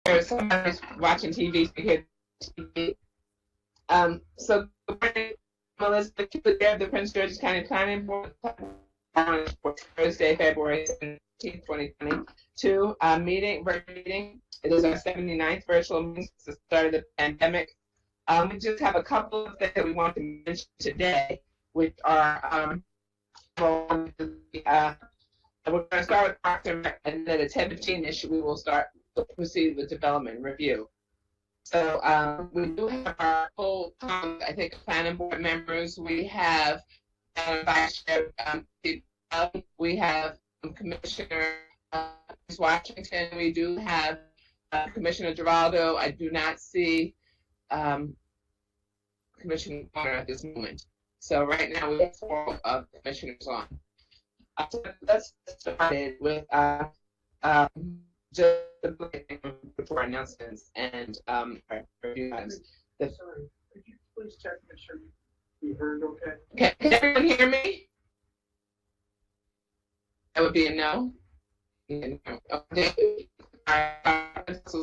somebody's watching TV, so hear TV. So Melissa Cooper, the Prince George's County Planning Board on Thursday, February 17, 2022 virtual meeting. It is our 79th virtual meeting since the start of the pandemic. We just have a couple of things that we want to mention today, which are we're going to start with Proctor, and then at 10:15ish we will proceed with development review. So we do have our full, I think, planning board members. We have Vice Chair, we have Commissioner Washington. We do have Commissioner Giraldo. I do not see Commissioner Warner at this moment. So right now we have 4 commissioners on. So let's get started with just before announcements and review items. Sorry, could you please check to make sure you heard okay? Okay, can everyone hear me? That would be a no. Okay.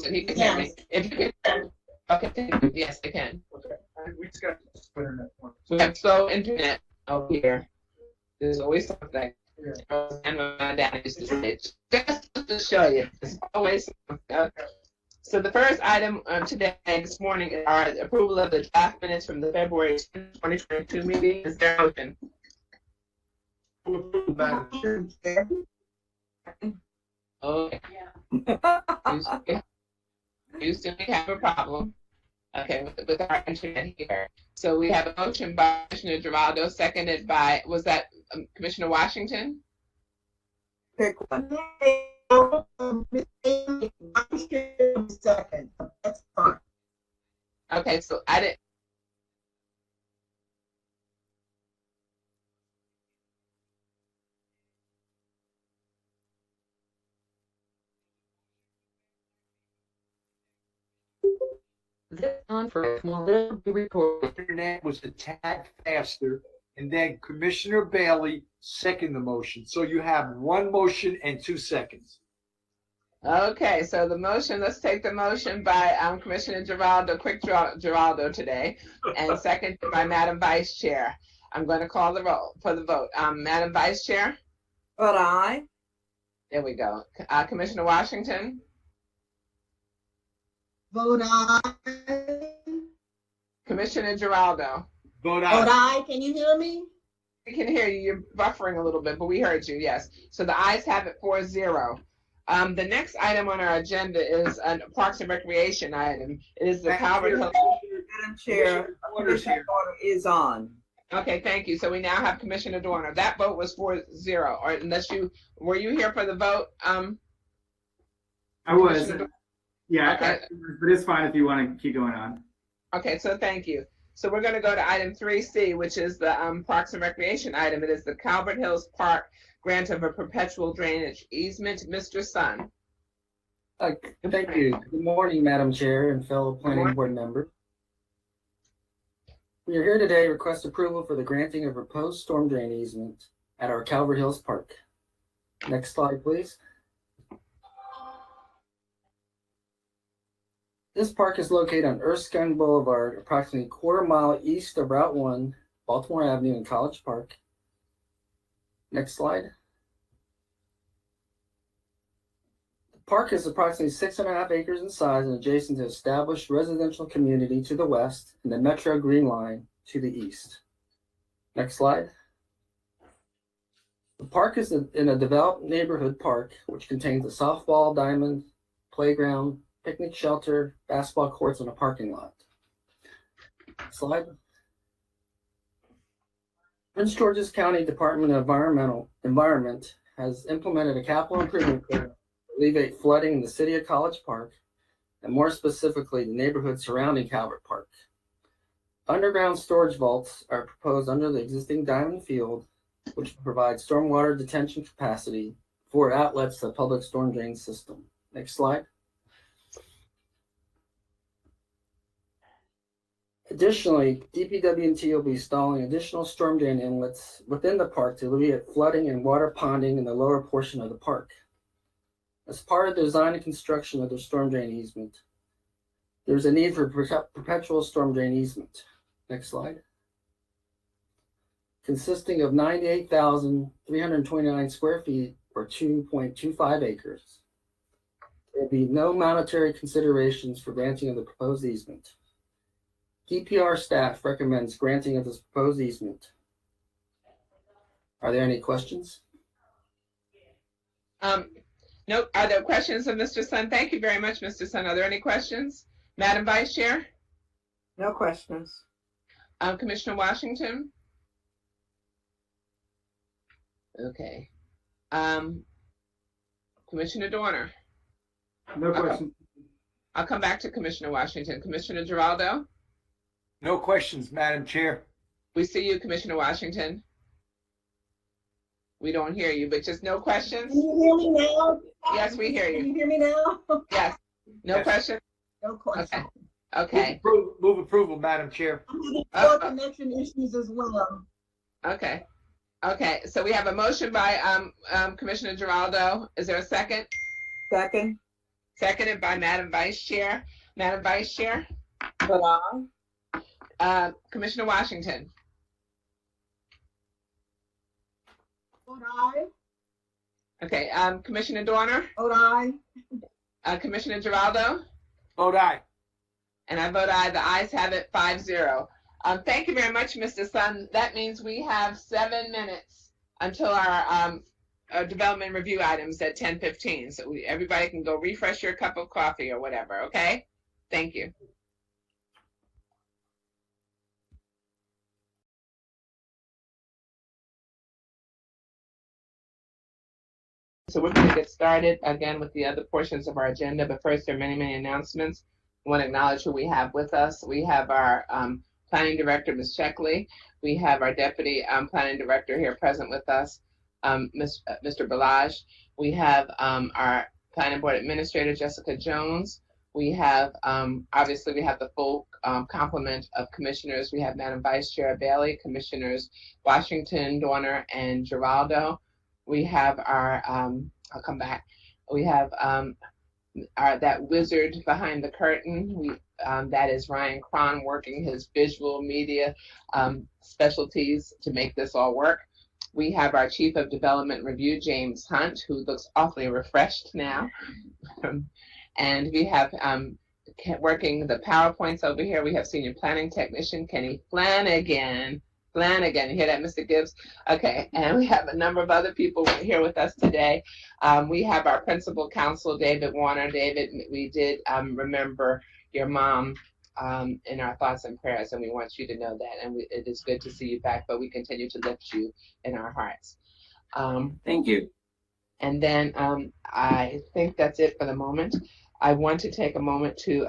He can hear me. If you can, okay, yes, I can. Okay, we just got internet. We have slow internet over here. There's always something. Yeah. And my dad used to say, just to show you, there's always something. So the first item today, this morning, is our approval of the draft minutes from the February 2022 meeting. Is there a motion? Okay. Yeah. Houston, we have a problem. Okay, with our internet here. So we have a motion by Commissioner Giraldo, seconded by, was that Commissioner Washington? Pick one. Second. That's fine. Okay, so I didn't. This conference will later be recorded. Internet was a tad faster, and then Commissioner Bailey seconded the motion. So you have 1 motion and 2 seconds. Okay, so the motion, let's take the motion by Commissioner Giraldo, Giraldo today, and seconded by Madam Vice Chair. I'm going to call the roll for the vote. Madam Vice Chair? But aye. There we go. Commissioner Washington? Vote aye. Commissioner Giraldo? Vote Vote aye. aye. Can you hear me? We can hear you. You're buffering a little bit, but we heard you, yes. So the ayes have it 4-0. The next item on our agenda is a Parks and Recreation item. It is the Calvert Hill. Madam Chair, Commissioner Order is on. Okay, thank you. So we now have Commissioner Dorner. That vote was 4-0. Or unless were you here for the vote? I was. Yeah, okay. But it's fine if you want to keep going on. Okay, so thank you. So we're going to go to item 3C, which is the Parks and Recreation item. It is the Calvert Hills Park grant of a perpetual drainage easement. Mr. Sun. Thank you. Good morning, Madam Chair and fellow planning board members. We are here today to request approval for the granting of proposed storm drain easement at our Calvert Hills Park. Next slide, please. This park is located on Erskine Boulevard, approximately a quarter mile east of Route 1, Baltimore Avenue in College Park. Next slide. The park is approximately 6.5 acres in size and adjacent to established residential community to the west and the Metro Green Line to the east. Next slide. The park is in a developed neighborhood park, which contains a softball diamond, playground, picnic shelter, basketball courts, and a parking lot. Slide. Prince George's County Department of Environment has implemented a capital improvement plan to alleviate flooding in the city of College Park, and more specifically, the neighborhood surrounding Calvert Park. Underground storage vaults are proposed under the existing diamond field, which provides stormwater detention capacity for outlets to the public storm drain system. Next slide. Additionally, DPW&T will be installing additional storm drain inlets within the park to alleviate flooding and water ponding in the lower portion of the park. As part of the design and construction of the storm drain easement, there's a need for perpetual storm drain easement. Next slide. Consisting of 98,329 square feet or 2.25 acres. There will be no monetary considerations for granting of the proposed easement. DPR staff recommends granting of this proposed easement. Are there any questions? Nope. Are there questions of Mr. Sun? Thank you very much, Mr. Sun. Are there any questions? Madam Vice Chair? No questions. Commissioner Washington? Okay. Commissioner Dorner? No question. I'll come back to Commissioner Washington. Commissioner Giraldo? No questions, Madam Chair. We see you, Commissioner Washington. We don't hear you, but just no questions? Can you hear me now? Yes, we hear Can you. you hear me now? Yes. No Yes. questions? No question. Okay. Move approval, Madam Chair. I'm having poor connection issues as well. Okay. Okay. So we have a motion by Commissioner Giraldo. Is there a second? Second, Seconded by Madam Vice Chair. Madam Vice Chair? but Commissioner Washington? Vote aye. Okay. Commissioner Dorner? Vote aye. Commissioner Giraldo? Vote aye. And I vote aye. The ayes have it 5-0. Thank you very much, Mr. Sun. That means we have 7 minutes until our development review items at 10:15. So everybody can go refresh your cup of coffee or whatever, okay? Thank you. So we're going to get started again with the other portions of our agenda, but first there are many, many announcements. I want to acknowledge who we have with us. We have our Planning Director, Ms. Checkley. We have our Deputy Planning Director here present with us, Mr. Balaj. We have our Planning Board Administrator, Jessica Jones. We have, obviously, we have the full complement of commissioners. We have Madam Vice Chair Bailey, Commissioners Washington, Dorner, and Giraldo. We have our, I'll come back. We have that wizard behind the curtain. That is Ryan Cron working his visual media specialties to make this all work. We have our Chief of Development Review, James Hunt, who looks awfully refreshed now. And we have working the PowerPoints over here. We have Senior Planning Technician, Kenny Flanagan. You hear that, Mr. Gibbs? Okay, and we have a number of other people here with us today. We have our Principal Counsel, David Warner. David, we did remember your mom in our thoughts and prayers, and we want you to know that. And it is good to see you back, but we continue to lift you in our hearts. Thank you. And then I think that's it for the moment. I want to take a moment to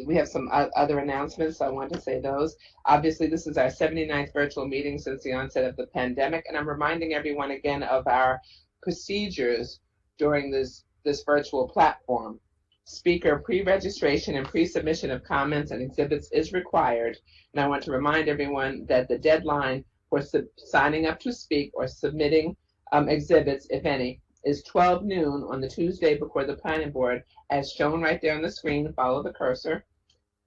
we have some other announcements, so I want to say those. Obviously, this is our 79th virtual meeting since the onset of the pandemic, and I'm reminding everyone again of our procedures during this virtual platform. Speaker pre-registration and pre-submission of comments and exhibits is required, and I want to remind everyone that the deadline for signing up to speak or submitting exhibits, if any, is 12 noon on the Tuesday before the planning board, as shown right there on the screen. Follow the cursor,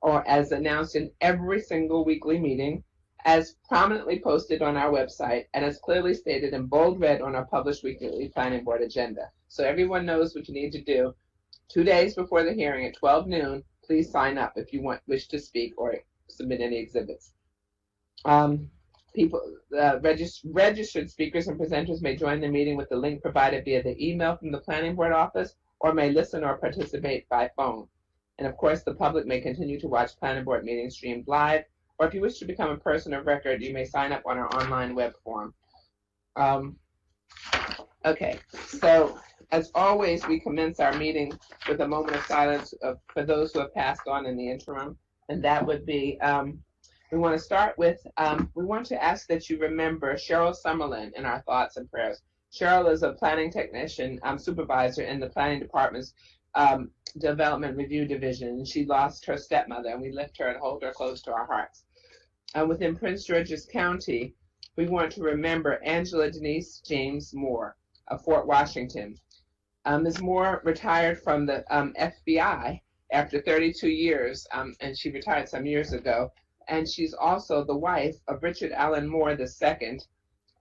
or as announced in every single weekly meeting, as prominently posted on our website, and as clearly stated in bold red on our published weekly planning board agenda. So everyone knows what you need to do. 2 days before the hearing at 12 noon, please sign up if you wish to speak or submit any exhibits. Registered speakers and presenters may join the meeting with the link provided via the email from the planning board office, or may listen or participate by phone. And of course, the public may continue to watch planning board meetings streamed live, or if you wish to become a person of record, you may sign up on our online web form. Okay, so as always, we commence our meeting with a moment of silence for those who have passed on in the interim, and that would be we want to start with, we want to ask that you remember Cheryl Summerlin in our thoughts and prayers. Cheryl is a planning technician, supervisor in the planning department's development review division, and she lost her stepmother, and we lift her and hold her close to our hearts. Within Prince George's County, we want to remember Angela Denise James Moore of Fort Washington. Ms. Moore retired from the FBI after 32 years, and she retired some years ago. And she's also the wife of Richard Allen Moore II,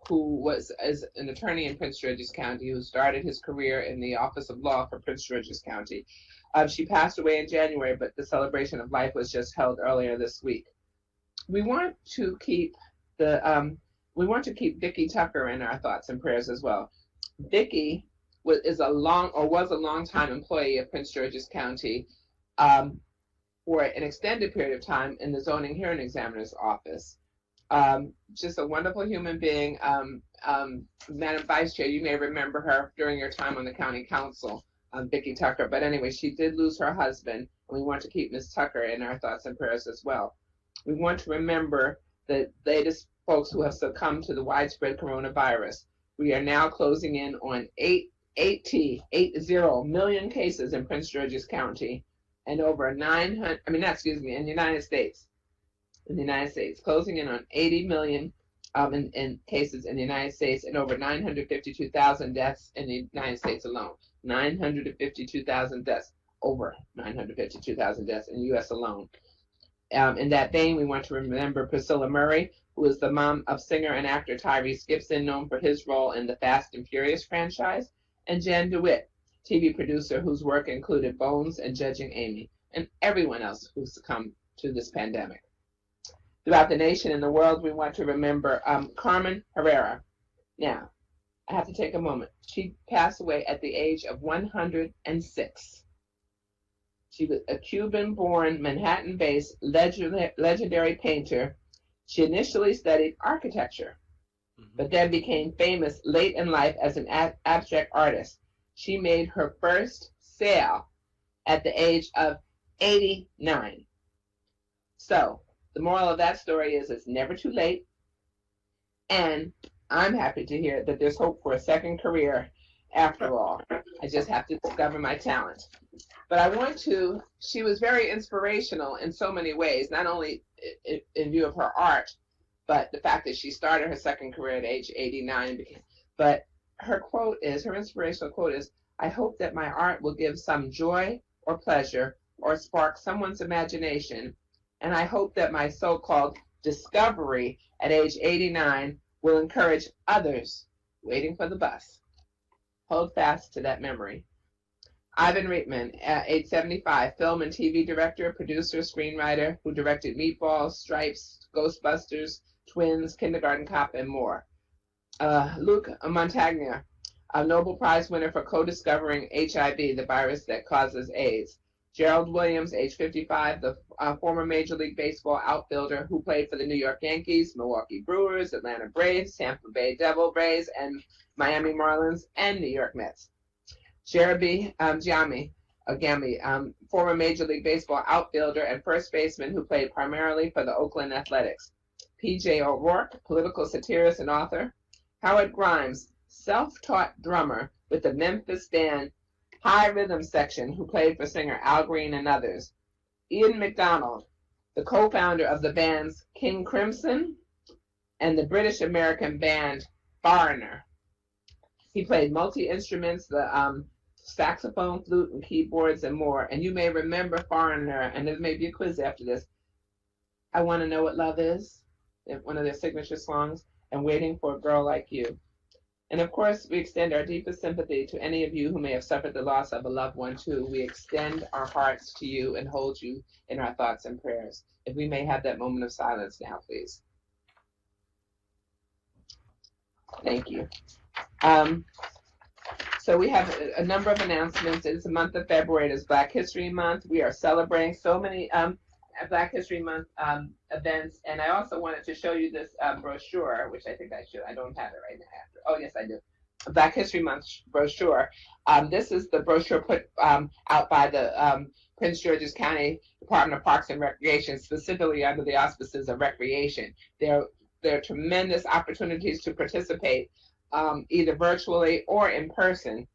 who is an attorney in Prince George's County, who started his career in the Office of Law for Prince George's County. She passed away in January, but the celebration of life was just held earlier this week. We want to keep Vicki Tucker in our thoughts and prayers as well. Vicki was a long time employee of Prince George's County for an extended period of time in the zoning hearing examiner's office. Just a wonderful human being. Madam Vice Chair, you may remember her during your time on the county council, Vicki Tucker. But anyway, she did lose her husband, and we want to keep Ms. Tucker in our thoughts and prayers as well. We want to remember the latest folks who have succumbed to the widespread coronavirus. We are now closing in on 80 million cases in Prince George's County, and over in the United States. In the United States, closing in on 80 million in cases in the United States, and over 952,000 deaths in the United States alone. 952,000 deaths, over 952,000 deaths in the U.S. alone. In that vein, we want to remember Priscilla Murray, who is the mom of singer and actor Tyrese Gibson, known for his role in the Fast and Furious franchise, and Jan DeWitt, TV producer whose work included Bones and Judging Amy, and everyone else who succumbed to this pandemic. Throughout the nation and the world, we want to remember Carmen Herrera. Now, I have to take a moment. She passed away at the age of 106. She was a Cuban-born, Manhattan-based legendary painter. She initially studied architecture, but then became famous late in life as an abstract artist. She made her first sale at the age of 89. So the moral of that story is it's never too late. And I'm happy to hear that there's hope for a second career after all. I just have to discover my talent. But she was very inspirational in so many ways, not only in view of her art, but the fact that she started her second career at age 89. But her inspirational quote is, "I hope that my art will give some joy or pleasure or spark someone's imagination. And I hope that my so-called discovery at age 89 will encourage others waiting for the bus." Hold fast to that memory. Ivan Reitman, at age 75, film and TV director, producer, screenwriter, who directed Meatballs, Stripes, Ghostbusters, Twins, Kindergarten Cop, and more. Luc Montagnier, a Nobel Prize winner for co-discovering HIV, the virus that causes AIDS. Gerald Williams, age 55, the former Major League Baseball outfielder who played for the New York Yankees, Milwaukee Brewers, Atlanta Braves, Tampa Bay Devil Rays, and Miami Marlins, and New York Mets. Jeremy Gammy, former Major League Baseball outfielder and first baseman who played primarily for the Oakland Athletics. P.J. O'Rourke, political satirist and author. Howard Grimes, self-taught drummer with the Memphis band High Rhythm Section, who played for singer Al Green and others. Ian MacDonald, the co-founder of the bands King Crimson and the British-American band Foreigner. He played multi-instruments, the saxophone, flute, and keyboards, and more. And you may remember Foreigner, and there may be a quiz after this. I Want to Know What Love Is, one of their signature songs, and Waiting for a Girl Like You. And of course, we extend our deepest sympathy to any of you who may have suffered the loss of a loved one too. We extend our hearts to you and hold you in our thoughts and prayers. If we may have that moment of silence now, please. Thank you. So we have a number of announcements. It's the month of February. It is Black History Month. We are celebrating so many Black History Month events. And I also wanted to show you this brochure, which I think I should. I don't have it right now. Oh, yes, I do. Black History Month brochure. This is the brochure put out by the Prince George's County Department of Parks and Recreation, specifically under the auspices of recreation. There are tremendous opportunities to participate either virtually or in person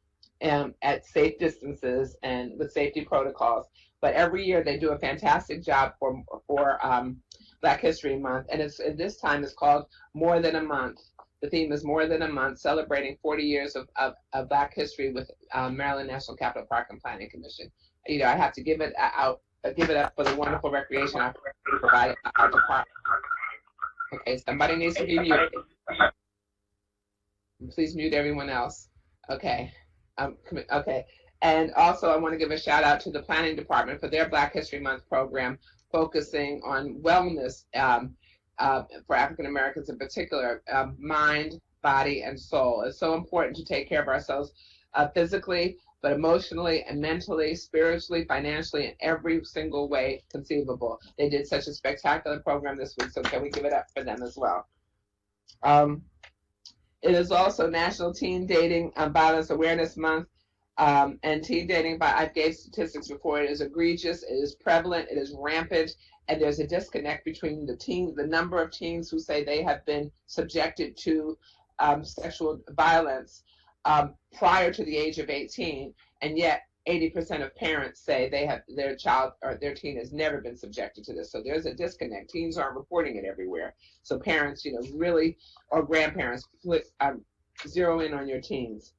at safe distances and with safety protocols. But every year they do a fantastic job for Black History Month, and this time it's called More Than a Month. The theme is More Than a Month, celebrating 40 years of Black history with Maryland National Capital Park and Planning Commission. You know, I have to give it up for the wonderful recreation opportunity provided by our department. Okay, somebody needs to be muted. Please mute everyone else. Okay. Okay. And also, I want to give a shout out to the planning department for their Black History Month program, focusing on wellness for African Americans in particular, mind, body, and soul. It's so important to take care of ourselves physically, but emotionally and mentally, spiritually, financially, in every single way conceivable. They did such a spectacular program this week, so can we give it up for them as well? It is also National Teen Dating Violence Awareness Month. And teen dating, I gave statistics before, it is egregious, it is prevalent, it is rampant, and there's a disconnect between the number of teens who say they have been subjected to sexual violence prior to the age of 18, and yet 80% of parents say their child or their teen has never been subjected to this. So there's a disconnect. Teens aren't reporting it everywhere. So parents, really, or grandparents, zero in on your teens.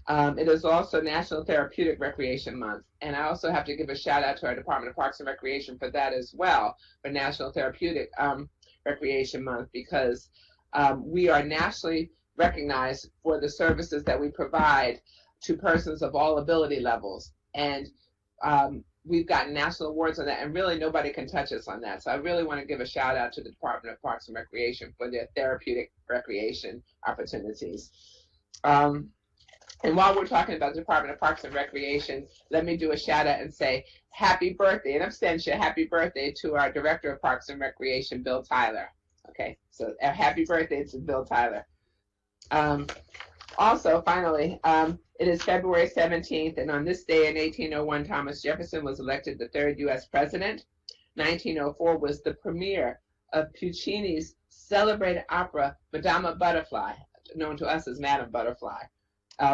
It is also National Therapeutic Recreation Month. And I also have to give a shout out to our Department of Parks and Recreation for that as well, for National Therapeutic Recreation Month, because we are nationally recognized for the services that we provide to persons of all ability levels. And we've gotten national awards on that, and really nobody can touch us on that. So I really want to give a shout out to the Department of Parks and Recreation for their therapeutic recreation opportunities. And while we're talking about the Department of Parks and Recreation, let me do a shout out and say happy birthday, in absentia, happy birthday to our Director of Parks and Recreation, Bill Tyler. Okay, so happy birthday to Bill Tyler. Also, finally, it is February 17th, and on this day in 1801, Thomas Jefferson was elected the 3rd U.S. President. 1904 was the premiere of Puccini's celebrated opera, Madama Butterfly, known to us as Madame Butterfly.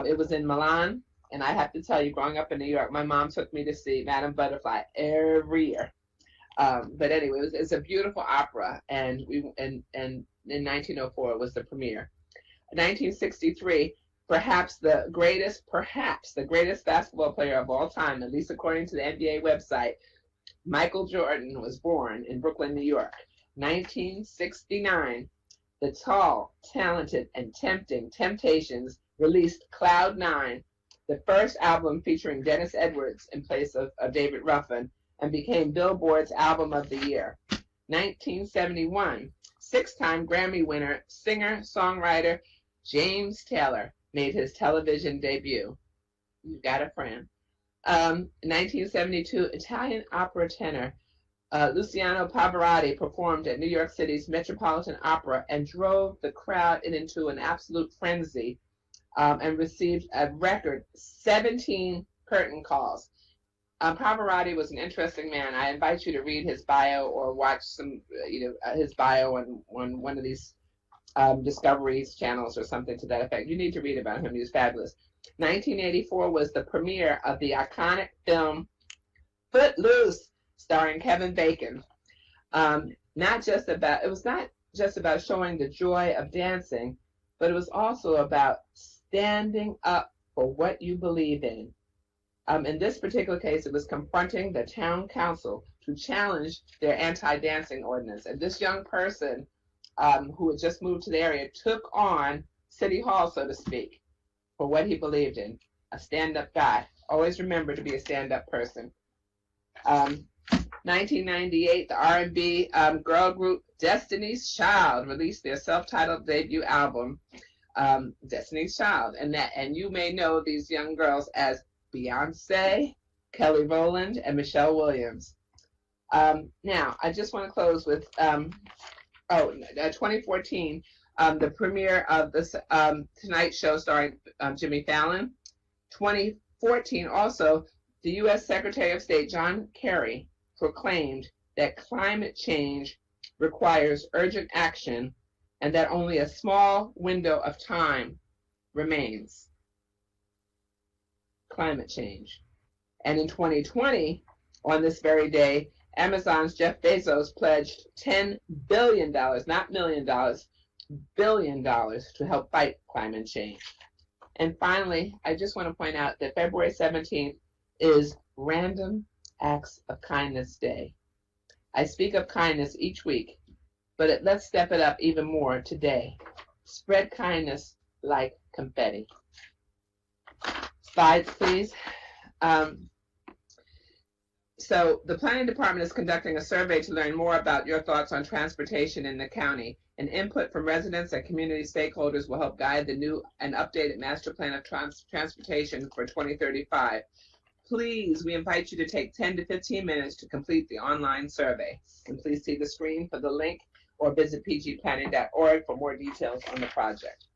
It was in Milan, and I have to tell you, growing up in New York, my mom took me to see Madame Butterfly every year. But anyway, it's a beautiful opera, and in 1904 it was the premiere. 1963, perhaps the greatest basketball player of all time, at least according to the NBA website, Michael Jordan was born in Brooklyn, New York. 1969, the tall, talented, and tempting Temptations released Cloud 9, the first album featuring Dennis Edwards in place of David Ruffin, and became Billboard's Album of the Year. 1971, 6-time Grammy winner, singer, songwriter James Taylor made his television debut. You got a friend. 1972, Italian opera tenor Luciano Pavarotti performed at New York City's Metropolitan Opera and drove the crowd into an absolute frenzy, and received a record 17 curtain calls. Pavarotti was an interesting man. I invite you to read his bio or watch some, his bio on one of these Discovery's channels or something to that effect. You need to read about him. He was fabulous. 1984 was the premiere of the iconic film Footloose, starring Kevin Bacon. It was not just about showing the joy of dancing, but it was also about standing up for what you believe in. In this particular case, it was confronting the town council to challenge their anti-dancing ordinance. And this young person who had just moved to the area took on City Hall, so to speak, for what he believed in. A stand-up guy. Always remember to be a stand-up person. 1998, the R&B girl group Destiny's Child released their self-titled debut album, Destiny's Child, and you may know these young girls as Beyonce, Kelly Rowland, and Michelle Williams. Now, I just want to close with 2014, the premiere of the Tonight Show starring Jimmy Fallon. 2014, also, the U.S. Secretary of State John Kerry proclaimed that climate change requires urgent action and that only a small window of time remains. Climate change. And in 2020, on this very day, Amazon's Jeff Bezos pledged $10 billion, not $1 million, billion to help fight climate change. And finally, I just want to point out that February 17th is Random Acts of Kindness Day. I speak of kindness each week, but let's step it up even more today. Spread kindness like confetti. Slides, please. So the planning department is conducting a survey to learn more about your thoughts on transportation in the county. And input from residents and community stakeholders will help guide the new and updated master plan of transportation for 2035. Please, we invite you to take 10 to 15 minutes to complete the online survey. And please see the screen for the link or visit pgplanning.org for more details on the project.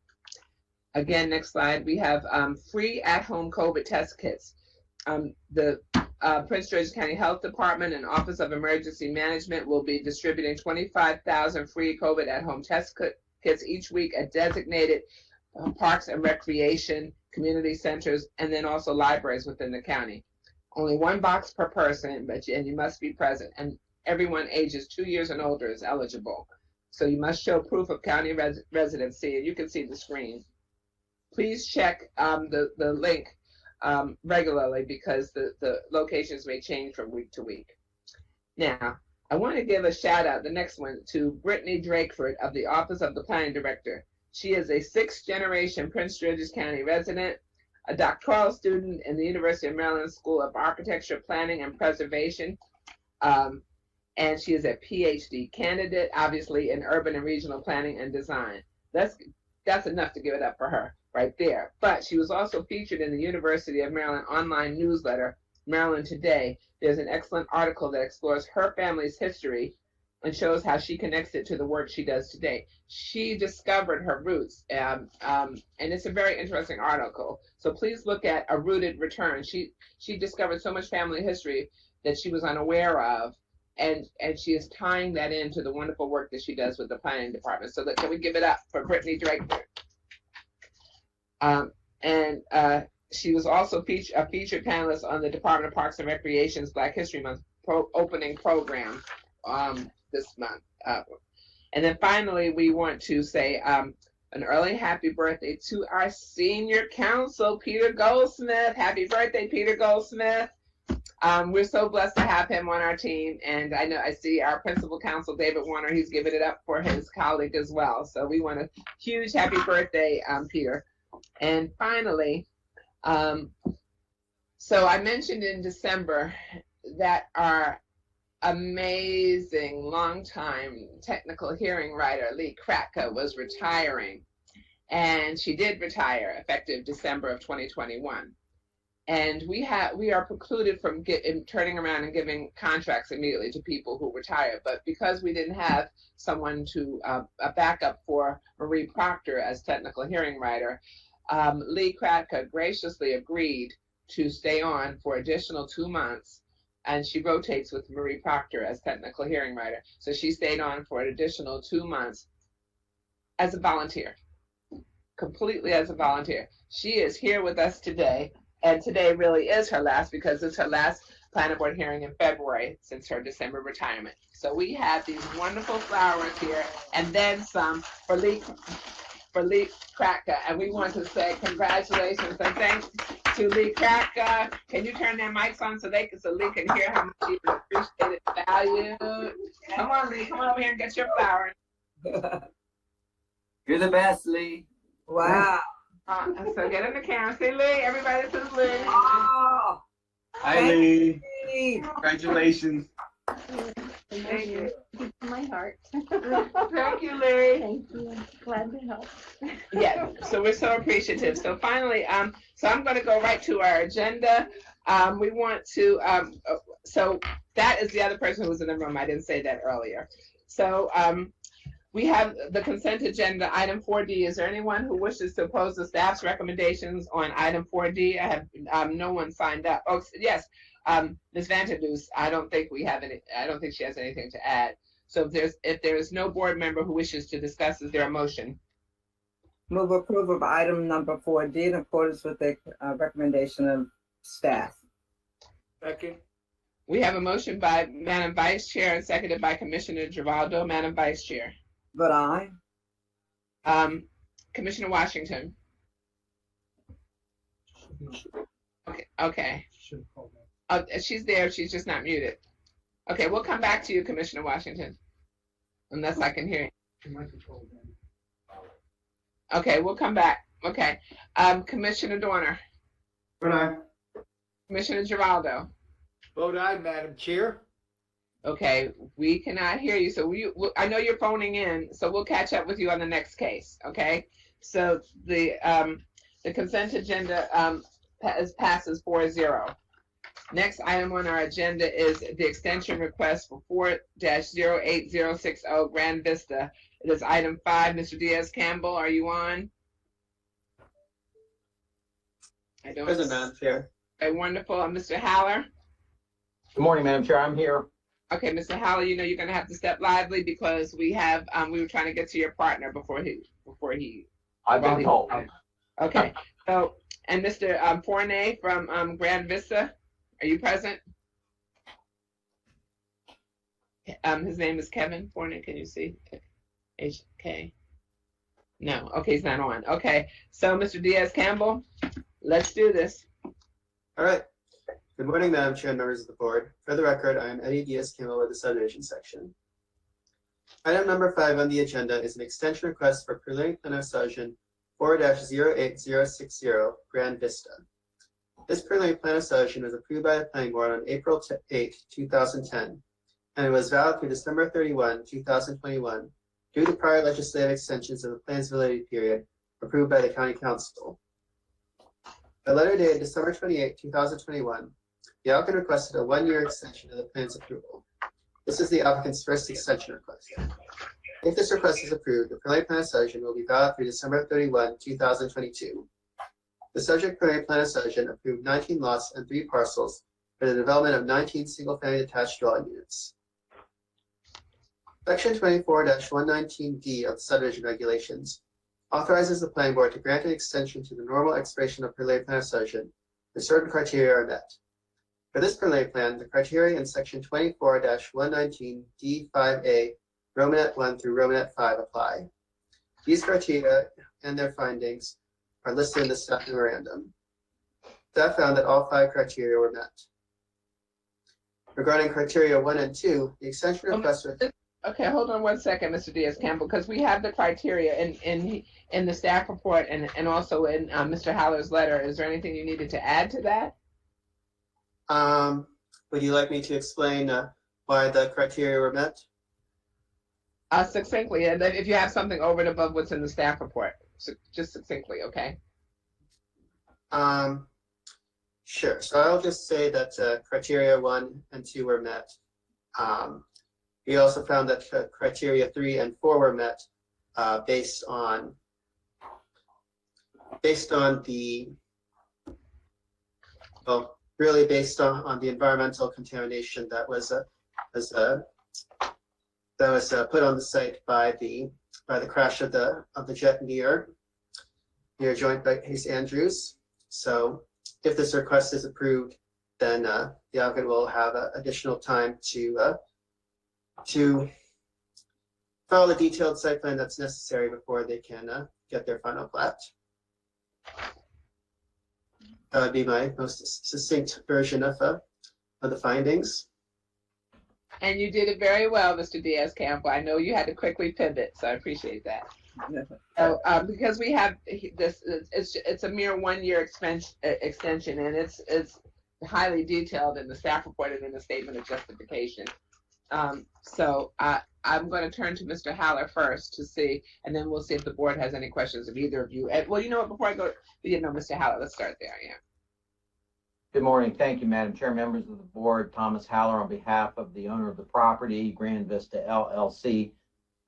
Again, next slide, we have free at-home COVID test kits. The Prince George's County Health Department and Office of Emergency Management will be distributing 25,000 free COVID at-home test kits each week at designated parks and recreation, community centers, and then also libraries within the county. Only one box per person, and you must be present. And everyone ages 2 years and older is eligible. So you must show proof of county residency, and you can see the screen. Please check the link regularly because the locations may change from week to week. Now, I want to give a shout out, the next one, to Brittany Drakeford of the Office of the Planning Director. She is a 6th generation Prince George's County resident, a doctoral student in the University of Maryland School of Architecture, Planning, and Preservation. And she is a PhD candidate, obviously, in urban and regional planning and design. That's enough to give it up for her right there. But she was also featured in the University of Maryland online newsletter, Maryland Today. There's an excellent article that explores her family's history and shows how she connects it to the work she does today. She discovered her roots, and it's a very interesting article. So please look at A Rooted Return. She discovered so much family history that she was unaware of, and she is tying that into the wonderful work that she does with the planning department. So can we give it up for Brittany Drakeford? She was also a featured panelist on the Department of Parks and Recreation's Black History Month opening program this month. And then finally, we want to say an early happy birthday to our senior counsel, Peter Goldsmith. Happy birthday, Peter Goldsmith. We're so blessed to have him on our team. And I see our principal counsel, David Warner, he's giving it up for his colleague as well. So we want a huge happy birthday, Peter. And finally, so I mentioned in December that our amazing longtime technical hearing writer, Lee Kratka, was retiring. And she did retire effective December of 2021. And we are precluded from turning around and giving contracts immediately to people who retire. But because we didn't have someone to a backup for Marie Proctor as technical hearing writer, Lee Kratka graciously agreed to stay on for additional 2 months, and she rotates with Marie Proctor as technical hearing writer. So she stayed on for an additional 2 months as a volunteer, completely as a volunteer. She is here with us today, and today really is her last because it's her last planning board hearing in February since her December retirement. So we have these wonderful flowers here, and then some for Lee Kratka, and we want to say congratulations and thanks to Lee Kratka. Can you turn their mics on so Lee can hear how much you appreciate it, valued? Come on, Lee, come on over here and get your flowers. You're the best, Lee. Wow. So get in the camera. See Lee, everybody says Lee. Oh, Hi, Lee. Lee. Congratulations. Thank you. My heart. Thank you, Lee. Thank you. Glad to help. Yeah, so we're so appreciative. So finally, so I'm going to go right to our agenda. We want to, so that is the other person who was in the room. I didn't say that earlier. So we have the consent agenda, item 4D. Is there anyone who wishes to oppose the staff's recommendations on item 4D? I have no one signed up. Oh, yes, Ms. Vanterdoos, I don't think she has anything to add. So if there is no board member who wishes to discuss, is there a motion? Move approval of item number 4D in accordance with the recommendation of staff. Second. We have a motion by Madam Vice Chair and seconded by Commissioner Giraldo. Madam Vice Chair. But aye. Commissioner Washington. Okay. She's there. She's just not muted. Okay, we'll come back to you, Commissioner Washington, unless I can hear you. Okay, we'll come back. Okay, Commissioner Dorner. Vote aye. Commissioner Giraldo. Vote aye, Madam Chair. Okay, we cannot hear you, so I know you're phoning in, so we'll catch up with you on the next case. Okay, so the consent agenda passes 4-0. Next item on our agenda is the extension request for 4-08060 Grand Vista. It is item 5. Mr. Diaz-Campbell, are you on? I don't. Present, Madam Chair. Okay, wonderful. Mr. Haller? Good morning, Madam Chair. I'm here. Okay, Mr. Haller, you know you're gonna have to step lively because we were trying to get to your partner before he. I've been told. Okay, so, and Mr. Forney from Grand Vista, are you present? His name is Kevin Forney, can you see? HK. No, okay, he's not on. Okay, so Mr. Diaz-Campbell, let's do this. All right. Good morning, Madam Chair and members of the board. For the record, I am Eddie Diaz-Campbell with the subdivision section. Item number 5 on the agenda is an extension request for preliminary plan of subdivision 4-08060 Grand Vista. This preliminary plan of subdivision was approved by the planning board on April 8, 2010, and it was valid through December 31, 2021, due to prior legislative extensions of the plan's validity period approved by the County Council. A letter dated December 28, 2021, the applicant requested a 1-year extension of the plan's approval. This is the applicant's first extension request. If this request is approved, the preliminary plan of subdivision will be valid through December 31, 2022. The subject preliminary plan of subdivision approved 19 lots and 3 parcels for the development of 19 single-family detached dwelling units. Section 24-119D of the subdivision regulations authorizes the planning board to grant an extension to the normal expiration of preliminary plan of subdivision if certain criteria are met. For this preliminary plan, the criteria in section 24-119D5A, Romanet 1 through Romanet 5 apply. These criteria and their findings are listed in the staff memorandum. Staff found that all 5 criteria were met. Regarding criteria 1 and 2, the extension request was. Okay, hold on one second, Mr. Diaz-Campbell, because we have the criteria in the staff report and also in Mr. Haller's letter. Is there anything you needed to add to that? Would you like me to explain why the criteria were met? Succinctly, and then if you have something over and above what's in the staff report, just succinctly, okay? Sure. So I'll just say that criteria 1 and 2 were met. We also found that criteria 3 and 4 were met based on the, well, really based on the environmental contamination that was put on the site by the crash of the jet near Joint Base Andrews. So if this request is approved, then the applicant will have additional time to file the detailed site plan that's necessary before they can get their final plat. That would be my most succinct version of the findings. And you did it very well, Mr. Diaz-Campbell. I know you had to quickly pivot, so I appreciate that. So, because we have this, it's a mere 1-year extension, and it's highly detailed in the staff report and in the statement of justification. So I'm going to turn to Mr. Haller first to see, and then we'll see if the board has any questions of either of you. Well, you know what, before I go, Mr. Haller, let's start there, yeah. Good morning. Thank you, Madam Chair, members of the board. Thomas Haller on behalf of the owner of the property, Grand Vista LLC.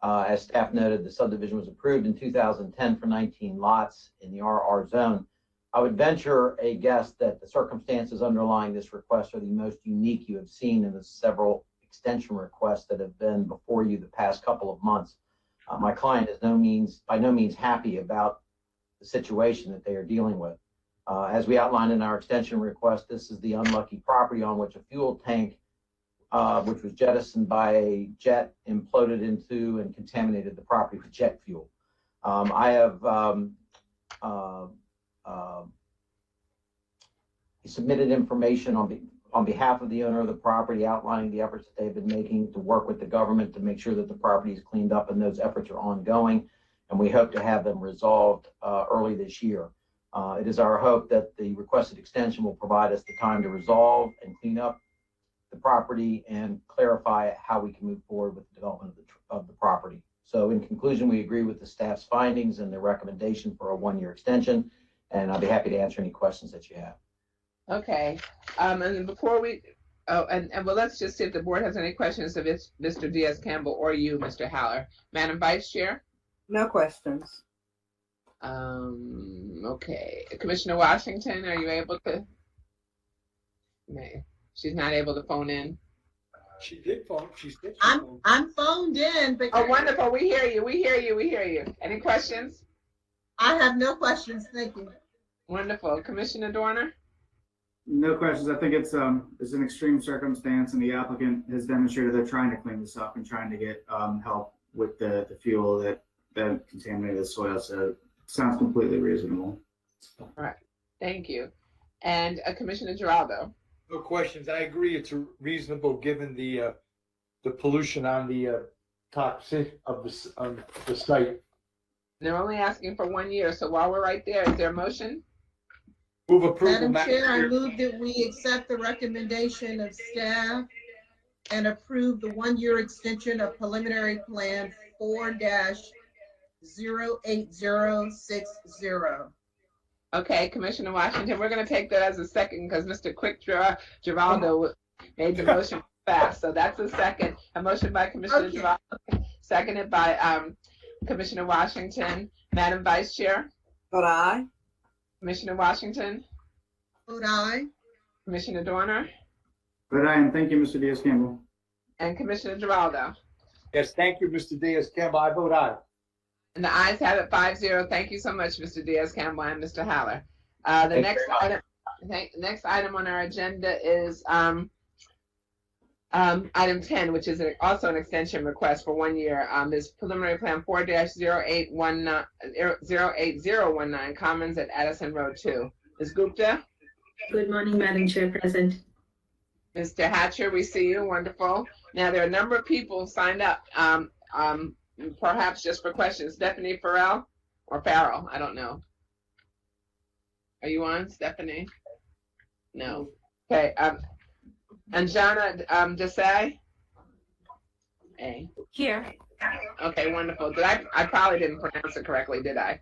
As staff noted, the subdivision was approved in 2010 for 19 lots in the RR zone. I would venture a guess that the circumstances underlying this request are the most unique you have seen in the several extension requests that have been before you the past couple of months. My client is by no means happy about the situation that they are dealing with. As we outlined in our extension request, this is the unlucky property on which a fuel tank, which was jettisoned by a jet, imploded into and contaminated the property with jet fuel. I have submitted information on behalf of the owner of the property, outlining the efforts that they've been making to work with the government to make sure that the property is cleaned up, and those efforts are ongoing, and we hope to have them resolved early this year. It is our hope that the requested extension will provide us the time to resolve and clean up the property and clarify how we can move forward with the development of the property. So in conclusion, we agree with the staff's findings and the recommendation for a 1-year extension, and I'll be happy to answer any questions that you have. Okay, and then before we, well, let's just see if the board has any questions of Mr. Diaz-Campbell or you, Mr. Haller. Madam Vice Chair? No questions. Okay, Commissioner Washington, are you able to? No, she's not able to phone in. She did phone. I'm phoned in, but Oh, wonderful, we hear you, we hear you, we hear you. Any questions? I have no questions. Thank you. Wonderful, Commissioner Dorner? No questions. I think it's an extreme circumstance, and the applicant has demonstrated they're trying to clean this up and trying to get help with the fuel that contaminated the soil. So it sounds completely reasonable. All right, thank you. And Commissioner Geraldo? No questions. I agree. It's reasonable given the pollution on the toxic of the site. They're only asking for 1 year, so while we're right there, is there a motion? Move approval. Madam Chair, I move that we accept the recommendation of staff and approve the 1-year extension of preliminary plan 4-08060. Okay, Commissioner Washington, we're gonna take that as a second because Mr. Quick Giraldo made the motion fast, so that's a second. A motion by Commissioner Okay. Giraldo, seconded by Commissioner Washington. Madam Vice Chair? Vote aye. Commissioner Washington? Vote aye. Commissioner Dorner? But and thank you, Mr. Diaz-Campbell. And Commissioner Giraldo? Yes, thank you, Mr. Diaz-Campbell. I vote aye. And the ayes have it 5-0. Thank you so much, Mr. Diaz-Campbell and Mr. Haller. The next item on our agenda is item 10, which is also an extension request for 1 year. Is preliminary plan 4-08019 Commons at Addison Road 2. Ms. Gupta? Good morning, Madam Chair Present. Mr. Hatcher, we see you. Wonderful. Now, there are a number of people signed up, perhaps just for questions. Stephanie Farrell or Farrell? I don't know. Are you on, Stephanie? No. Okay. Anjana Desai? A. Here. Okay, wonderful. I probably didn't pronounce it correctly, did I?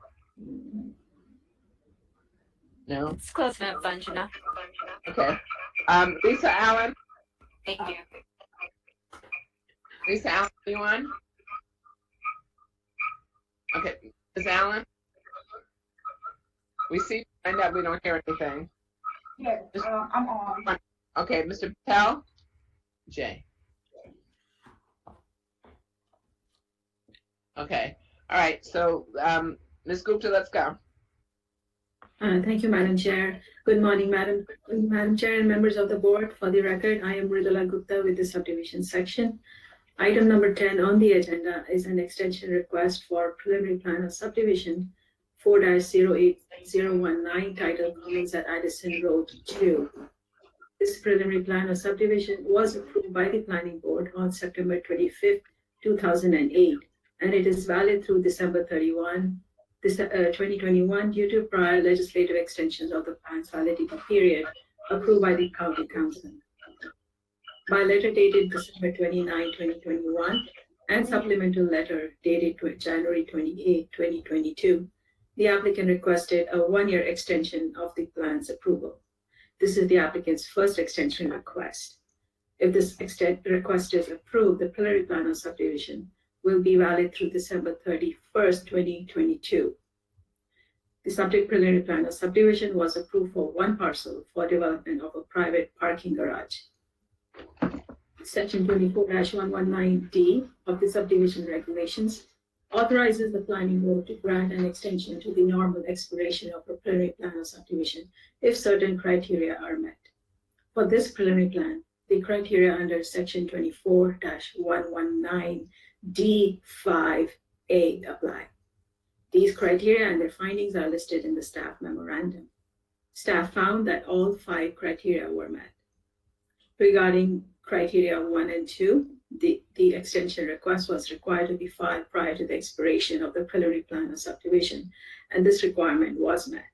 No? It's close enough, Anjana. Okay. Lisa Allen? Thank you. Lisa Allen, are you on? Okay, Ms. Allen? We see, find out we don't hear anything. Yes, I'm on. Okay, Mr. Patel? Jay. Okay, all right, so Ms. Gupta, let's go. Thank you, Madam Chair. Good morning, Madam Chair and members of the board. For the record, I am Mridula Gupta with the subdivision section. Item number 10 on the agenda is an extension request for preliminary plan of subdivision 4-08019 titled Commons at Addison Road 2. This preliminary plan of subdivision was approved by the planning board on September 25th, 2008, and it is valid through December 31, 2021 due to prior legislative extensions of the plan's validity period approved by the County Council. By letter dated December 29, 2021, and supplemental letter dated January 28, 2022, the applicant requested a 1-year extension of the plan's approval. This is the applicant's first extension request. If this request is approved, the preliminary plan of subdivision will be valid through December 31st, 2022. The subject preliminary plan of subdivision was approved for one parcel for development of a private parking garage. Section 24-119D of the subdivision regulations authorizes the planning board to grant an extension to the normal expiration of a preliminary plan of subdivision if certain criteria are met. For this preliminary plan, the criteria under section 24-119D5A apply. These criteria and their findings are listed in the staff memorandum. Staff found that all 5 criteria were met. Regarding criteria 1 and 2, the extension request was required to be filed prior to the expiration of the preliminary plan of subdivision, and this requirement was met.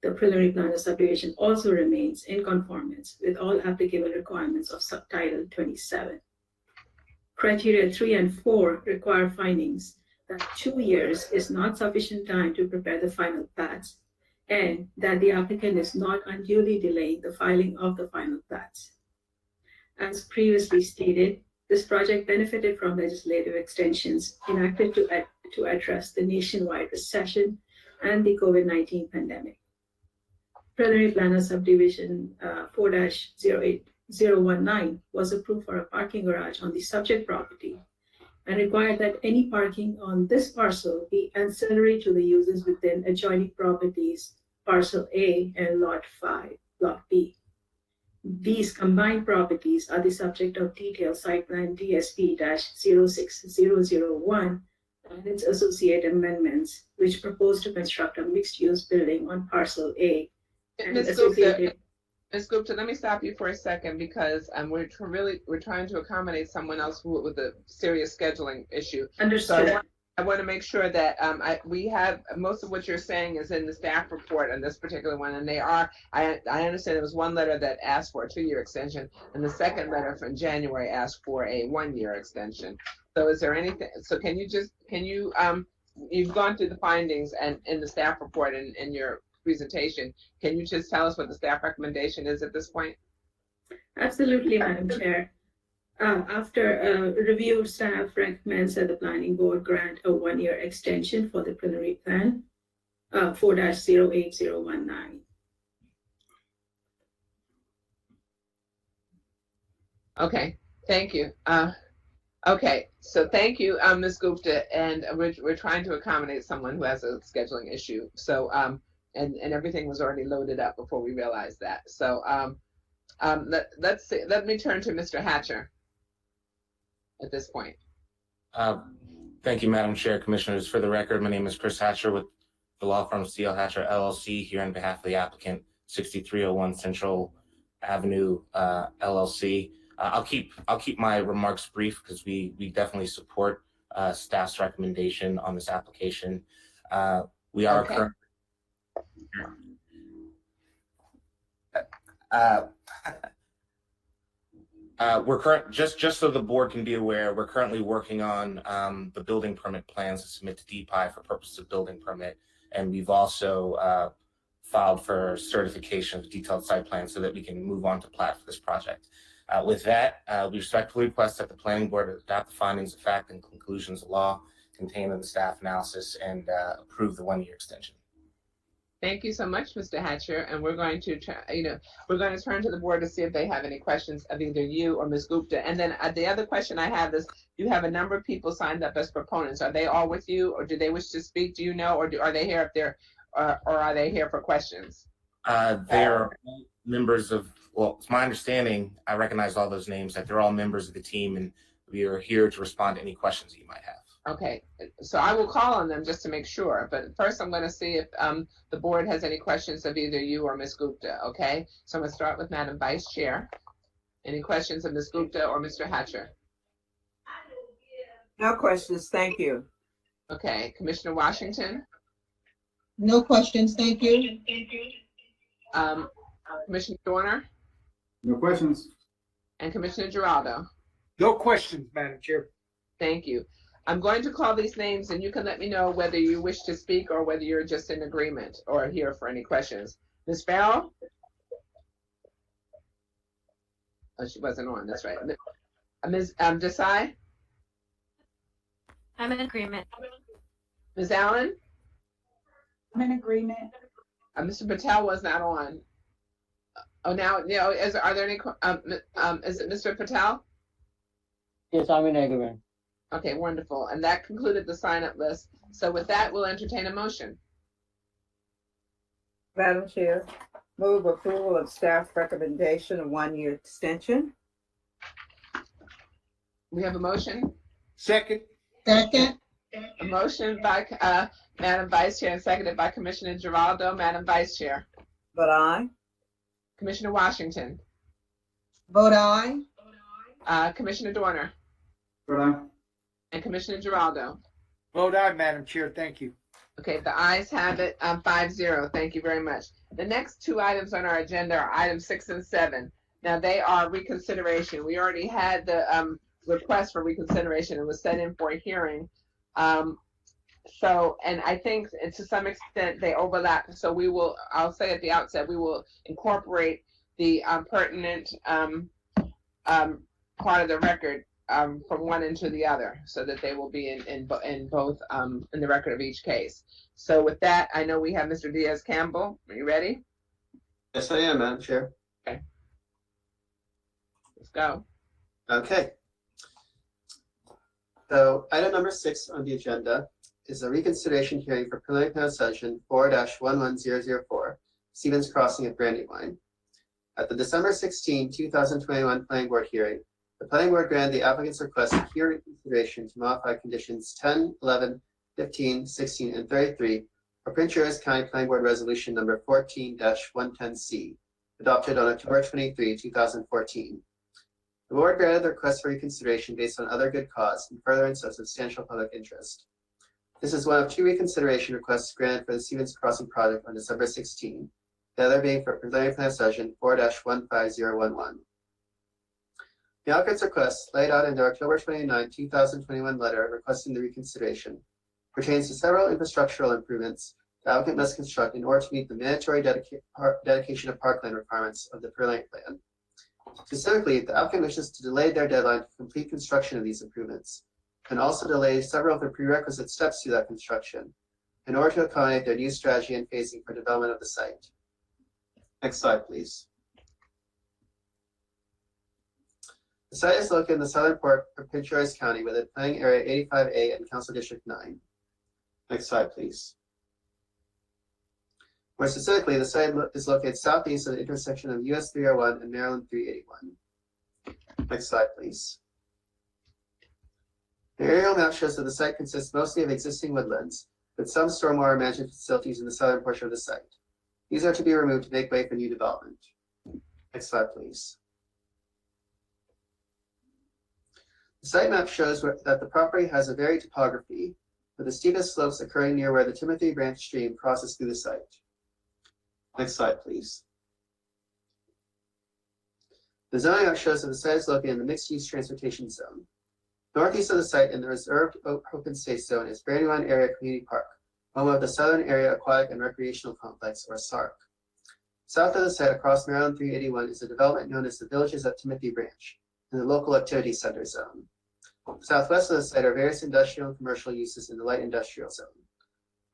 The preliminary plan of subdivision also remains in conformance with all applicable requirements of Subtitle 27. Criteria 3 and 4 require findings that 2 years is not sufficient time to prepare the final plats, and that the applicant is not unduly delaying the filing of the final plats. As previously stated, this project benefited from legislative extensions enacted to address the nationwide recession and the COVID-19 pandemic. Preliminary plan of subdivision 4-08019 was approved for a parking garage on the subject property and required that any parking on this parcel be ancillary to the uses within adjoining properties, parcel A and lot 5, lot B. These combined properties are the subject of detailed site plan DSP-06001 and its associated amendments, which propose to construct a mixed-use building on parcel A. Ms. Gupta, let me stop you for a second because we're trying to accommodate someone else with a serious scheduling issue. Understood. So I want to make sure that we have most of what you're saying is in the staff report on this particular one, and they are. I understand there was one letter that asked for a 2-year extension, and the second letter from January asked for a 1-year extension. So is there anything? So can you you've gone through the findings and in the staff report and in your presentation. Can you just tell us what the staff recommendation is at this point? Absolutely, Madam Chair. After a review, staff recommends that the planning board grant a 1-year extension for the preliminary plan 4-08019. Okay, thank you. Okay, so thank you, Ms. Gupta, and we're trying to accommodate someone who has a scheduling issue. So and everything was already loaded up before we realized that. So let's see. Let me turn to Mr. Hatcher at this point. Thank you, Madam Chair, Commissioners. For the record, my name is Chris Hatcher with the law firm CL Hatcher LLC, here on behalf of the applicant, 6301 Central Avenue LLC. I'll keep my remarks brief because we definitely support staff's recommendation on this application. We are currently just so the board can be aware, we're currently working on the building permit plans to submit to DPI for purposes of building permit, and we've also filed for certification of detailed site plan so that we can move on to plat for this project. With that, we respectfully request that the planning board adopt the findings of fact and conclusions of law contained in the staff analysis and approve the 1-year extension. Thank you so much, Mr. Hatcher, and we're going to try, we're going to turn to the board to see if they have any questions of either you or Ms. Gupta. And then the other question I have is, you have a number of people signed up as proponents. Are they all with you, or do they wish to speak? Do you know, or are they here if they're, or are they here for questions? They're members of, well, it's my understanding, I recognize all those names, that they're all members of the team, and we are here to respond to any questions that you might have. Okay, so I will call on them just to make sure, but first I'm going to see if the board has any questions of either you or Ms. Gupta, okay? So I'm going to start with Madam Vice Chair. Any questions of Ms. Gupta or Mr. Hatcher? No questions, thank you. Okay, Commissioner Washington? No questions, thank you. Commissioner Dorner? No questions. And Commissioner Giraldo? No questions, Madam Chair. Thank you. I'm going to call these names and you can let me know whether you wish to speak or whether you're just in agreement or here for any questions. Ms. Farrell? Oh, she wasn't on, that's right. Ms. Desai? I'm in agreement. Ms. Allen? I'm in agreement. Mr. Patel was not on. Oh, now, are there any, is it Mr. Patel? Yes, I'm in agreement. Okay, wonderful. And that concluded the sign-up list. So with that, we'll entertain a motion. Madam Chair, move approval of staff recommendation of 1-year extension. We have a motion? Second. Second. A motion by Madam Vice Chair and seconded by Commissioner Giraldo. Madam Vice Chair. Vote aye. Commissioner Washington. Vote aye. Commissioner Dorner. Vote aye. And Commissioner Giraldo. Vote aye, Madam Chair. Thank you. Okay, the ayes have it, 5-0. Thank you very much. The next two items on our agenda are items 6 and 7. Now they are reconsideration. We already had the request for reconsideration. It was set in for a hearing. And I think to some extent they overlap. So I'll say at the outset, we will incorporate the pertinent part of the record from one into the other, so that they will be in both in the record of each case. So with that, I know we have Mr. Diaz Campbell. Are you ready? Yes, I am, Madam Chair. Okay. Let's go. Okay. So item number 6 on the agenda is a reconsideration hearing for preliminary plan session 4-11004, Stevens Crossing at Brandywine. At the December 16, 2021 Planning Board hearing, the Planning Board granted the applicant's request to hear reconsideration to modify conditions 10, 11, 15, 16, and 33 for Prince George's County Planning Board Resolution number 14-110C, adopted on October 23, 2014. The board granted the request for reconsideration based on other good cause and furtherance of substantial public interest. This is one of 2 reconsideration requests granted for the Stevens Crossing project on December 16, the other being for preliminary plan session 4-15011. The applicant's request, laid out in their October 29, 2021 letter requesting the reconsideration, pertains to several infrastructural improvements the applicant must construct in order to meet the mandatory dedication of parkland requirements of the preliminary plan. Specifically, the applicant wishes to delay their deadline to complete construction of these improvements, and also delay several of the prerequisite steps to that construction in order to accommodate their new strategy and phasing for development of the site. Next slide, please. The site is located in the southern part of Prince George's County within Planning Area 85A and Council District 9. Next slide, please. More specifically, the site is located southeast of the intersection of US 301 and Maryland 381. Next slide, please. The aerial map shows that the site consists mostly of existing woodlands, with some stormwater management facilities in the southern portion of the site. These are to be removed to make way for new development. Next slide, please. The site map shows that the property has a varied topography, with the steepest slopes occurring near where the Timothy Branch stream crosses through the site. Next slide, please. The zoning map shows that the site is located in the mixed-use transportation zone. Northeast of the site in the reserved open space zone is Brandywine Area Community Park, home of the Southern Area Aquatic and Recreational Complex, or SARC. South of the site across Maryland 381 is a development known as the Villages at Timothy Branch, in the Local Activity Center zone. Southwest of the site are various industrial and commercial uses in the light industrial zone.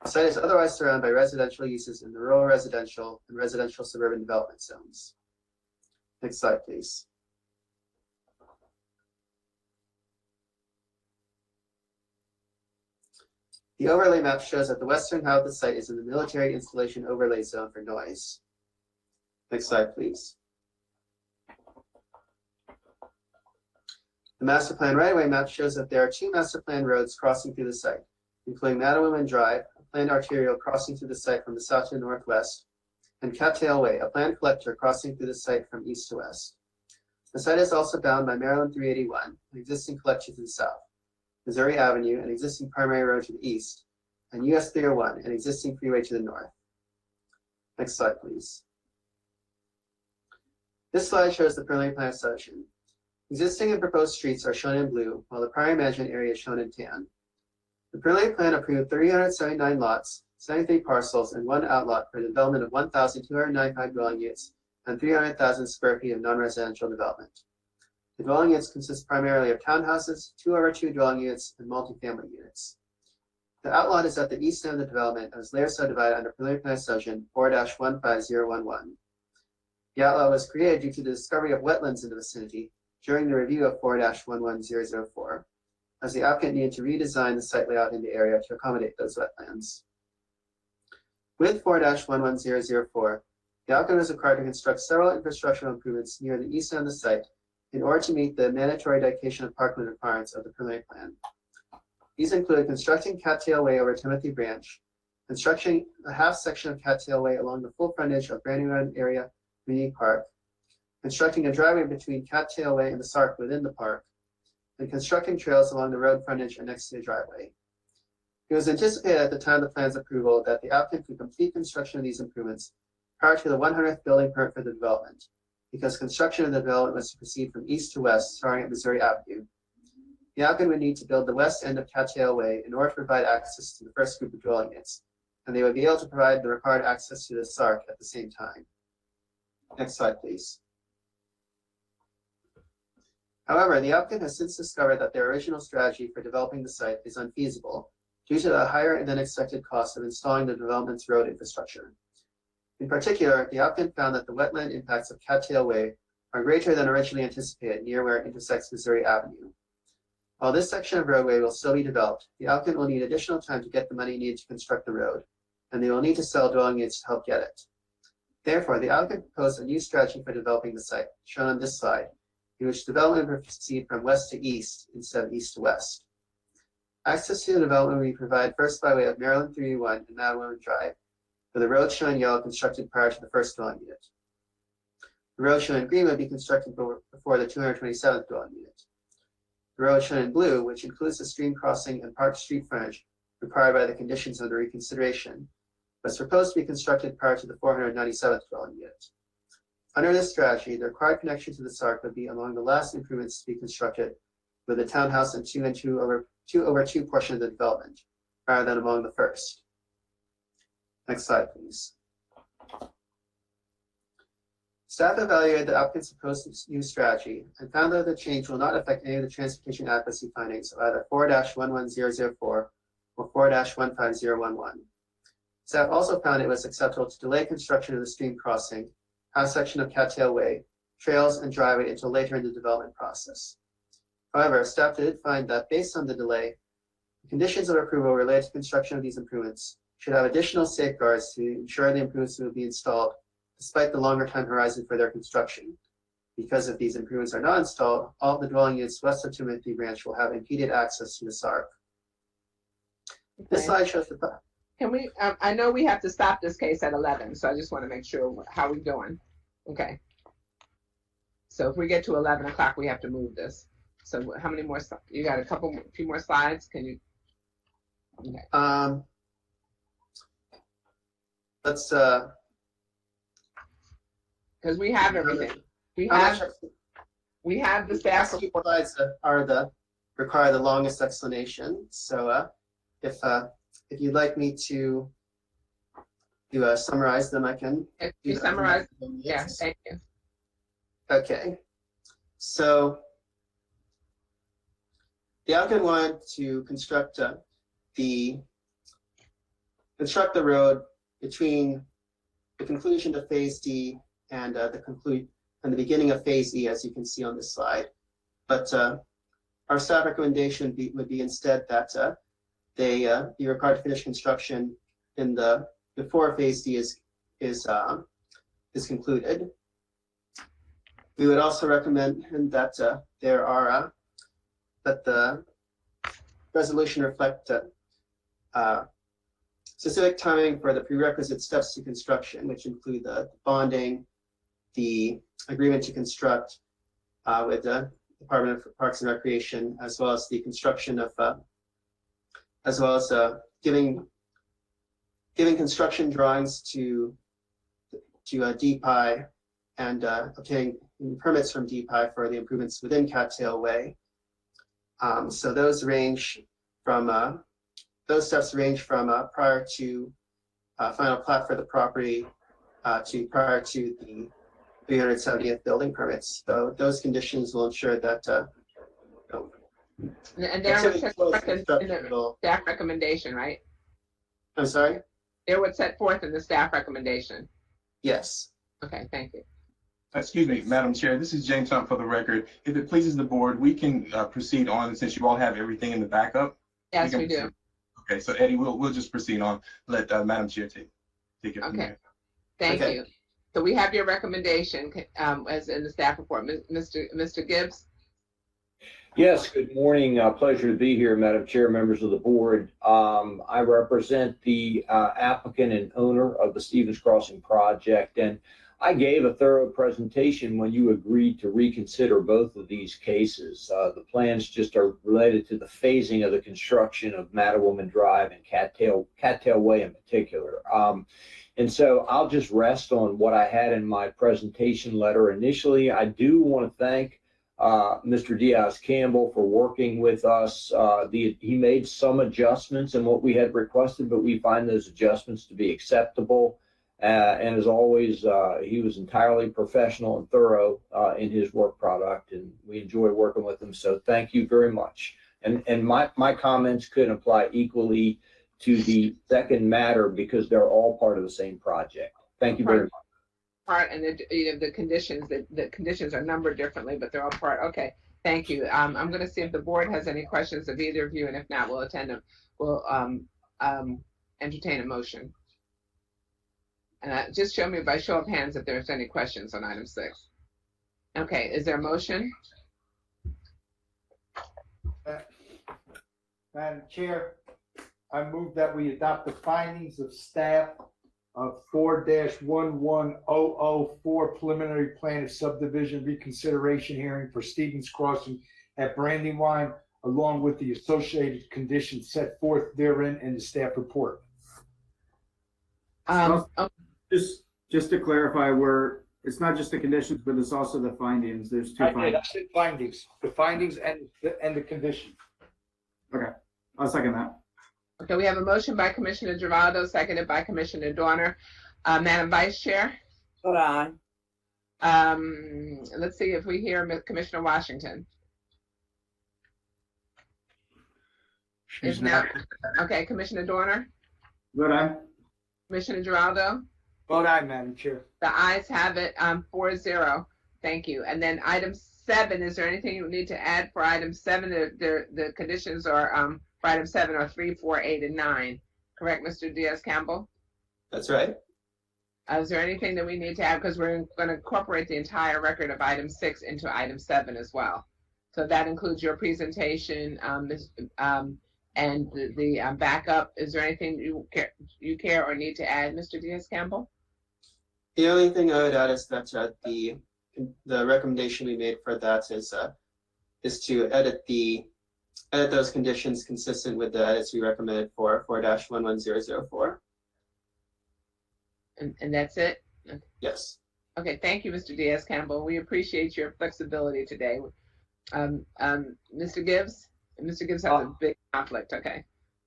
The site is otherwise surrounded by residential uses in the rural residential and residential suburban development zones. Next slide, please. The overlay map shows that the western half of the site is in the military installation overlay zone for noise. Next slide, please. The master plan right-of-way map shows that there are 2 master plan roads crossing through the site, including Mattawoman Drive, a planned arterial crossing through the site from the south to northwest, and Cattail Way, a planned collector crossing through the site from east to west. The site is also bound by Maryland 381, an existing collector to the south, Missouri Avenue, an existing primary road to the east, and US 301, an existing freeway to the north. Next slide, please. This slide shows the preliminary plan section. Existing and proposed streets are shown in blue, while the primary management area is shown in tan. The preliminary plan approved 379 lots, 73 parcels, and 1 outlot for the development of 1,295 dwelling units and 300,000 square feet of non-residential development. The dwelling units consist primarily of townhouses, 2/2 dwelling units, and multifamily units. The outlot is at the east end of the development and is later subdivided under preliminary plan section 4-15011. The outlot was created due to the discovery of wetlands in the vicinity during the review of 4-11004, as the applicant needed to redesign the site layout in the area to accommodate those wetlands. With 4-11004, the applicant was required to construct several infrastructural improvements near the east end of the site in order to meet the mandatory dedication of parkland requirements of the preliminary plan. These include constructing Cattail Way over Timothy Branch, constructing a half section of Cattail Way along the full frontage of Brandywine Area Community Park, constructing a driveway between Cattail Way and the Sark within the park, and constructing trails along the road frontage and next to the driveway. It was anticipated at the time of the plan's approval that the applicant could complete construction of these improvements prior to the 100th building permit for the development, because construction of the development was to proceed from east to west, starting at Missouri Avenue. The applicant would need to build the west end of Cattail Way in order to provide access to the first group of dwelling units, and they would be able to provide the required access to the Sark at the same time. Next slide, please. However, the applicant has since discovered that their original strategy for developing the site is unfeasible due to the higher than expected cost of installing the development's road infrastructure. In particular, the applicant found that the wetland impacts of Cattail Way are greater than originally anticipated near where it intersects Missouri Avenue. While this section of roadway will still be developed, the applicant will need additional time to get the money needed to construct the road, and they will need to sell dwelling units to help get it. Therefore, the applicant proposed a new strategy for developing the site, shown on this slide, in which development will proceed from west to east instead of east to west. Access to the development will be provided first by way of Maryland 381 and Madeline Drive, with the road shown in yellow constructed prior to the first dwelling unit. The road shown in green would be constructed before the 227th dwelling unit. The road shown in blue, which includes the stream crossing and Park Street frontage required by the conditions of the reconsideration, was proposed to be constructed prior to the 497th dwelling unit. Under this strategy, the required connection to the Sark would be among the last improvements to be constructed with the townhouse and 2 over 2 portion of the development, rather than among the first. Next slide, please. Staff evaluated the applicant's proposed new strategy and found that the change will not affect any of the transportation adequacy findings of either 4-11004 or 4-15011. Staff also found it was acceptable to delay construction of the stream crossing, half section of Cattail Way, trails, and driveway until later in the development process. However, staff did find that based on the delay, the conditions of approval related to construction of these improvements should have additional safeguards to ensure the improvements will be installed despite the longer time horizon for their construction. Because if these improvements are not installed, all of the dwelling units west of Timothy Branch will have impeded access to the Sark. Okay. This slide shows the Can we, I know we have to stop this case at 11, so I just want to make sure how we're doing. Okay. So if we get to 11 o'clock, we have to move this. So how many more, you got a few more slides? Can you? Okay. Let's, because we have everything. We have the staff report. Slides that are require the longest explanation. So if you'd like me to summarize them, I can. If you summarize, yeah, thank you. Okay, so the applicant wanted to construct the road between the conclusion of Phase D and the beginning of Phase E, as you can see on this slide. But our staff recommendation would be instead that they be required to finish construction before Phase D is concluded. We would also recommend that that the resolution reflect specific timing for the prerequisite steps to construction, which include the bonding, the agreement to construct with the Department of Parks and Recreation, as well as the construction of, as well as giving construction drawings to DPI and obtaining permits from DPI for the improvements within Cattail Way. So those range from those steps range from prior to final plat for the property to prior to the 370th building permits. So those conditions will ensure that. And they're in the staff recommendation, right? I'm sorry? They would set forth in the staff recommendation. Yes. Okay, thank you. Excuse me, Madam Chair, this is James Hunt for the record. If it pleases the board, we can proceed on since you all have everything in the backup. Yes, we do. Okay, so Eddie, we'll just proceed on. Let Madam Chair take it from there. Thank you. So we have your recommendation as in the staff report. Mr. Gibbs? Yes, good morning. Pleasure to be here, Madam Chair, members of the board. I represent the applicant and owner of the Stevens Crossing project, and I gave a thorough presentation when you agreed to reconsider both of these cases. The plans just are related to the phasing of the construction of Mattawoman Drive and Cattail Way in particular. And so I'll just rest on what I had in my presentation letter. Initially, I do want to thank Mr. Diaz-Campbell for working with us. He made some adjustments in what we had requested, but we find those adjustments to be acceptable. And as always, he was entirely professional and thorough in his work product, and we enjoy working with him. So thank you very much. And my comments could apply equally to the second matter because they're all part of the same project. Thank you very much. Part and the conditions are numbered differently, but they're all part. Okay, thank you. I'm going to see if the board has any questions of either of you, and if not, we'll attend them. We'll entertain a motion. And just show me by show of hands if there's any questions on item 6. Okay, is there a motion? Madam Chair, I move that we adopt the findings of staff of 4-11004 preliminary plan of subdivision reconsideration hearing for Stevens Crossing at Brandywine, along with the associated conditions set forth therein in the staff report. Just to clarify, it's not just the conditions, but it's also the findings. There's two findings. I said findings, the findings and the condition. Okay, I'll second that. Okay, we have a motion by Commissioner Geraldo, seconded by Commissioner Dorner. Madam Vice Chair? Vote aye. Let's see if we hear Commissioner Washington. She's not. Okay, Commissioner Dorner? Vote aye. Commissioner Geraldo? Vote aye, Madam Chair. The ayes have it, 4-0. Thank you. And then item 7, is there anything you need to add for item 7? The conditions are for item 7 are 3, 4, 8, and 9. Correct, Mr. Diaz-Campbell? That's right. Is there anything that we need to add? Because we're going to incorporate the entire record of item 6 into item 7 as well. So that includes your presentation and the backup. Is there anything you care or need to add, Mr. Diaz-Campbell? The only thing I would add is that the recommendation we made for that is to edit those conditions consistent with the edits we recommended for 4-11004. And that's it? Yes. Okay, thank you, Mr. Diaz-Campbell. We appreciate your flexibility today. Mr. Gibbs? Mr. Gibbs has a big conflict, okay.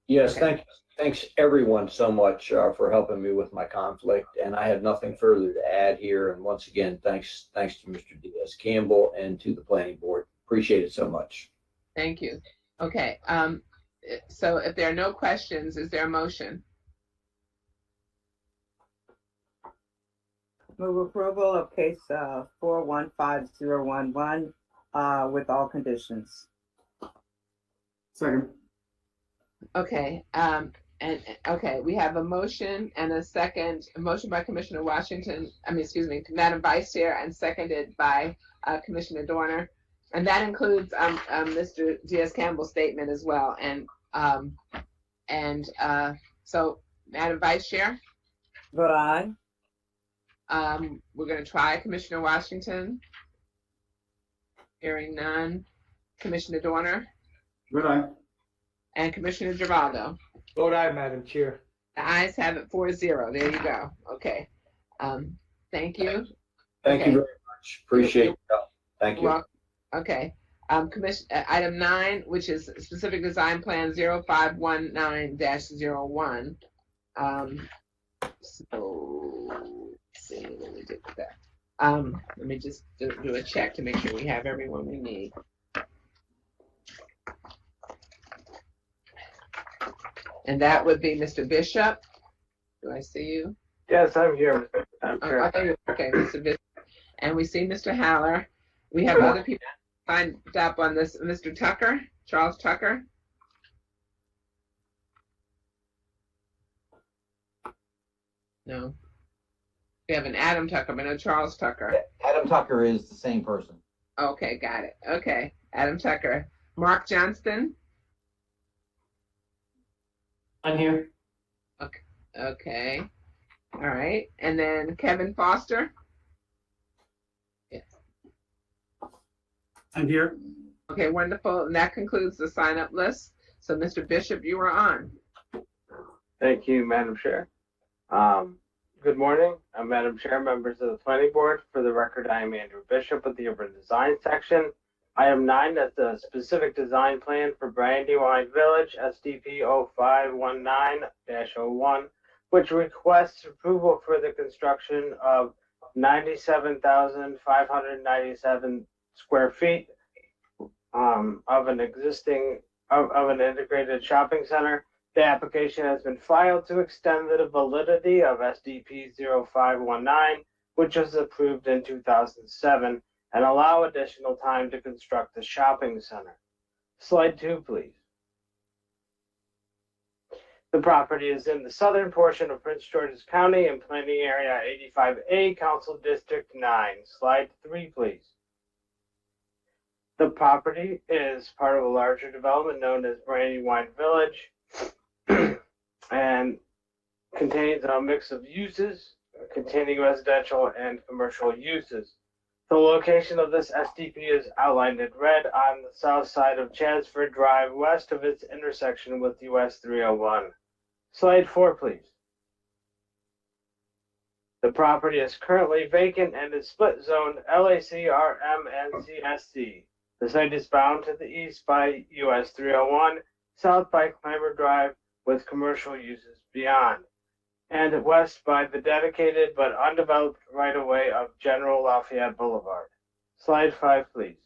Yes, okay. Thanks everyone so much for helping me with my conflict, and I have nothing further to add here. And once again, thanks to Mr. Diaz-Campbell and to the planning board. Appreciate it so much. Thank you. Okay, so if there are no questions, is there a motion? Move approval of case 415011 with all conditions. Second. Okay, okay, we have a motion and a second. A motion by Commissioner Washington, Madam Vice Chair, and seconded by Commissioner Dorner. And that includes Mr. Diaz-Campbell's statement as well. So, Madam Vice Chair? Vote aye. We're going to try Commissioner Washington. Hearing none. Commissioner Dorner? Vote aye. And Commissioner Geraldo? Vote aye, Madam Chair. The ayes have it 4-0. There you go. Okay. Thank you. Thank you very much. Appreciate your help. Thank you. Well, okay. Item 9, which is specific design plan 0519-01. So let's see, let me do that. Let me just do a check to make sure we have everyone we need. And that would be Mr. Bishop. Do I see you? Yes, I'm here. Okay, Mr. Bishop. And we see Mr. Haller. We have other people signed up on this. Mr. Tucker, Charles Tucker. No. We have an Adam Tucker, but no Charles Tucker. Adam Tucker is the same person. Okay, got it. Okay, Adam Tucker. Mark Johnston. I'm here. Okay. All right. And then Kevin Foster. Yes. I'm here. Okay, wonderful. And that concludes the sign up list. So Mr. Bishop, you are on. Thank you, Madam Chair. Good morning, Madam Chair, members of the Planning Board. For the record, I am Andrew Bishop with the Urban Design Section. Item 9 is the specific design plan for Brandywine Village, SDP 0519-01, which requests approval for the construction of 97,597 square feet of an integrated shopping center. The application has been filed to extend the validity of SDP 0519, which was approved in 2007, and allow additional time to construct the shopping center. Slide 2, please. The property is in the southern portion of Prince George's County in Planning Area 85A, Council District 9. Slide 3, please. The property is part of a larger development known as Brandywine Village and contains a mix of uses containing residential and commercial uses. The location of this SDP is outlined in red on the south side of Chadsford Drive, west of its intersection with US 301. Slide 4, please. The property is currently vacant and is split zoned LAC, RM, and CSC. The site is bound to the east by US 301, south by Clymer Drive with commercial uses beyond, and west by the dedicated but undeveloped right-of-way of General Lafayette Boulevard. Slide 5, please.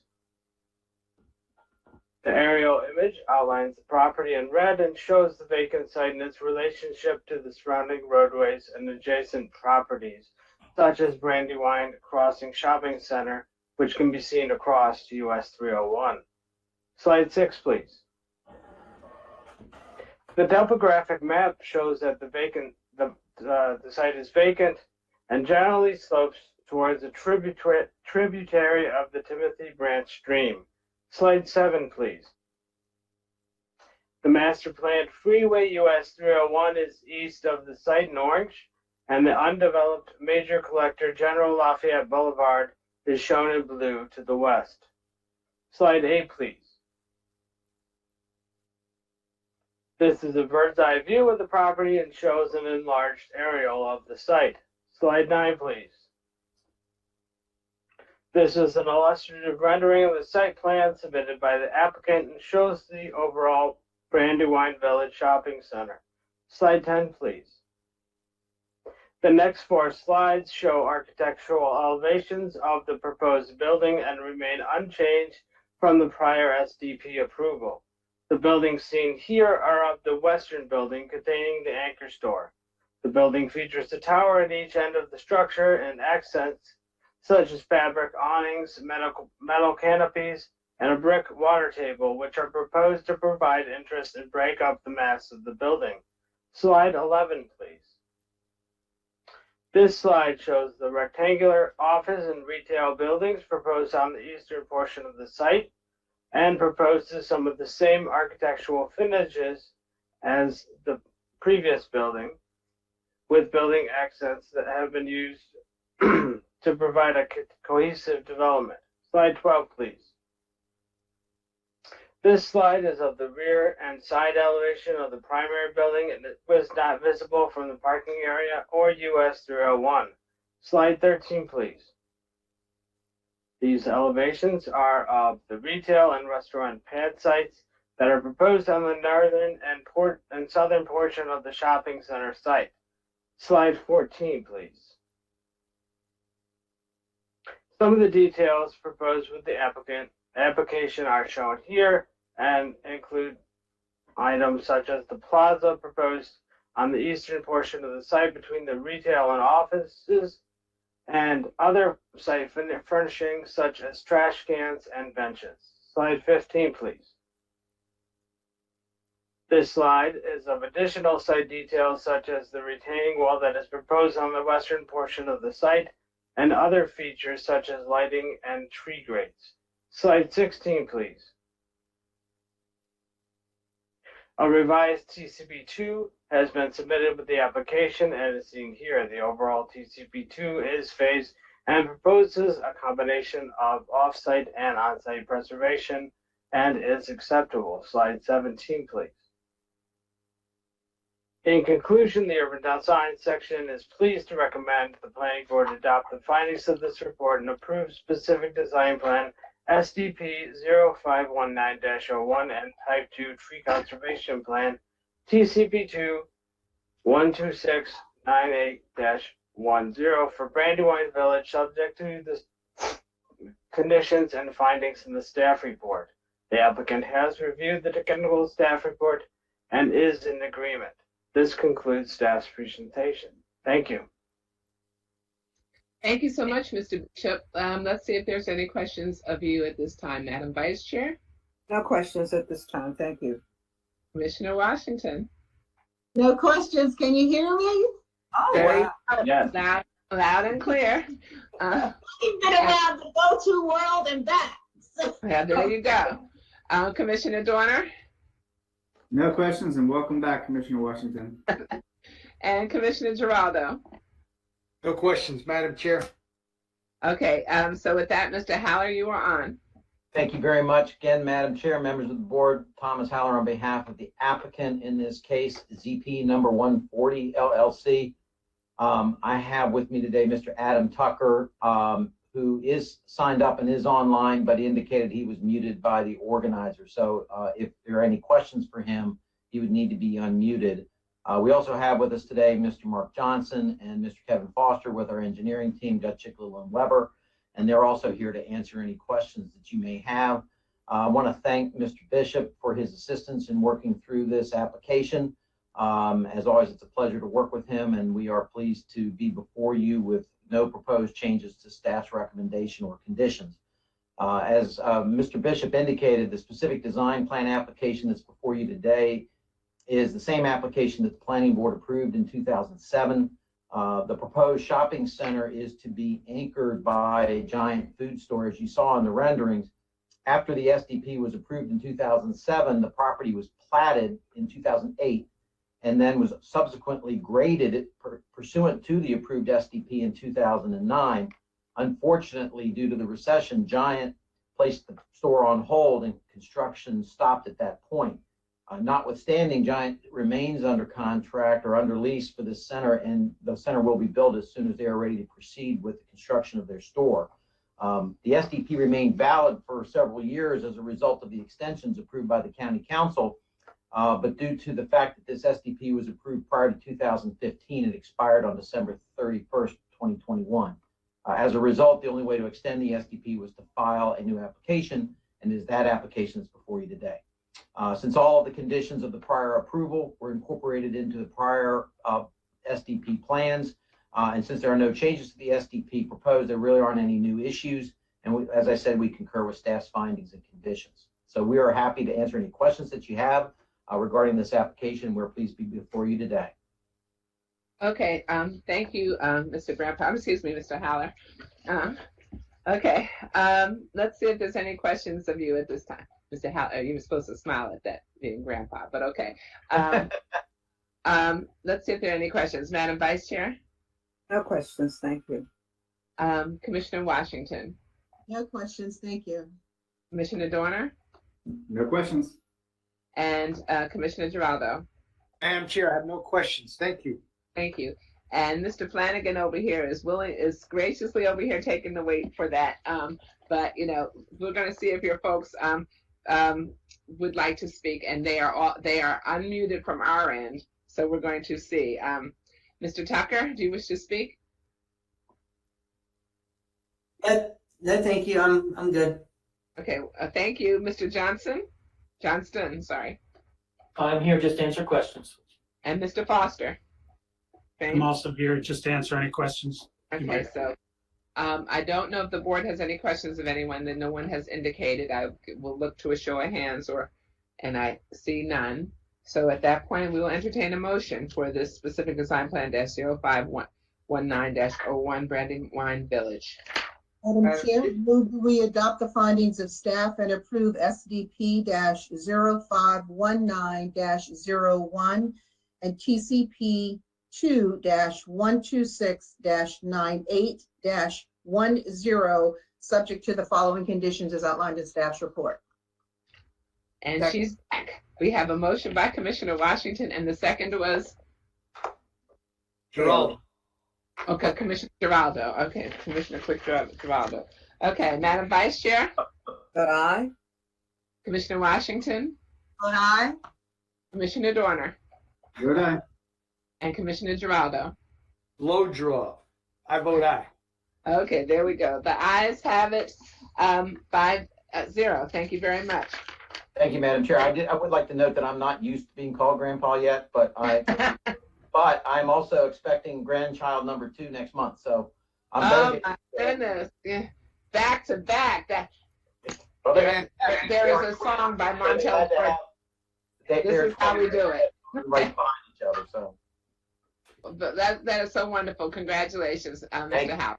The aerial image outlines the property in red and shows the vacant site and its relationship to the surrounding roadways and adjacent properties, such as Brandywine Crossing Shopping Center, which can be seen across to US 301. Slide 6, please. The topographic map shows that the site is vacant and generally slopes towards a tributary of the Timothy Branch stream. Slide 7, please. The master planned freeway US 301 is east of the site in orange, and the undeveloped major collector General Lafayette Boulevard is shown in blue to the west. Slide 8, please. This is a bird's eye view of the property and shows an enlarged aerial of the site. Slide 9, please. This is an illustrative rendering of the site plan submitted by the applicant and shows the overall Brandywine Village Shopping Center. Slide 10, please. The next 4 slides show architectural elevations of the proposed building and remain unchanged from the prior SDP approval. The buildings seen here are of the western building containing the anchor store. The building features a tower at each end of the structure and accents such as fabric awnings, metal canopies, and a brick water table, which are proposed to provide interest and break up the mass of the building. Slide 11, please. This slide shows the rectangular office and retail buildings proposed on the eastern portion of the site and proposes some of the same architectural finishes as the previous building, with building accents that have been used to provide a cohesive development. Slide 12, please. This slide is of the rear and side elevation of the primary building, and it was not visible from the parking area or US 301. Slide 13, please. These elevations are of the retail and restaurant pad sites that are proposed on the northern and southern portion of the shopping center site. Slide 14, please. Some of the details proposed with the application are shown here and include items such as the plaza proposed on the eastern portion of the site between the retail and offices, and other site furnishings such as trash cans and benches. Slide 15, please. This slide is of additional site details such as the retaining wall that is proposed on the western portion of the site and other features such as lighting and tree grates. Slide 16, please. A revised TCP2 has been submitted with the application and is seen here. The overall TCP2 is phased and proposes a combination of off-site and on-site preservation and is acceptable. Slide 17, please. In conclusion, the Urban Design section is pleased to recommend the Planning Board adopt the findings of this report and approve specific design plan SDP 0519-01 and Type 2 Tree Conservation Plan TCP2 12698-10 for Brandywine Village, subject to the conditions and findings in the staff report. The applicant has reviewed the technical staff report and is in agreement. This concludes staff's presentation. Thank you. Thank you so much, Mr. Bishop. Let's see if there's any questions of you at this time, Madam Vice Chair. No questions at this time. Thank you. Commissioner Washington. No questions. Can you hear me? Very Yes. loud and clear. You've been around the go-to world and back. So. Yeah, there you go. Commissioner Dorner No questions, and welcome back, Commissioner Washington. and Commissioner Giraldo. No questions, Madam Chair. Okay, so with that, Mr. Haller, you are on. Thank you very much. Again, Madam Chair, members of the board, Thomas Haller on behalf of the applicant in this case, ZP number 140 LLC. I have with me today Mr. Adam Tucker, who is signed up and is online, but he indicated he was muted by the organizer. So if there are any questions for him, he would need to be unmuted. We also have with us today Mr. Mark Johnson and Mr. Kevin Foster with our engineering team, Dutch Chickle and Weber, and they're also here to answer any questions that you may have. I want to thank Mr. Bishop for his assistance in working through this application. As always, it's a pleasure to work with him, and we are pleased to be before you with no proposed changes to staff's recommendation or conditions. As Mr. Bishop indicated, the specific design plan application that's before you today is the same application that the Planning Board approved in 2007. The proposed shopping center is to be anchored by a giant food store, as you saw in the renderings. After the SDP was approved in 2007, the property was platted in 2008 and then was subsequently graded pursuant to the approved SDP in 2009. Unfortunately, due to the recession, Giant placed the store on hold and construction stopped at that point. Notwithstanding, Giant remains under contract or under lease for this center, and the center will be built as soon as they are ready to proceed with the construction of their store. The SDP remained valid for several years as a result of the extensions approved by the County Council, but due to the fact that this SDP was approved prior to 2015, it expired on December 31st, 2021. As a result, the only way to extend the SDP was to file a new application, and it is that application that's before you today. Since all of the conditions of the prior approval were incorporated into the prior SDP plans, and since there are no changes to the SDP proposed, there really aren't any new issues. And as I said, we concur with staff's findings and conditions. So we are happy to answer any questions that you have regarding this application. We're pleased to be before you today. Okay, thank you, Mr. Grandpa, excuse me, Mr. Haller. Okay, let's see if there's any questions of you at this time. Mr. Haller, you were supposed to smile at that, being Grandpa, but okay. Let's see if there are any questions. Madam Vice Chair? No questions, thank you. Commissioner Washington? No questions, thank you. Commissioner Dorner? No questions. And Commissioner Giraldo? Madam Chair, I have no questions. Thank you. Thank you. And Mr. Flanagan over here is graciously over here taking the wait for that. But you know, we're going to see if your folks would like to speak, and they are unmuted from our end. So we're going to see. Mr. Tucker, do you wish to speak? No, thank you. I'm good. Okay. Thank you, Mr. Johnston. Sorry. I'm here just to answer questions. And Mr. Foster. I'm also here just to answer any questions. Okay, so I don't know if the board has any questions of anyone that no one has indicated. I will look to a show of hands, and I see none. So at that point, we will entertain a motion for this specific design plan -0519-01 Brandywine Village. Madam Chair, move that we adopt the findings of staff and approve SDP-0519-01 and TCP 2-126-98-10, subject to the following conditions as outlined in staff's report. And she's back. We have a motion by Commissioner Washington, and the second was? Geraldo. Okay, Commissioner Geraldo. Okay, Commissioner Quick Geraldo. Okay, Madam Vice Chair? Vote aye. Commissioner Washington? Vote aye. Commissioner Dorner? Vote aye. And Commissioner Geraldo? Low draw. I vote aye. Okay, there we go. The ayes have it, 5-0. Thank you very much. Thank you, Madam Chair. I would like to note that I'm not used to being called grandpa yet, but I'm also expecting grandchild number 2 next month. So Oh my goodness. Yeah. Back to back. There is a song by Montel Jordan. This is how we do it. Right behind each other. So But that is so wonderful. Congratulations, Mr. Howard.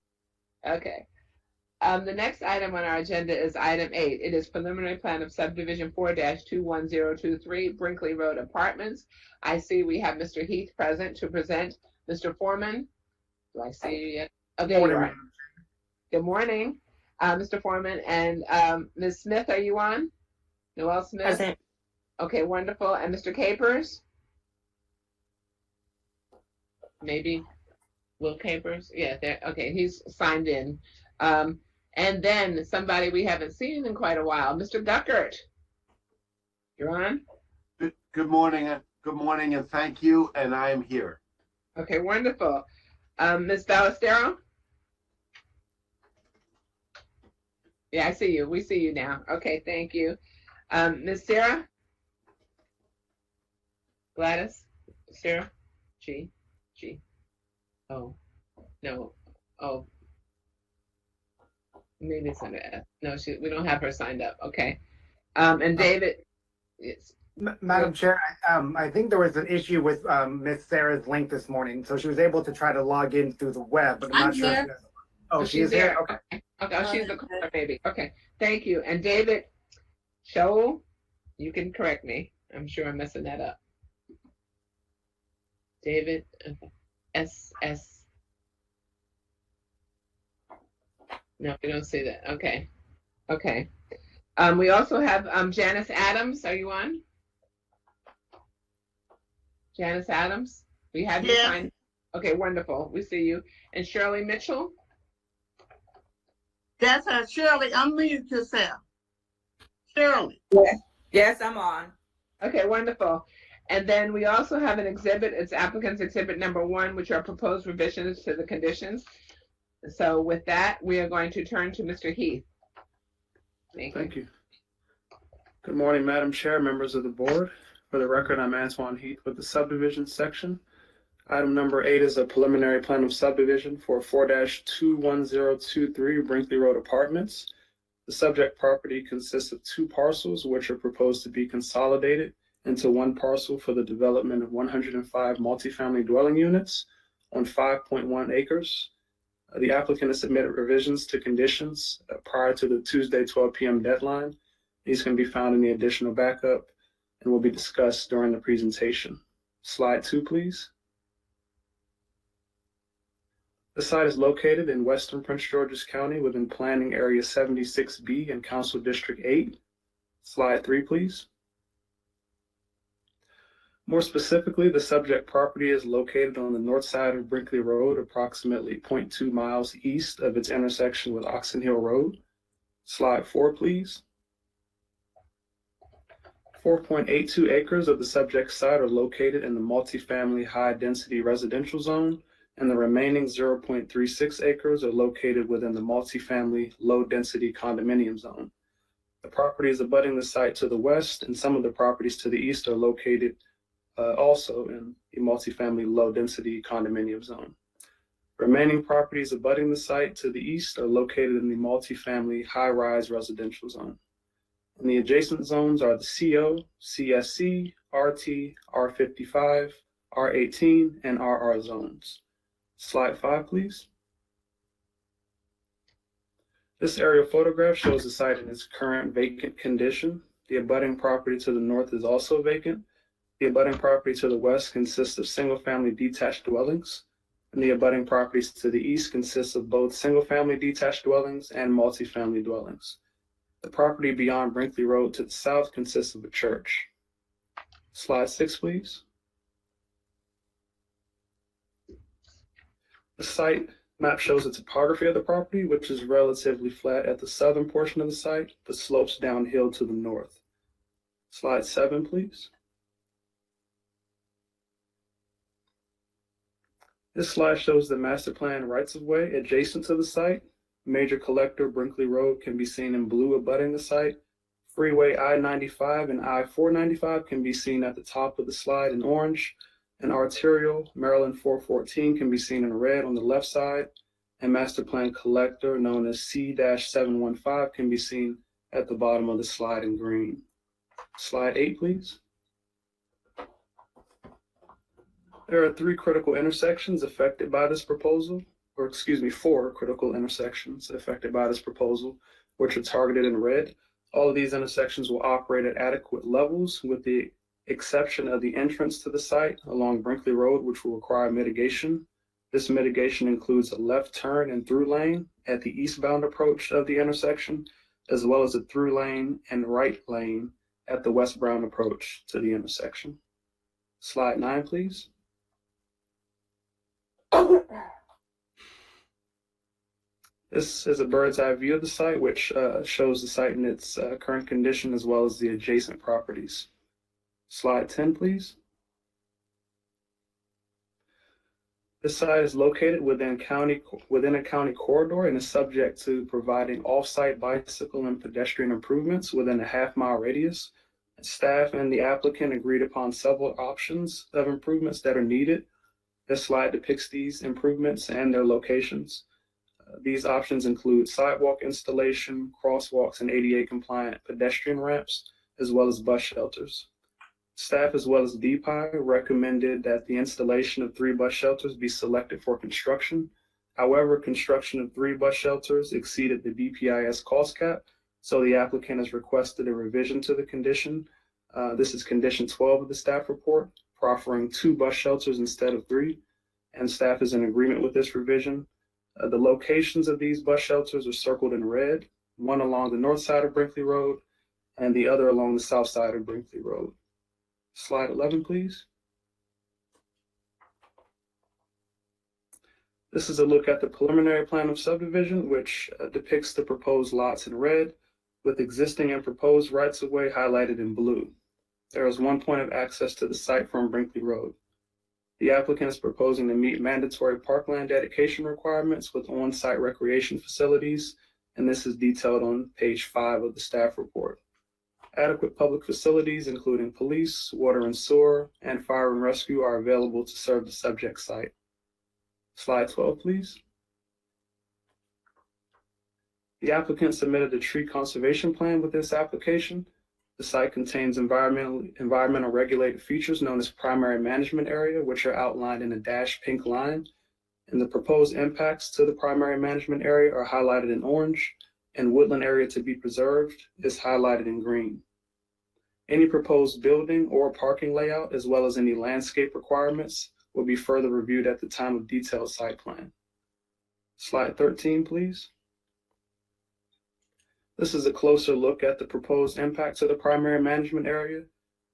Okay. The next item on our agenda is item 8. It is preliminary plan of subdivision 4-21023 Brinkley Road Apartments. I see we have Mr. Heath present to present. Mr. Foreman, do I see you yet? Oh, there you are. Good morning, Mr. Foreman. And Ms. Smith, are you on? Noel Smith? Present. Okay, wonderful. And Mr. Capers? Maybe Will Capers? Yeah, there. Okay, he's signed in. And then somebody we haven't seen in quite a while, Mr. Duckert. You're on? Good morning, and thank you, and I am here. Okay, wonderful. Ms. Ballestero? Yeah, I see you. We see you now. Okay, thank you. Ms. Sarah? Gladys? Sarah? G? Oh, no. Oh. Maybe it's under F. No, we don't have her signed up. Okay. And David, yes. Madam Chair, I think there was an issue with Miss Sarah's link this morning, so she was able to try to log in through the web, but I'm not sure. Here. Oh, she is here? Okay. Okay, oh, she's the caller, maybe. Okay, thank you. And David Show, you can correct me. I'm sure I'm messing that up. David, SS. No, we don't see that. Okay. Okay. We also have Janice Adams. Are you on? Janice Adams? We have you signed. Okay, wonderful. We see you. And Shirley Mitchell? That's her. Shirley, unmute yourself. Shirley. Yes, I'm on. Okay, wonderful. And then we also have an exhibit. It's applicant's exhibit number 1, which are proposed revisions to the conditions. So with that, we are going to turn to Mr. Heath. Thank you. Good morning, Madam Chair, members of the board. For the record, I'm Antoine Heath with the subdivision section. Item number 8 is a preliminary plan of subdivision for 4-21023 Brinkley Road Apartments. The subject property consists of 2 parcels, which are proposed to be consolidated into 1 parcel for the development of 105 multifamily dwelling units on 5.1 acres. The applicant has submitted revisions to conditions prior to the Tuesday 12 p.m. deadline. These can be found in the additional backup and will be discussed during the presentation. Slide 2, please. The site is located in western Prince George's County within Planning Area 76B and Council District 8. Slide 3, please. More specifically, the subject property is located on the north side of Brinkley Road, approximately 0.2 miles east of its intersection with Oxon Hill Road. Slide 4, please. 4.82 acres of the subject site are located in the multifamily high-density residential zone, and the remaining 0.36 acres are located within the multifamily low-density condominium zone. The properties abutting the site to the west and some of the properties to the east are located also in a multifamily low-density condominium zone. Remaining properties abutting the site to the east are located in the multifamily high-rise residential zone. And the adjacent zones are the CO, CSC, RT, R55, R18, and RR zones. Slide 5, please. This aerial photograph shows the site in its current vacant condition. The abutting property to the north is also vacant. The abutting property to the west consists of single-family detached dwellings, and the abutting properties to the east consists of both single-family detached dwellings and multifamily dwellings. The property beyond Brinkley Road to the south consists of a church. Slide 6, please. The site map shows the topography of the property, which is relatively flat at the southern portion of the site, but slopes downhill to the north. Slide 7, please. This slide shows the master plan rights-of-way adjacent to the site. Major collector Brinkley Road can be seen in blue abutting the site. Freeway I-95 and I-495 can be seen at the top of the slide in orange. And arterial Maryland 414 can be seen in red on the left side. And master plan collector known as C-715 can be seen at the bottom of the slide in green. Slide 8, please. There are 3 critical intersections affected by this proposal, or excuse me, 4 critical intersections affected by this proposal, which are targeted in red. All of these intersections will operate at adequate levels with the exception of the entrance to the site along Brinkley Road, which will require mitigation. This mitigation includes a left turn and through lane at the eastbound approach of the intersection, as well as a through lane and right lane at the westbound approach to the intersection. Slide 9, please. This is a bird's eye view of the site, which shows the site in its current condition as well as the adjacent properties. Slide 10, please. This site is located within a county corridor and is subject to providing off-site bicycle and pedestrian improvements within a half-mile radius. Staff and the applicant agreed upon several options of improvements that are needed. This slide depicts these improvements and their locations. These options include sidewalk installation, crosswalks, and ADA compliant pedestrian ramps, as well as bus shelters. Staff as well as DPI recommended that the installation of 3 bus shelters be selected for construction. However, construction of 3 bus shelters exceeded the BPIS cost cap, so the applicant has requested a revision to the condition. This is condition 12 of the staff report, proffering 2 bus shelters instead of 3, and staff is in agreement with this revision. The locations of these bus shelters are circled in red, one along the north side of Brinkley Road and the other along the south side of Brinkley Road. Slide 11, please. This is a look at the preliminary plan of subdivision, which depicts the proposed lots in red, with existing and proposed rights-of-way highlighted in blue. There is 1 point of access to the site from Brinkley Road. The applicant is proposing to meet mandatory parkland dedication requirements with on-site recreation facilities, and this is detailed on page 5 of the staff report. Adequate public facilities, including police, water and sewer, and fire and rescue, are available to serve the subject site. Slide 12, please. The applicant submitted a tree conservation plan with this application. The site contains environmental regulated features known as primary management area, which are outlined in a dashed pink line. And the proposed impacts to the primary management area are highlighted in orange, and woodland area to be preserved is highlighted in green. Any proposed building or parking layout, as well as any landscape requirements, will be further reviewed at the time of detailed site plan. Slide 13, please. This is a closer look at the proposed impact to the primary management area.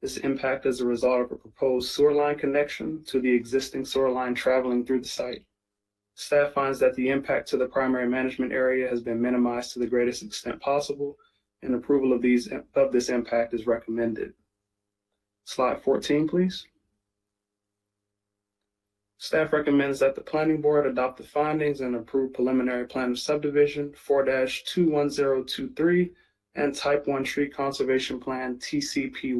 This impact is a result of a proposed sewer line connection to the existing sewer line traveling through the site. Staff finds that the impact to the primary management area has been minimized to the greatest extent possible, and approval of this impact is recommended. Slide 14, please. Staff recommends that the planning board adopt the findings and approve preliminary plan of subdivision 4-21023 and type 1 tree conservation plan TCP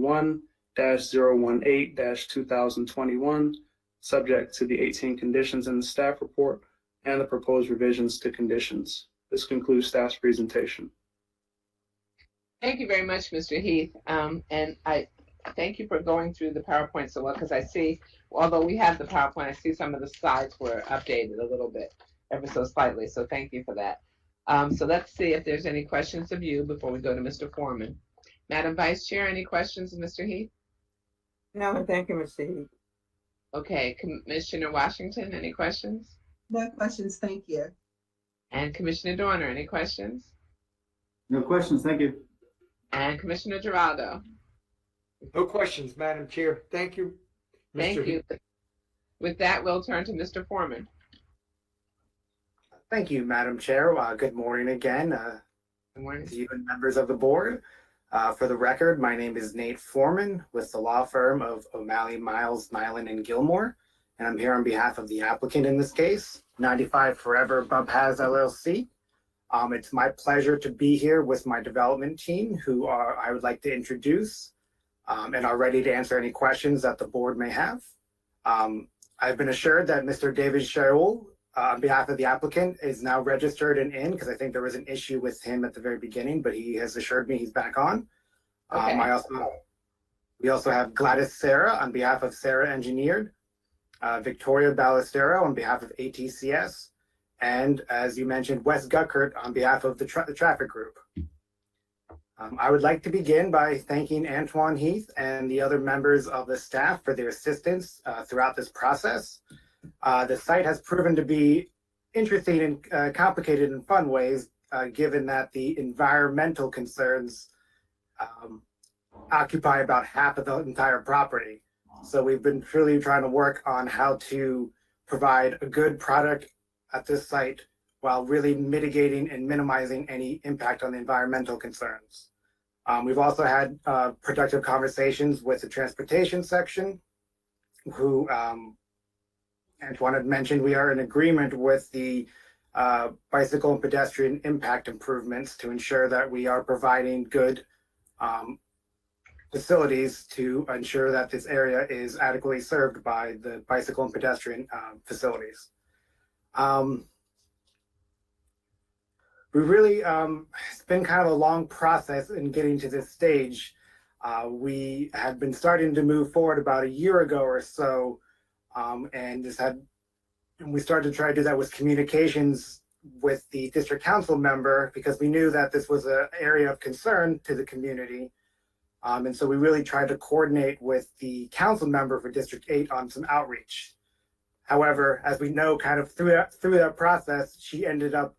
1-018-2021, subject to the 18 conditions in the staff report and the proposed revisions to conditions. This concludes staff's presentation. Thank you very much, Mr. Heath. And I thank you for going through the PowerPoint so well, because I see, although we have the PowerPoint, I see some of the slides were updated a little bit, ever so slightly. So thank you for that. So let's see if there's any questions of you before we go to Mr. Foreman. Madam Vice Chair, any questions of Mr. Heath? No, thank you, Mr. Heath. Okay, Commissioner Washington, any questions? No questions, thank you. And Commissioner Dorner, any questions? No questions, thank you. And Commissioner Geraldo? No questions, Madam Chair. Thank you. Thank Mr. you. With that, we'll turn to Mr. Foreman. Thank you, Madam Chair. Good morning again. Good morning. To you and members of the board. For the record, my name is Nate Foreman with the law firm of O'Malley, Miles, Nyland, and Gilmore, and I'm here on behalf of the applicant in this case, 95 Forever Bubhas LLC. It's my pleasure to be here with my development team, who I would like to introduce and are ready to answer any questions that the board may have. I've been assured that Mr. David Shaul, on behalf of the applicant, is now registered and in, because I think there was an issue with him at the very beginning, but he has assured me he's back on. Okay. We also have Gladys Sarah on behalf of Sarah Engineered, Victoria Ballestero on behalf of ATCS, and as you mentioned, Wes Guckert on behalf of the traffic group. I would like to begin by thanking Antoine Heath and the other members of the staff for their assistance throughout this process. The site has proven to be interesting and complicated in fun ways, given that the environmental concerns occupy about half of the entire property. So we've been truly trying to work on how to provide a good product at this site while really mitigating and minimizing any impact on the environmental concerns. We've also had productive conversations with the transportation section, who Antoine had mentioned. We are in agreement with the bicycle and pedestrian impact improvements to ensure that we are providing good facilities to ensure that this area is adequately served by the bicycle and pedestrian facilities. We really, it's been kind of a long process in getting to this stage. We had been starting to move forward about a year ago or so, and we started to try to do that with communications with the district council member, because we knew that this was an area of concern to the community. And so we really tried to coordinate with the council member for District 8 on some outreach. However, as we know, kind of through that process, she ended up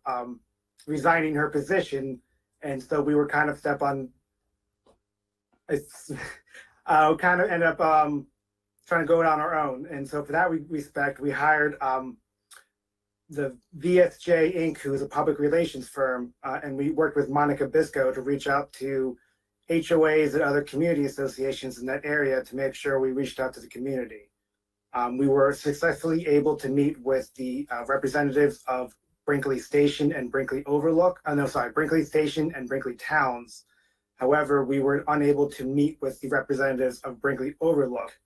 resigning her position, and so we were kind of kind of ended up trying to go it on our own. And so for that respect, we hired the VSJ Inc., who's a public relations firm, and we worked with Monica Bisco to reach out to HOAs and other community associations in that area to make sure we reached out to the community. We were successfully able to meet with the representatives of Brinkley Station and Brinkley Overlook. Brinkley Station and Brinkley Towns. However, we were unable to meet with the representatives of Brinkley Overlook.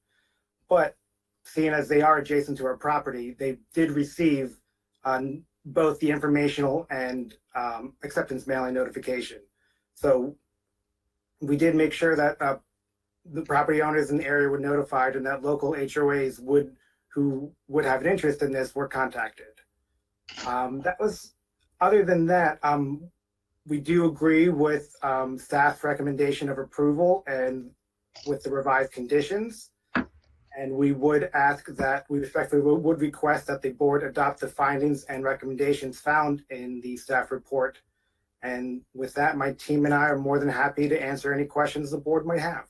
But seeing as they are adjacent to our property, they did receive both the informational and acceptance mailing notification. So we did make sure that the property owners in the area were notified, and that local HOAs who would have an interest in this were contacted. Other than that, we do agree with staff's recommendation of approval and with the revised conditions. And we would ask that, we respectfully would request that the board adopt the findings and recommendations found in the staff report. And with that, my team and I are more than happy to answer any questions the board might have.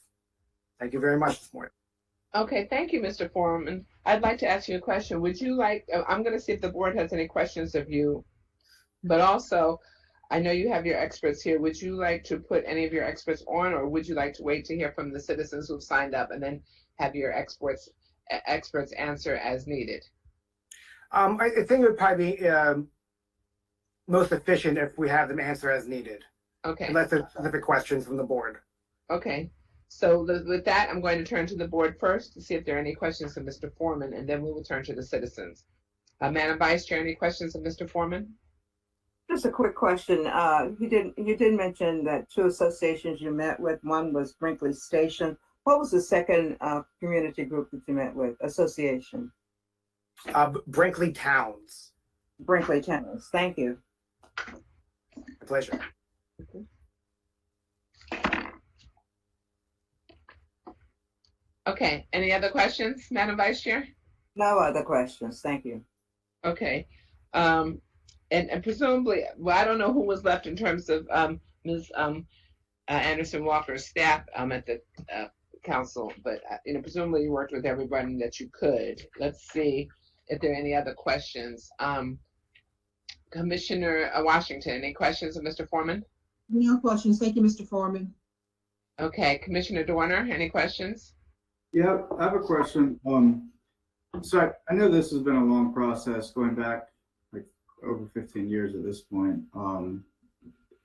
Thank you very much this morning. Okay, thank you, Mr. Foreman. I'd like to ask you a question. Would you like, I'm going to see if the board has any questions of you, but also, I know you have your experts here. Would you like to put any of your experts on, or would you like to wait to hear from the citizens who've signed up and then have your experts answer as needed? I think it would probably be most efficient if we have them answer as needed. Okay. Unless there's specific questions from the board. Okay. So with that, I'm going to turn to the board first to see if there are any questions of Mr. Foreman, and then we will turn to the citizens. Madam Vice Chair, any questions of Mr. Foreman? Just a quick question. You did mention that two associations you met with. One was Brinkley Station. What was the second community group that you met with? Association? Brinkley Towns. Brinkley Towns. Thank you. My pleasure. Okay, any other questions, Madam Vice Chair? No other questions. Thank you. Okay. And presumably, well, I don't know who was left in terms of Ms. Anderson Walker's staff at the council, but presumably you worked with everybody that you could. Let's see if there are any other questions. Commissioner Washington, any questions of Mr. Foreman? No questions. Thank you, Mr. Foreman. Okay, Commissioner Dorner, any questions? Yeah, I have a question. So I know this has been a long process going back like over 15 years at this point,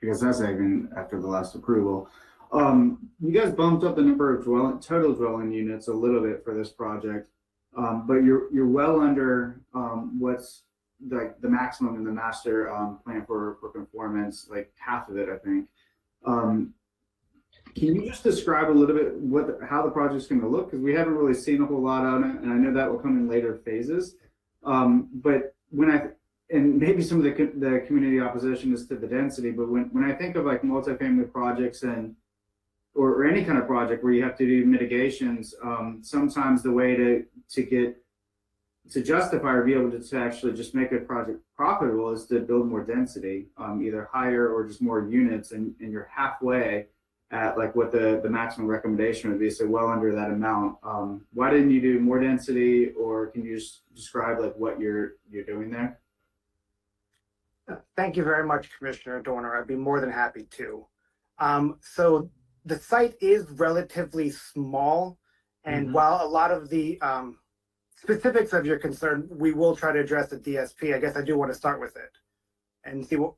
because that's even after the last approval. You guys bumped up the number of total dwelling units a little bit for this project, but you're well under what's like the maximum in the master plan for conformance, like half of it, I think. Can you just describe a little bit how the project's going to look? Because we haven't really seen a whole lot on it, and I know that will come in later phases. But and maybe some of the community opposition is to the density, but when I think of like multifamily projects or any kind of project where you have to do mitigations, sometimes the way to justify or be able to actually just make a project profitable is to build more density, either higher or just more units, and you're halfway at like what the maximum recommendation would be, so well under that amount. Why didn't you do more density, or can you just describe like what you're doing there? Thank you very much, Commissioner Dorner. I'd be more than happy to. So the site is relatively small, and while a lot of the specifics of your concern, we will try to address the DSP. I guess I do want to start with it and see what,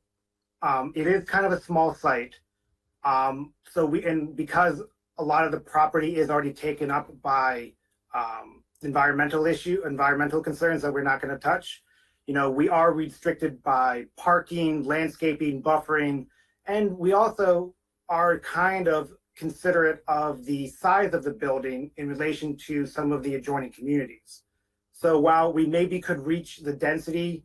it is kind of a small site. Because a lot of the property is already taken up by environmental concerns that we're not going to touch. We are restricted by parking, landscaping, buffering, and we also are kind of considerate of the size of the building in relation to some of the adjoining communities. So while we maybe could reach the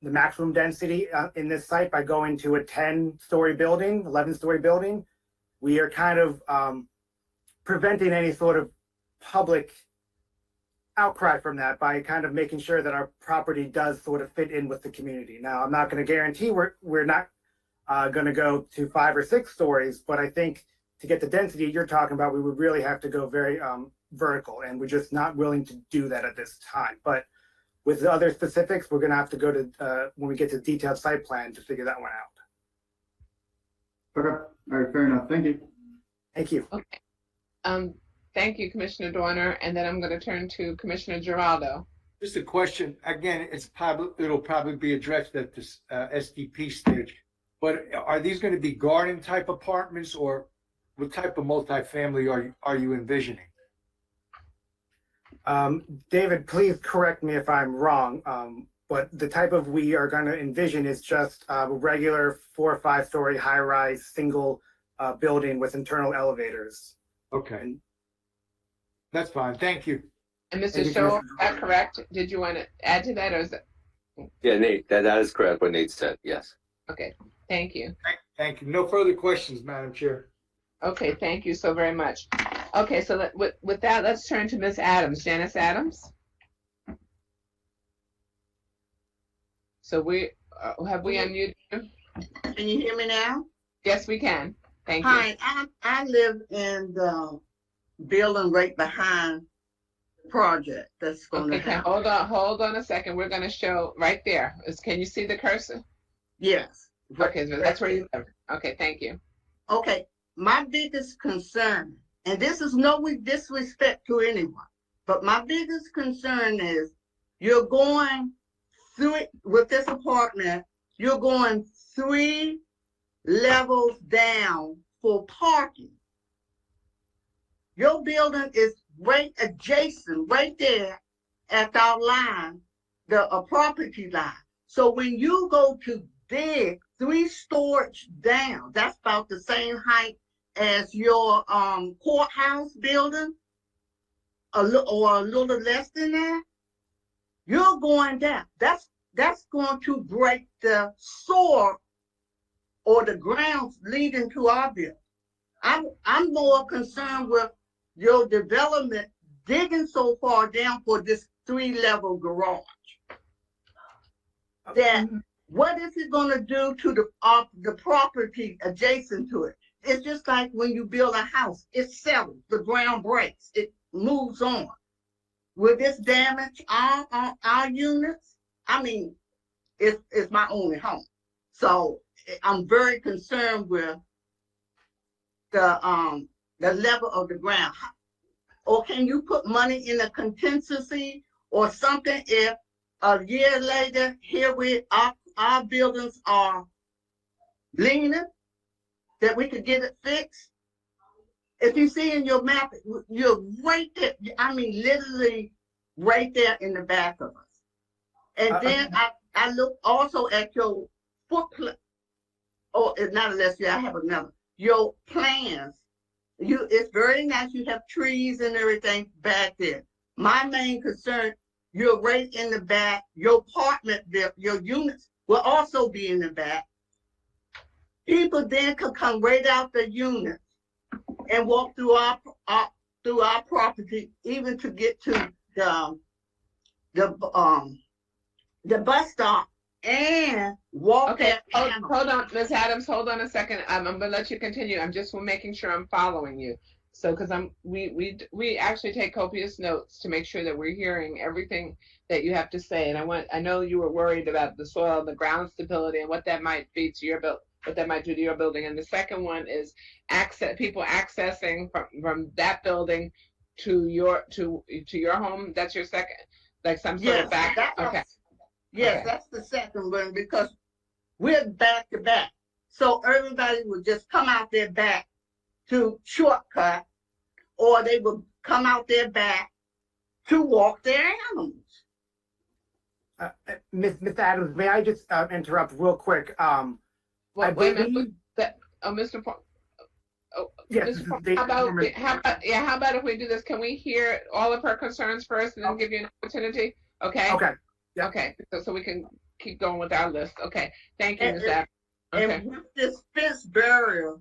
maximum density in this site by going to a 10-story building, 11-story building, we are kind of preventing any sort of public outcry from that by kind of making sure that our property does sort of fit in with the community. Now, I'm not going to guarantee we're not going to go to 5 or 6 stories, but I think to get the density you're talking about, we would really have to go very vertical, and we're just not willing to do that at this time. But with the other specifics, we're going to have to go to, when we get to detailed site plan, to figure that one out. Okay, all right, fair enough. Thank you. Thank you. Okay. Thank you, Commissioner Dorner. And then I'm going to turn to Commissioner Giraldo. Just a question. Again, it'll probably be addressed at this SDP stage. But are these going to be garden type apartments, or what type of multifamily are you envisioning? David, please correct me if I'm wrong, but the type of we are going to envision is just a regular 4 or 5 story high-rise single building with internal elevators. Okay. That's fine. Thank you. And Mr. Show, is that correct? Did you want to add to that, or is it? Yeah, Nate, that is correct what Nate said, yes. Okay, thank you. Thank you. No further questions, Madam Chair. Okay, thank you so very much. Okay, so with that, let's turn to Ms. Adams, Janice Adams. So have we unmuted you? Can you hear me now? Yes, we can. Thank you. Hi, I live in the building right behind the project that's going to happen. Hold on a second. We're going to show right there. Can you see the cursor? Yes. Okay, so that's where you live. Okay, thank you. Okay, my biggest concern, and this is no disrespect to anyone, but my biggest concern is you're going through it with this apartment, you're going 3 levels down for parking. Your building is right adjacent, right there at our line, the property line. So when you go to dig 3 stories down, that's about the same height as your courthouse building, or a little less than that. You're going down. That's going to break the soar or the grounds leading to our building. I'm more concerned with your development digging so far down for this 3-level garage. That what is it going to do to the property adjacent to it? It's just like when you build a house, it settles, the ground breaks, it moves on. Will this damage our units? I mean, it's my only home. So I'm very concerned with the level of the ground. Or can you put money in a contingency or something if a year later, here our buildings are leaning, that we could get it fixed? If you see in your map, you're right there. I mean, literally right there in the back of us. And then I look also at your footprint. Oh, not unless I have another. Your plans. It's very nice. You have trees and everything back there. My main concern, you're right in the back. Your apartment, your units will also be in the back. People then could come right out the units and walk through our property, even to get to the bus stop and walk. Okay, hold on, Ms. Adams, hold on a second. I'm gonna let you continue. I'm just making sure I'm following you. So, because we actually take copious notes to make sure that we're hearing everything that you have to say. And I know you were worried about the soil, the ground stability, and what that might be to your what that might do to your building. And the second one is people accessing from that building to your home. That's your second, like some sort of back. Okay. Yes, okay. That's the second one, because we're back to back. So everybody would just come out their back to shortcut, or they would come out their back to walk their animals. Ms. Adams, may I just interrupt real quick? Well, wait a minute. Mr. Paul. Yes, how about if we do this? Can we hear all of her concerns first and then give you an opportunity? Okay. Okay. Yep. Okay. So we can keep going with our list. Okay. Thank you, Ms. Adams. Okay. And with this fence barrier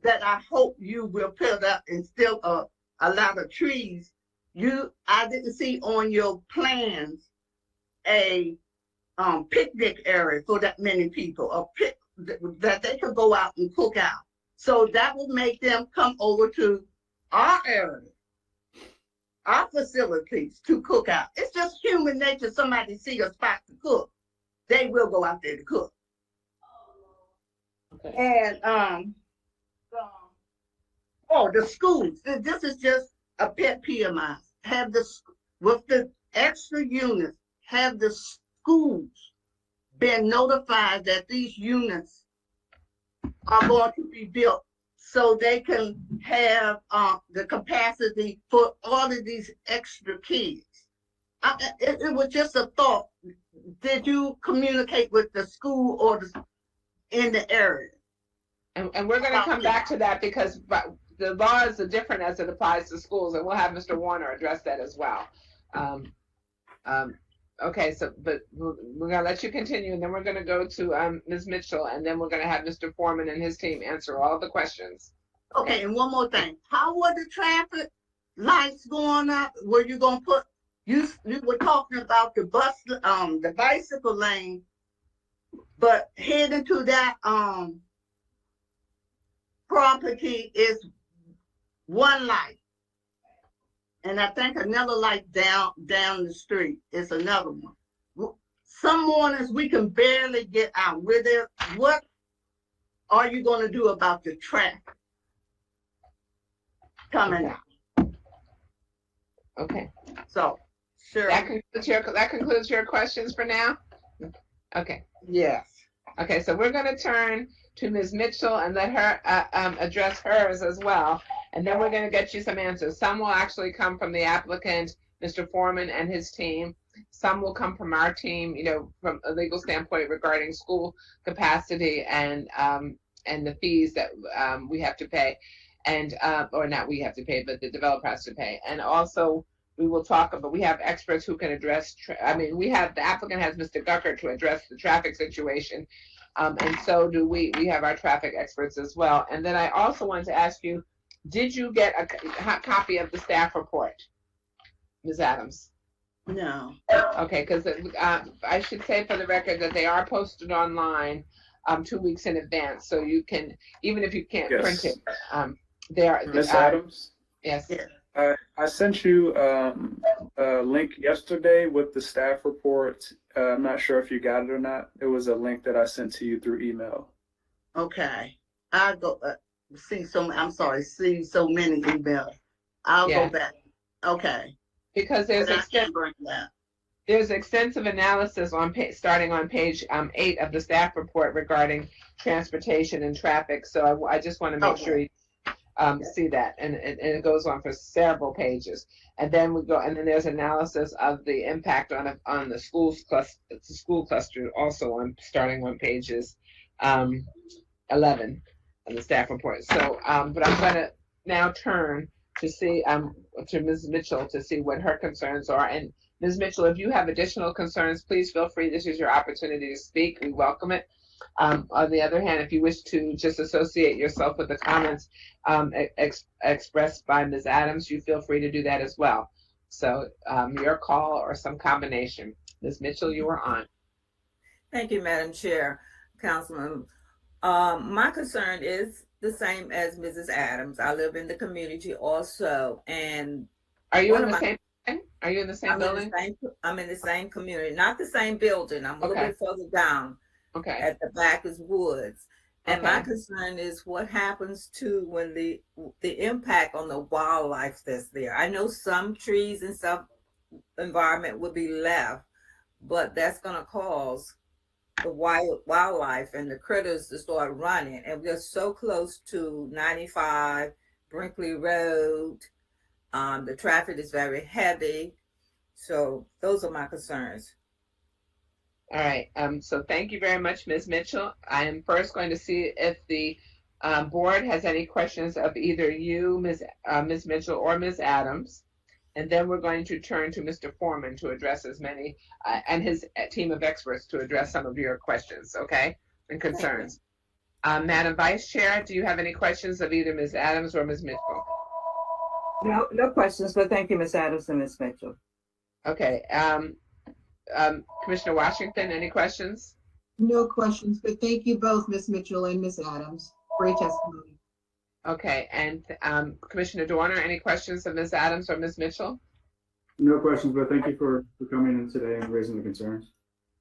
that I hope you will put up, and still a lot of trees, I didn't see on your plans a picnic area for that many people, that they could go out and cook out. So that would make them come over to our area, our facilities to cook out. It's just human nature. Somebody see a spot to cook, they will go out there to cook. Okay. And the schools. This is just a pet peeve of mine. With the extra units, have the schools been notified that these units are going to be built so they can have the capacity for all of these extra kids? It was just a thought. Did you communicate with the school or in the area? And we're going to come back to that, because the laws are different as it applies to schools, and we'll have Mr. Warner address that as well. Okay, but we're going to let you continue, and then we're going to go to Ms. Mitchell, and then we're going to have Mr. Foreman and his team answer all the questions. Okay, and one more thing. How were the traffic lights going up? Were you going to put, you were talking about the bicycle lane, but heading to that property is one light. And I think another light down the street is another one. Some mornings we can barely get out. What are you going to do about the traffic coming out? Okay. So, sure. That concludes your questions for now? Okay. Yes. Okay, so we're going to turn to Ms. Mitchell and let her address hers as well. And then we're going to get you some answers. Some will actually come from the applicant, Mr. Foreman and his team. Some will come from our team, from a legal standpoint regarding school capacity and the fees that we have to pay, and or not we have to pay, but the developer has to pay. And also we will talk about, we have experts who can address, the applicant has Mr. Gucker to address the traffic situation. And so do we. We have our traffic experts as well. And then I also wanted to ask you, did you get a copy of the staff report, Ms. Adams? No. Okay, because I should say for the record that they are posted online 2 weeks in advance, so you can, even if you can't print it, they are. Ms. Adams? Yes. I sent you a link yesterday with the staff report. I'm not sure if you got it or not. It was a link that I sent to you through email. Okay. I go see so many emails. I'll go back. Okay. Because there's extensive analysis on starting on page 8 of the staff report regarding transportation and traffic. So I just want to make sure you see that, and it goes on for several pages. And then there's analysis of the impact on the school cluster also starting on pages 11 of the staff report. So, but I'm going to now turn to see to Ms. Mitchell to see what her concerns are. And Ms. Mitchell, if you have additional concerns, please feel free. This is your opportunity to speak. We welcome it. On the other hand, if you wish to just associate yourself with the comments expressed by Ms. Adams, you feel free to do that as well. So your call or some combination. Ms. Mitchell, you are on. Thank you, Madam Chair, Councilman. My concern is the same as Mrs. Adams. I live in the community also, and are you in the same? Are you in the same building? I'm in the same community, not the same building. I'm a little bit further down. Okay. At the back is woods. And my concern is what happens to when the impact on the wildlife that's there. I know some trees and some environment would be left, but that's going to cause the wildlife and the critters to start running. And we're so close to 95 Brinkley Road. The traffic is very heavy. So those are my concerns. All right. So thank you very much, Ms. Mitchell. I am first going to see if the board has any questions of either you, Ms. Mitchell, or Ms. Adams. And then we're going to turn to Mr. Foreman to address as many, and his team of experts to address some of your questions, okay, and concerns. Madam Vice Chair, do you have any questions of either Ms. Adams or Ms. Mitchell? No questions, but thank you, Ms. Adams and Ms. Mitchell. Okay. Commissioner Washington, any questions? No questions, but thank you both, Ms. Mitchell and Ms. Adams, for your testimony. Okay, and Commissioner Doerner, any questions of Ms. Adams or Ms. Mitchell? No questions, but thank you for coming in today and raising the concerns.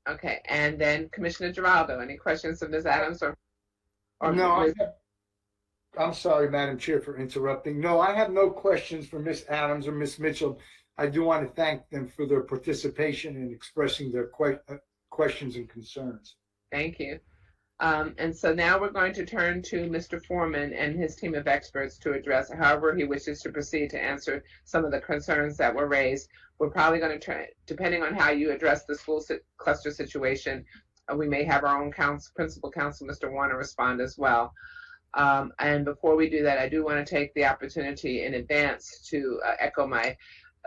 Okay, and then Commissioner Giraldo, any questions of Ms. Adams or no? I'm sorry, Madam Chair, for interrupting. No, I have no questions for Ms. Adams or Ms. Mitchell. I do want to thank them for their participation in expressing their questions and concerns. Thank you. And so now we're going to turn to Mr. Foreman and his team of experts to address however he wishes to proceed to answer some of the concerns that were raised. We're probably going to try, depending on how you address the school cluster situation, we may have our own principal counsel, Mr. Warner, respond as well. And before we do that, I do want to take the opportunity in advance to echo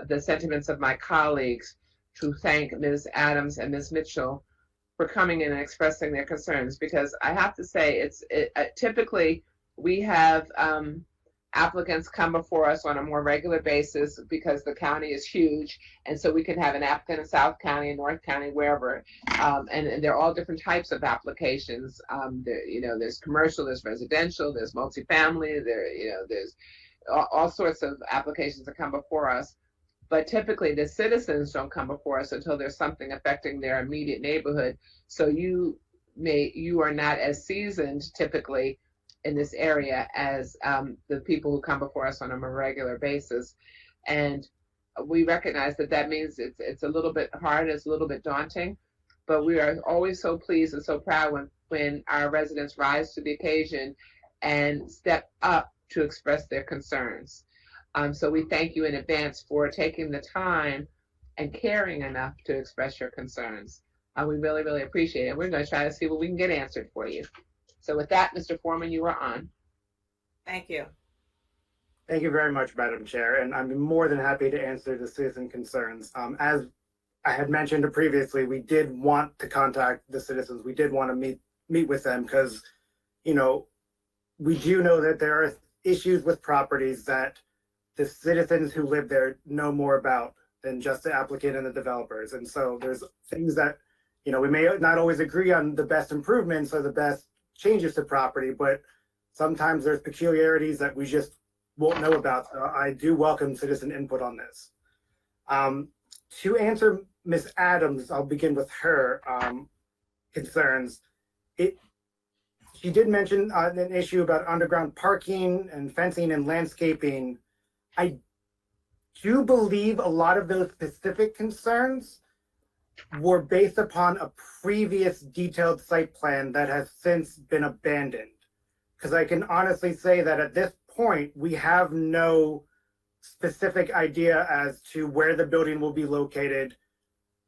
the sentiments of my colleagues to thank Ms. Adams and Ms. Mitchell for coming in and expressing their concerns, because I have to say typically we have applicants come before us on a more regular basis because the county is huge, and so we can have an applicant in South County, in North County, wherever, and they're all different types of applications. There's commercial, there's residential, there's multifamily, there's all sorts of applications that come before us. But typically the citizens don't come before us until there's something affecting their immediate neighborhood. So you are not as seasoned typically in this area as the people who come before us on a more regular basis. And we recognize that means it's a little bit hard, it's a little bit daunting, but we are always so pleased and so proud when our residents rise to the occasion and step up to express their concerns. So we thank you in advance for taking the time and caring enough to express your concerns. We really, really appreciate it. We're going to try to see what we can get answered for you. So with that, Mr. Foreman, you are on. Thank you. Thank you very much, Madam Chair, and I'm more than happy to answer the citizen concerns. As I had mentioned previously, we did want to contact the citizens. We did want to meet meet with them because, you know, we do know that there are issues with properties that the citizens who live there know more about than just the applicant and the developers. And so there's things that, you know, we may not always agree on the best improvements or the best changes to property, but sometimes there's peculiarities that we just won't know about. So I do welcome citizen input on this. To answer Ms. Adams, I'll begin with her concerns. She did mention an issue about underground parking and fencing and landscaping. I do believe a lot of those specific concerns were based upon a previous detailed site plan that has since been abandoned. Because I can honestly say that at this point, we have no specific idea as to where the building will be located,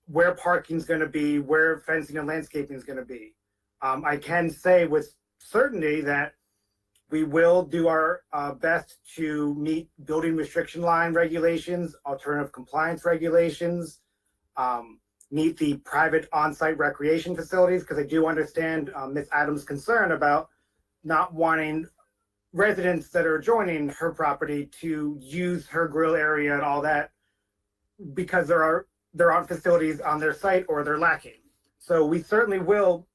where parking is going to be, where fencing and landscaping is going to be. I can say with certainty that we will do our best to meet building restriction line regulations, alternative compliance regulations, meet the private on-site recreation facilities, because I do understand Ms. Adams' concern about not wanting residents that are adjoining her property to use her grill area and all that because there aren't facilities on their site or they're lacking. So we certainly will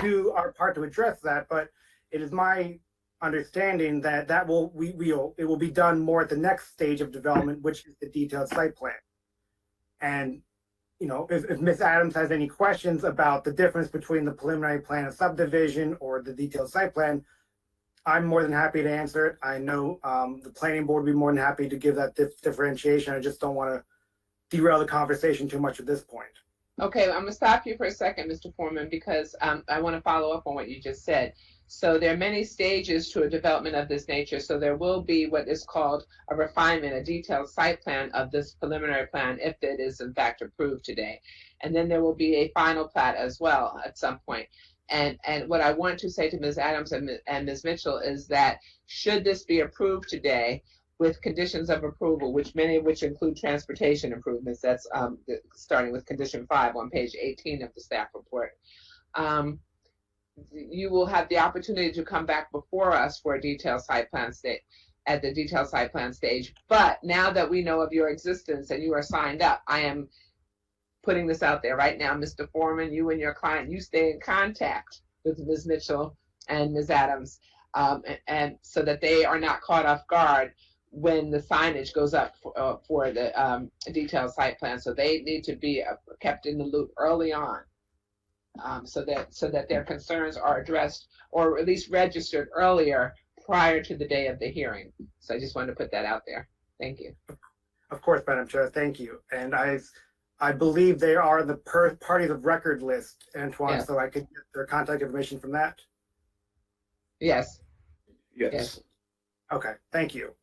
do our part to address that, but it is my understanding that it will be done more at the next stage of development, which is the detailed site plan. And you know, if Ms. Adams has any questions about the difference between the preliminary plan of subdivision or the detailed site plan, I'm more than happy to answer it. I know the planning board would be more than happy to give that differentiation. I just don't want to derail the conversation too much at this point. Okay, I'm gonna stop you for a second, Mr. Foreman, because I want to follow up on what you just said. So there are many stages to a development of this nature. So there will be what is called a refinement, a detailed site plan of this preliminary plan, if it is in fact approved today. And then there will be a final plat as well at some point. And what I want to say to Ms. Adams and Ms. Mitchell is that should this be approved today with conditions of approval, many of which include transportation improvements, that's starting with condition 5 on page 18 of the staff report, you will have the opportunity to come back before us for a detailed site plan at the detailed site plan stage. But now that we know of your existence and you are signed up, I am putting this out there right now, Mr. Foreman, you and your client, you stay in contact with Ms. Mitchell and Ms. Adams, and so that they are not caught off guard when the signage goes up for the detailed site plan. So they need to be kept in the loop early on, so that their concerns are addressed or at least registered earlier prior to the day of the hearing. So I just wanted to put that out there. Thank you. Of course, Madam Chair, thank you. And I believe they are the parties of record list, Antoine, yes. So I could get their contact information from that? Yes. Yes. Okay, thank you.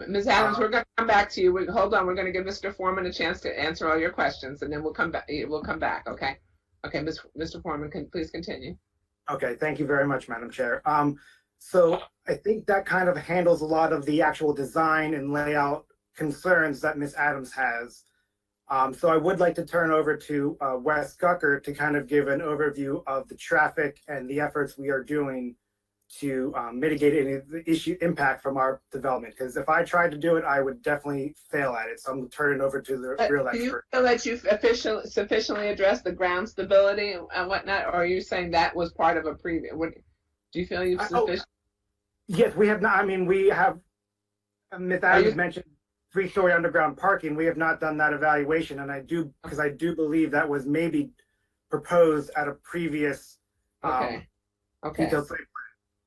Ms. Adams, we're going to come back to you. Hold on, we're going to give Mr. Foreman a chance to answer all your questions, and then we'll come back. Okay. Okay, Mr. Foreman, please continue. Okay, thank you very much, Madam Chair. So I think that kind of handles a lot of the actual design and layout concerns that Ms. Adams has. So I would like to turn over to Wes Gucker to kind of give an overview of the traffic and the efforts we are doing to mitigate any of the impact from our development. Because if I tried to do it, I would definitely fail at it. So I'm turning over to the real expert. Do you feel that you've sufficiently addressed the ground stability and whatnot, or are you saying that was part of a previous? Do you feel you've sufficient? Yes, we have not. I mean, we have. Ms. Adams mentioned 3-story underground parking. We have not done that evaluation, and I do believe that was maybe proposed at a previous detailed site plan.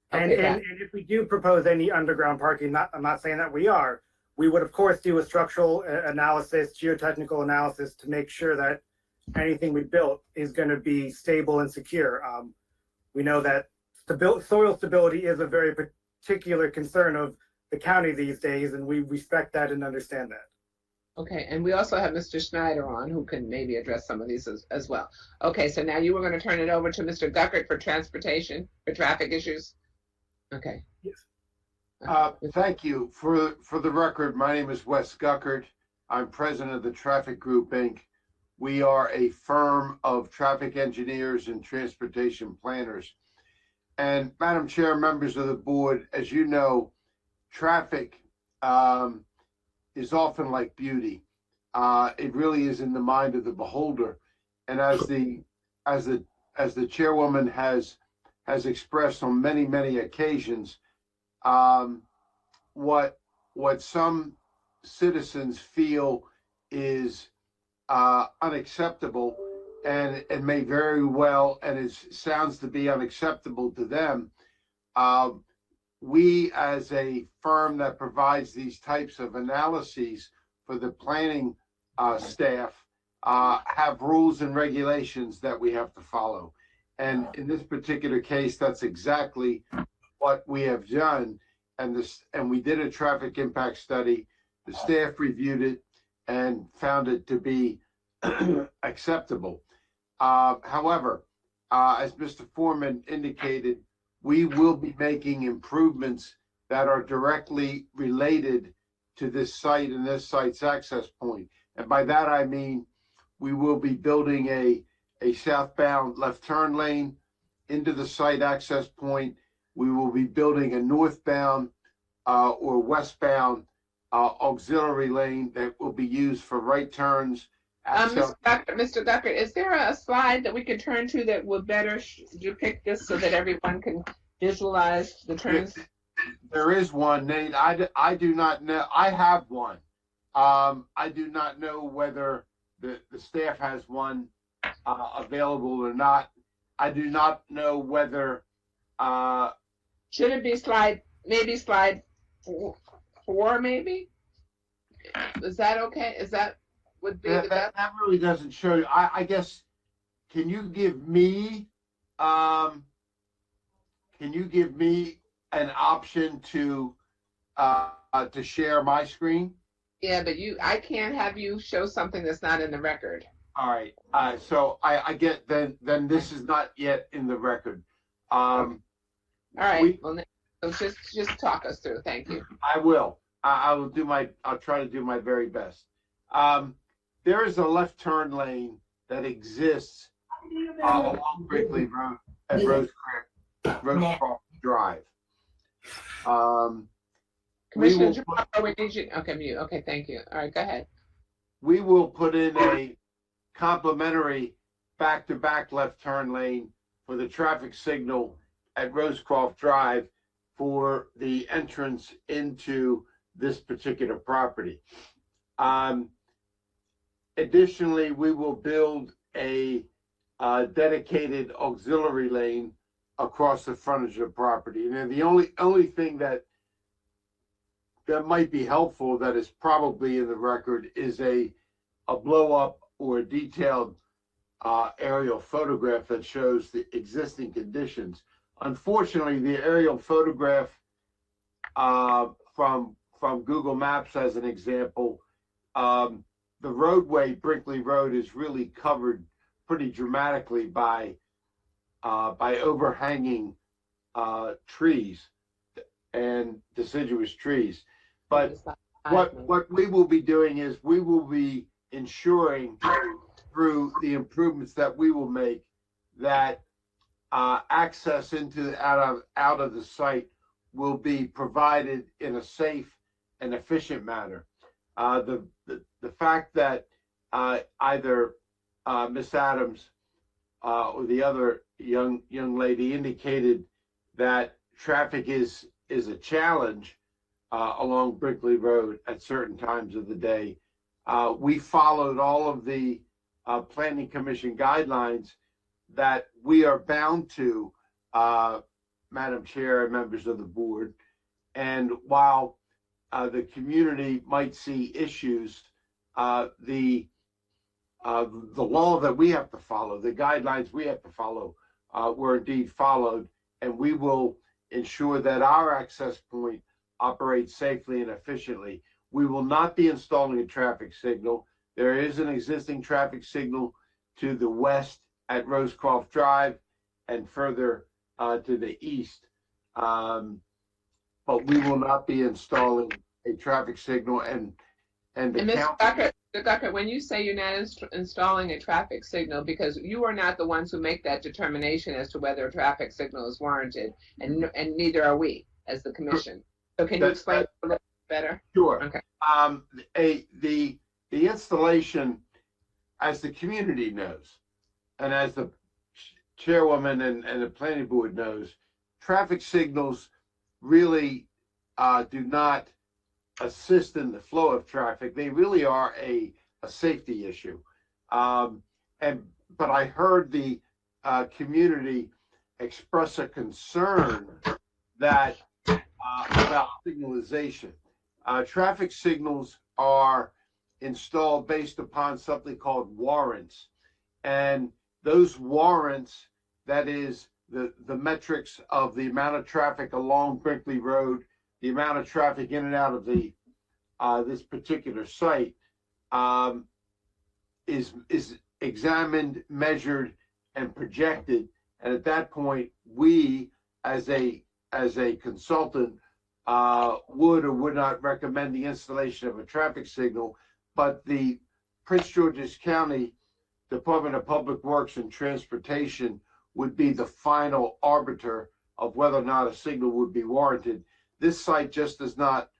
And if we do propose any underground parking, I'm not saying that we would of course do a structural analysis, geotechnical analysis to make sure that anything we built is going to be stable and secure. We know that soil stability is a very particular concern of the county these days, and we respect that and understand that. Okay, and we also have Mr. Schneider on who can maybe address some of these as well. Okay, so now you were going to turn it over to Mr. Guckert for transportation, for traffic issues. Okay. Yes. Thank you. For the record, my name is Wes Guckert. I'm president of the Traffic Group, Inc. We are a firm of traffic engineers and transportation planners. And Madam Chair, members of the board, as you know, traffic is often like beauty. It really is in the mind of the beholder. And as the chairwoman has expressed on many occasions, what some citizens feel is unacceptable, and it may very well, and it sounds to be unacceptable to them. We, as a firm that provides these types of analyses for the planning staff, have rules and regulations that we have to follow. And in this particular case, that's exactly what we have done. And we did a traffic impact study. The staff reviewed it and found it to be acceptable. However, as Mr. Foreman indicated, we will be making improvements that are directly related to this site and this site's access point. And by that, I mean, we will be building a southbound left turn lane into the site access point. We will be building a northbound or westbound auxiliary lane that will be used for right turns. Mr. Ducker, is there a slide that we could turn to that would better depict this so that everyone can visualize the turns? There is one, Nate. I do not know. I have one. I do not know whether the staff has one available or not. I do not know whether. Should it be slide 4 maybe? Is that okay? Is that would be that really doesn't show you. I guess, can you give me an option to share my screen? Yeah, but I can't have you show something that's not in the record. All right. So I get then this is not yet in the record. All right. So just talk us through. Thank you. I will. I'll try to do my very best. There is a left turn lane that exists along Brinkley Road at Rosecroft Drive. Commissioner Gerardo, we need you. Okay, mute. Okay, thank you. All right, go ahead. We will put in a complementary back-to-back left turn lane for the traffic signal at Rosecroft Drive for the entrance into this particular property. Additionally, we will build a dedicated auxiliary lane across the frontage of the property. And then the only thing that might be helpful that is probably in the record is a blow up or a detailed aerial photograph that shows the existing conditions. Unfortunately, the aerial photograph from Google Maps, as an example, the roadway, Brinkley Road, is really covered pretty dramatically by overhanging trees and deciduous trees. But what we will be doing is we will be ensuring through the improvements that we will make that access into out of the site will be provided in a safe and efficient manner. The fact that either Miss Adams or the other young lady indicated that traffic is a challenge along Brinkley Road at certain times of the day. We followed all of the Planning Commission guidelines that we are bound to, Madam Chair and members of the board. And while the community might see issues, the law that we have to follow, the guidelines we have to follow, were indeed followed, and we will ensure that our access point operates safely and efficiently. We will not be installing a traffic signal. There is an existing traffic signal to the west at Rosecroft Drive and further to the east. But we will not be installing a traffic signal, and the county Dr. When you say you're not installing a traffic signal, because you are not the ones who make that determination as to whether a traffic signal is warranted, and neither are we as the commission. So can you explain a little better? Sure. Okay. The installation, as the community knows, and as the chairwoman and the planning board knows, traffic signals really do not assist in the flow of traffic. They really are a safety issue. But I heard the community express a concern that about signalization. Traffic signals are installed based upon something called warrants. And those warrants, that is the metrics of the amount of traffic along Brinkley Road, the amount of traffic in and out of the this particular site, is examined, measured, and projected. And at that point, we as a consultant would or would not recommend the installation of a traffic signal, but the Prince George's County Department of Public Works and Transportation would be the final arbiter of whether or not a signal would be warranted. This site just does not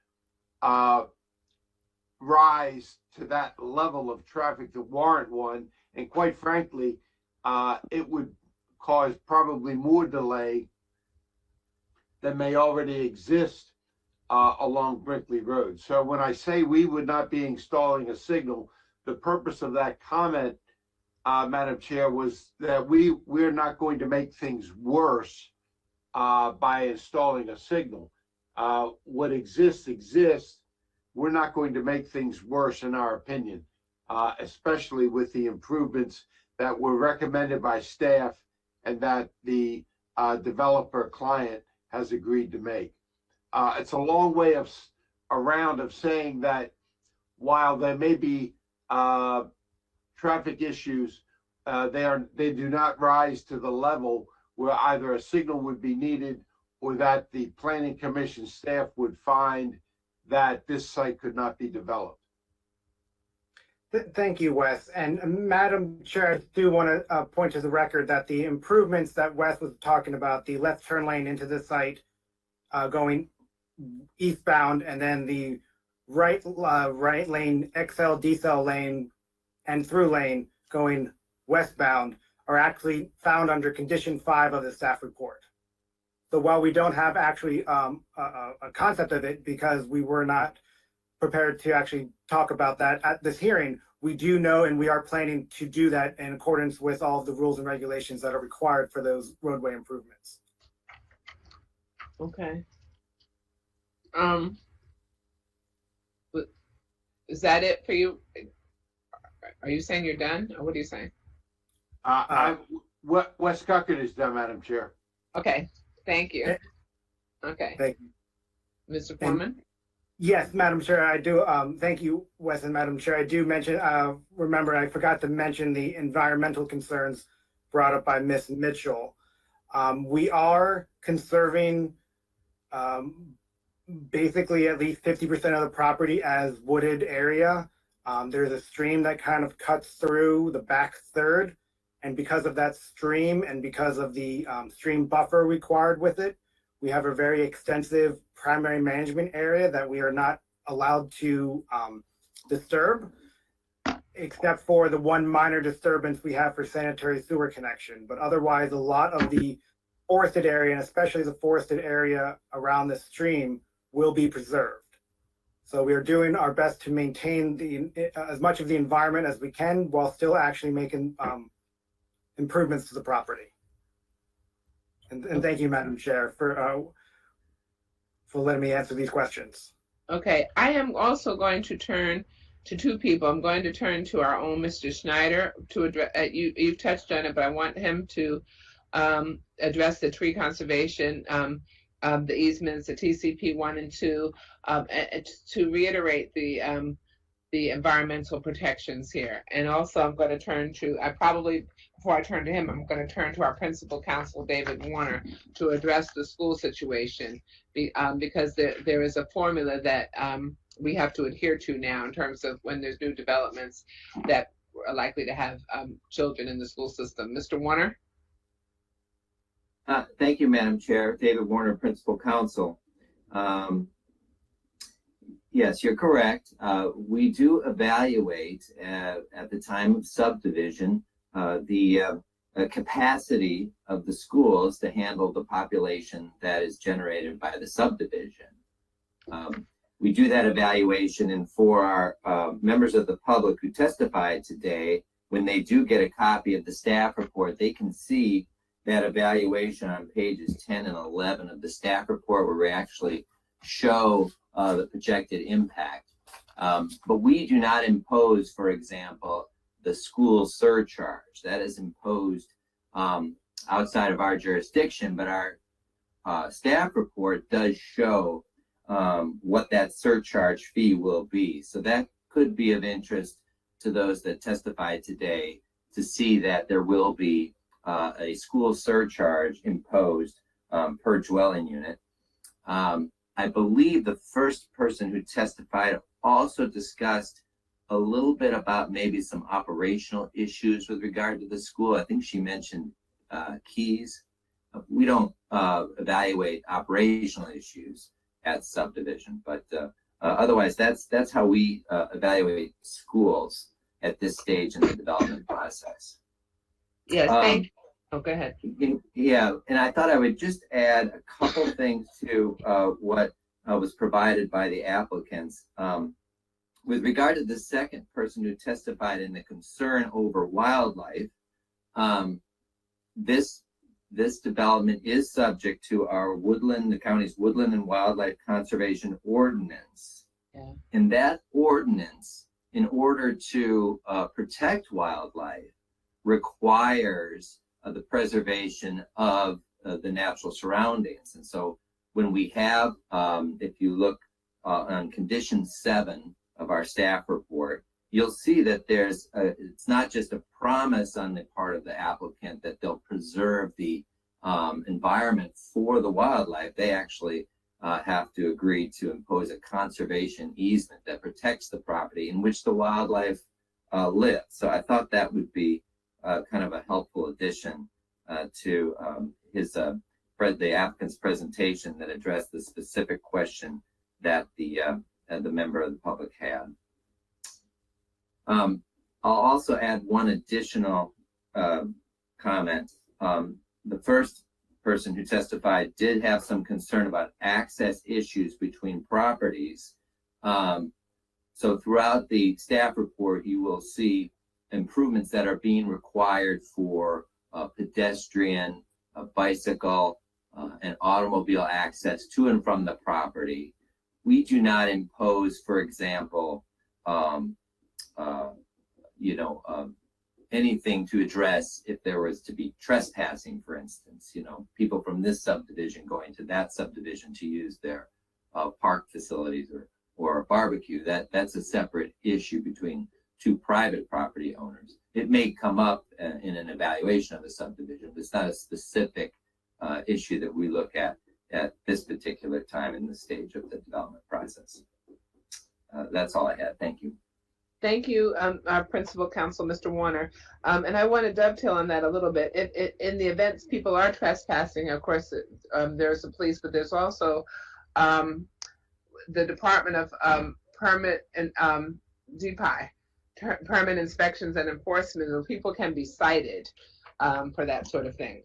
rise to that level of traffic to warrant one, and quite frankly, it would cause probably more delay than may already exist along Brinkley Road. So when I say we would not be installing a signal, the purpose of that comment, Madam Chair, was that we're not going to make things worse by installing a signal. What exists. We're not going to make things worse, in our opinion, especially with the improvements that were recommended by staff and that the developer client has agreed to make. It's a long way around of saying that while there may be traffic issues, they do not rise to the level where either a signal would be needed or that the planning commission staff would find that this site could not be developed. Thank you, Wes. And Madam Chair, I do want to point to the record that the improvements that Wes was talking about, the left turn lane into the site going eastbound, and then the right lane, XL decel lane, and through lane going westbound, are actually found under condition 5 of the staff report. So while we don't have actually a concept of it, because we were not prepared to actually talk about that at this hearing, we do know and we are planning to do that in accordance with all of the rules and regulations that are required for those roadway improvements. Okay. Is that it for you? Are you saying you're done, or what are you saying? Wes Cuckett is done, Madam Chair. Okay, thank you. Okay. Thank you. Mr. Foreman? Yes, Madam Chair, I do. Thank you, Wes and Madam Chair. I do mention, remember, I forgot to mention the environmental concerns brought up by Ms. Mitchell. We are conserving basically at least 50% of the property as wooded area. There's a stream that kind of cuts through the back third. And because of that stream and because of the stream buffer required with it, we have a very extensive primary management area that we are not allowed to disturb, except for the one minor disturbance we have for sanitary sewer connection. But otherwise, a lot of the forested area, and especially the forested area around the stream, will be preserved. So we are doing our best to maintain as much of the environment as we can while still actually making improvements to the property. And thank you, Madam Chair, for letting me answer these questions. Okay, I am also going to turn to two people. I'm going to turn to our own Mr. Schneider to address, you've touched on it, but I want him to address the tree conservation, the easements, the TCP 1 and 2, and to reiterate the environmental protections here. And also I'm going to turn to, before I turn to him, I'm going to turn to our principal counsel, David Warner, to address the school situation, because there is a formula that we have to adhere to now in terms of when there's new developments that are likely to have children in the school system. Mr. Warner? Thank you, Madam Chair. David Warner, Principal Counsel. Yes, you're correct. We do evaluate at the time of subdivision the capacity of the schools to handle the population that is generated by the subdivision. We do that evaluation, and for our members of the public who testified today, when they do get a copy of the staff report, they can see that evaluation on pages 10 and 11 of the staff report, where we actually show the projected impact. But we do not impose, for example, the school surcharge. That is imposed outside of our jurisdiction, but our staff report does show what that surcharge fee will be. So that could be of interest to those that testified today, to see that there will be a school surcharge imposed per dwelling unit. I believe the first person who testified also discussed a little bit about maybe some operational issues with regard to the school. I think she mentioned keys. We don't evaluate operational issues at subdivision, but otherwise that's how we evaluate schools at this stage in the development process. Yes, thank you. Oh, go ahead. Yeah, and I thought I would just add a couple things to what was provided by the applicants. With regard to the second person who testified in the concern over wildlife, this development is subject to our woodland, the county's woodland and wildlife conservation ordinance. Yeah. And that ordinance, in order to protect wildlife, requires the preservation of the natural surroundings. And so when we have, if you look on condition 7 of our staff report, you'll see that it's not just a promise on the part of the applicant that they'll preserve the environment for the wildlife. They actually have to agree to impose a conservation easement that protects the property in which the wildlife lives. So I thought that would be kind of a helpful addition to the applicant's presentation that addressed the specific question that the member of the public had. I'll also add one additional comment. The first person who testified did have some concern about access issues between properties. So throughout the staff report, you will see improvements that are being required for pedestrian, bicycle, and automobile access to and from the property. We do not impose, for example, anything to address if there was to be trespassing, for instance, people from this subdivision going to that subdivision to use their park facilities or a barbecue. That's a separate issue between two private property owners. It may come up in an evaluation of a subdivision, but it's not a specific issue that we look at this particular time in the stage of the development process. That's all I had. Thank you. Thank you, our Principal Counsel, Mr. Warner. And I want to dovetail on that a little bit. In the events people are trespassing, of course, there's the police, but there's also the Department of Permit and DPI, Permit Inspections and Enforcement, where people can be cited for that sort of thing.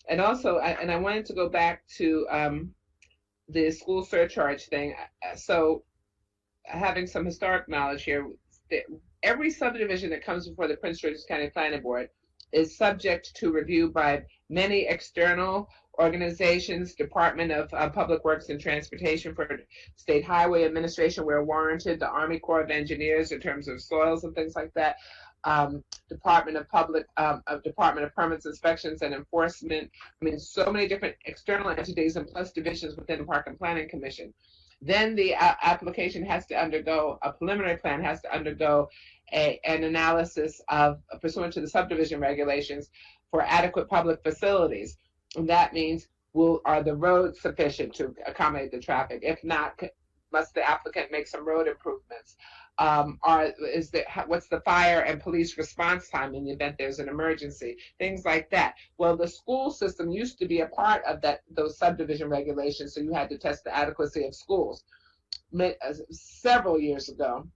And also, I wanted to go back to the school surcharge thing. So having some historic knowledge here, every subdivision that comes before the Prince George's County Planning Board is subject to review by many external organizations, Department of Public Works and Transportation, for State Highway Administration where warranted, the Army Corps of Engineers in terms of soils and things like that, Department of Permits, Inspections and Enforcement. I mean, so many different external entities and plus divisions within the Park and Planning Commission. Then the application has to undergo, a preliminary plan has to undergo an analysis of, pursuant to the subdivision regulations, for adequate public facilities. And that means, are the roads sufficient to accommodate the traffic? If not, must the applicant make some road improvements? What's the fire and police response time in the event there's an emergency? Things like that. Well, the school system used to be a part of those subdivision regulations, so you had to test the adequacy of schools. Several years ago,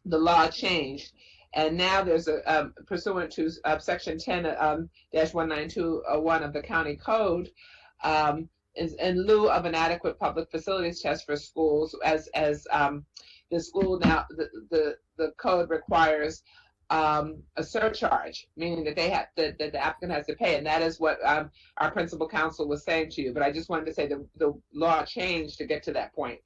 the law changed, and now there's a pursuant to section 10-19201 of the county code, is in lieu of an adequate public facilities test for schools, as the school now, the code requires a surcharge, meaning that that the applicant has to pay, and that is what our principal counsel was saying to you. But I just wanted to say the law changed to get to that point.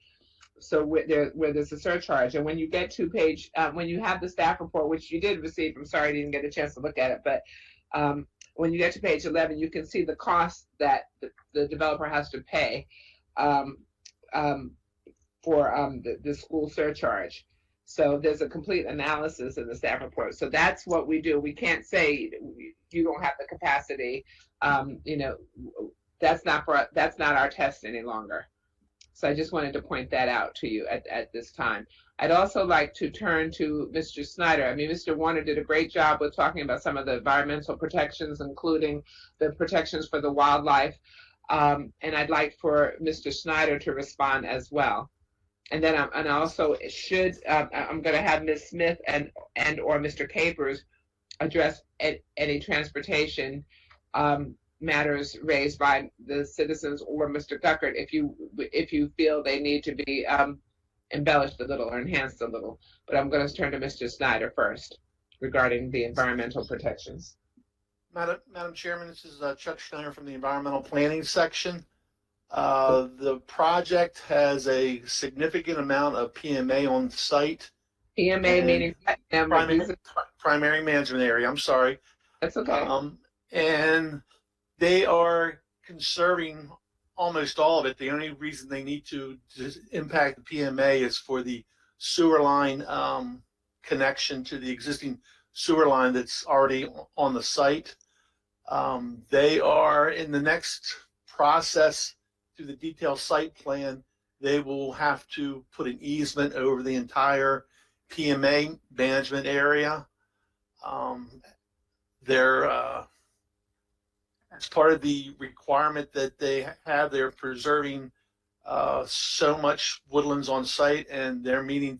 So where there's a surcharge, and when you get to page, when you have the staff report, which you did receive, I'm sorry I didn't get a chance to look at it, but when you get to page 11, you can see the cost that the developer has to pay for the school surcharge. So there's a complete analysis in the staff report. So that's what we do. We can't say you don't have the capacity. That's not our test any longer. So I just wanted to point that out to you at this time. I'd also like to turn to Mr. Snyder. I mean, Mr. Warner did a great job with talking about some of the environmental protections, including the protections for the wildlife. And I'd like for Mr. Snyder to respond as well. And then I'm going to have Ms. Smith and or Mr. Capers address any transportation matters raised by the citizens or Mr. Guckert if you feel they need to be embellished a little or enhanced a little. But I'm going to turn to Mr. Snyder first regarding the environmental protections. Madam Chairman, this is Chuck Schneider from the Environmental Planning Section. The project has a significant amount of PMA on site. PMA meaning primary management area. I'm sorry. That's okay. And they are conserving almost all of it. The only reason they need to impact the PMA is for the sewer line connection to the existing sewer line that's already on the site. They are in the next process through the detailed site plan. They will have to put an easement over the entire PMA management area. As part of the requirement that they have, they're preserving so much woodlands on site, and they're meeting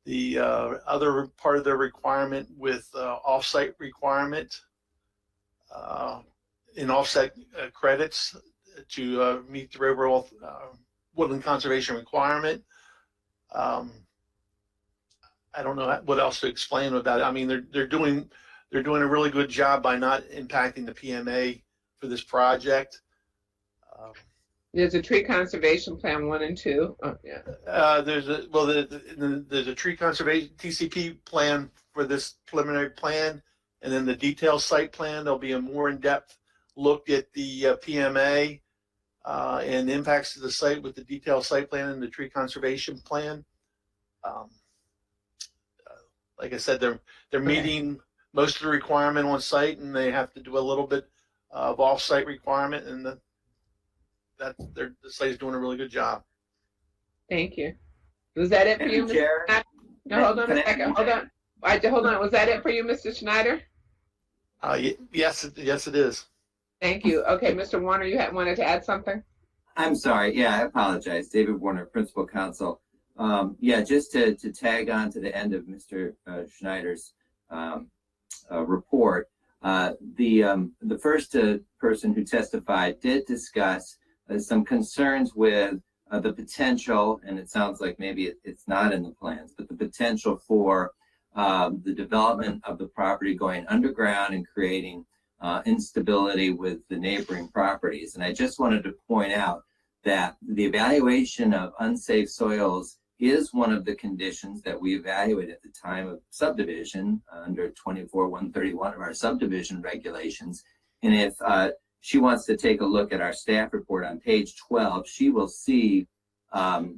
the other part of their requirement with off-site requirement in offset credits to meet the overall woodland conservation requirement. I don't know what else to explain about it. I mean, they're doing a really good job by not impacting the PMA for this project. There's a tree conservation plan 1 and 2. Oh, yeah. There's a tree conservation TCP plan for this preliminary plan, and then the detailed site plan. There'll be a more in-depth look at the PMA and impacts to the site with the detailed site plan and the tree conservation plan. Like I said, they're meeting most of the requirement on site, and they have to do a little bit of off-site requirement, and the site is doing a really good job. Thank you. Was that it for you, Mr. Schneider? No, hold on a second. Hold on. Was that it for you, Mr. Schneider? Yes, it is. Thank you. Okay, Mr. Warner, you wanted to add something? I'm sorry. Yeah, I apologize. David Warner, Principal Counsel. Yeah, just to tag on to the end of Mr. Schneider's report, the first person who testified did discuss some concerns with the potential, and it sounds like maybe it's not in the plans, but the potential for the development of the property going underground and creating instability with the neighboring properties. And I just wanted to point out that the evaluation of unsafe soils is one of the conditions that we evaluate at the time of subdivision under 24-131 of our subdivision regulations. And if she wants to take a look at our staff report on page 12, she will see,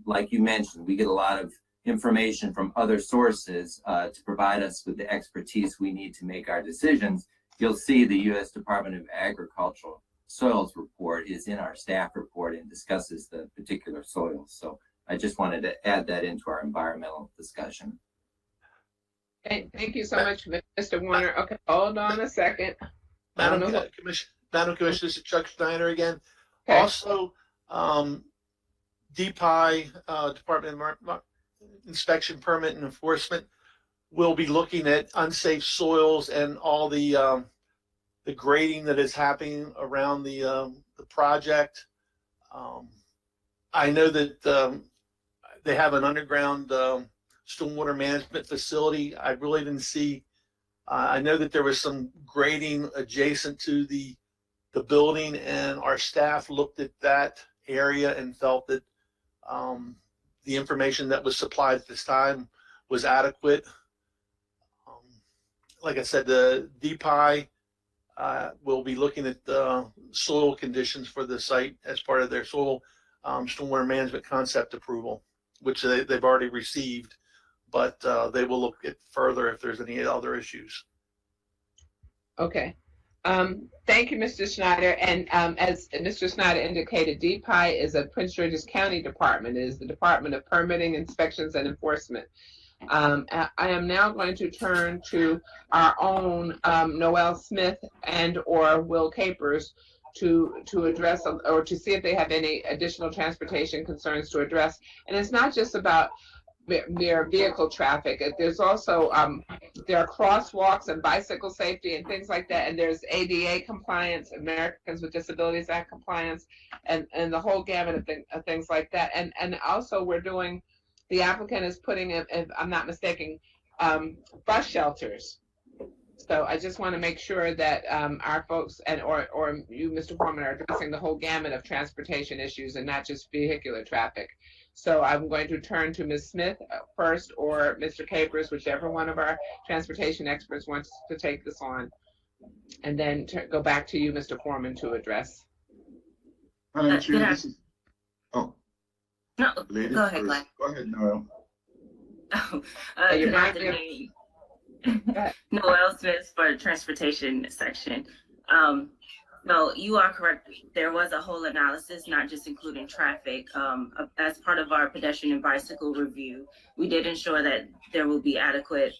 like you mentioned, we get a lot of information from other sources to provide us with the expertise we need to make our decisions. You'll see the U.S. Department of Agricultural Soils report is in our staff report and discusses the particular soils. So I just wanted to add that into our environmental discussion. Thank you so much, Mr. Warner. Okay, hold on a second. Madam Commissioner, this is Chuck Schneider again. Okay. Also, DPI, Department of Inspection, Permit, and Enforcement will be looking at unsafe soils and all the grading that is happening around the project. I know that they have an underground stormwater management facility. I really didn't see. I know that there was some grading adjacent to the building, and our staff looked at that area and felt that the information that was supplied at this time was adequate. Like I said, the DPI will be looking at the soil conditions for the site as part of their soil stormwater management concept approval, which they've already received, but they will look at further if there's any other issues. Okay. Thank you, Mr. Schneider. And as Mr. Schneider indicated, DPI is a Prince George's County department. It is the Department of Permitting, Inspections, and Enforcement. I am now going to turn to our own Noel Smith and or Will Capers to address or to see if they have any additional transportation concerns to address. And it's not just about mere vehicle traffic. There's also there are crosswalks and bicycle safety and things like that, and there's ADA compliance, Americans with Disabilities Act compliance, and the whole gamut of things like that. And also we're doing, the applicant is putting in, if I'm not mistaken, bus shelters. So I just want to make sure that our folks and or you, Mr. Foreman, are addressing the whole gamut of transportation issues and not just vehicular traffic. So I'm going to turn to Ms. Smith first, or Mr. Capers, whichever one of our transportation experts wants to take this on, and then go back to you, Mr. Foreman, to address. Madam Chair, this is, No, ladies go ahead, first. Glenn. Go ahead, Noel. Good afternoon. Noel Smith for the transportation section. No, you are correct. There was a whole analysis, not just including traffic. As part of our pedestrian and bicycle review, we did ensure that there will be adequate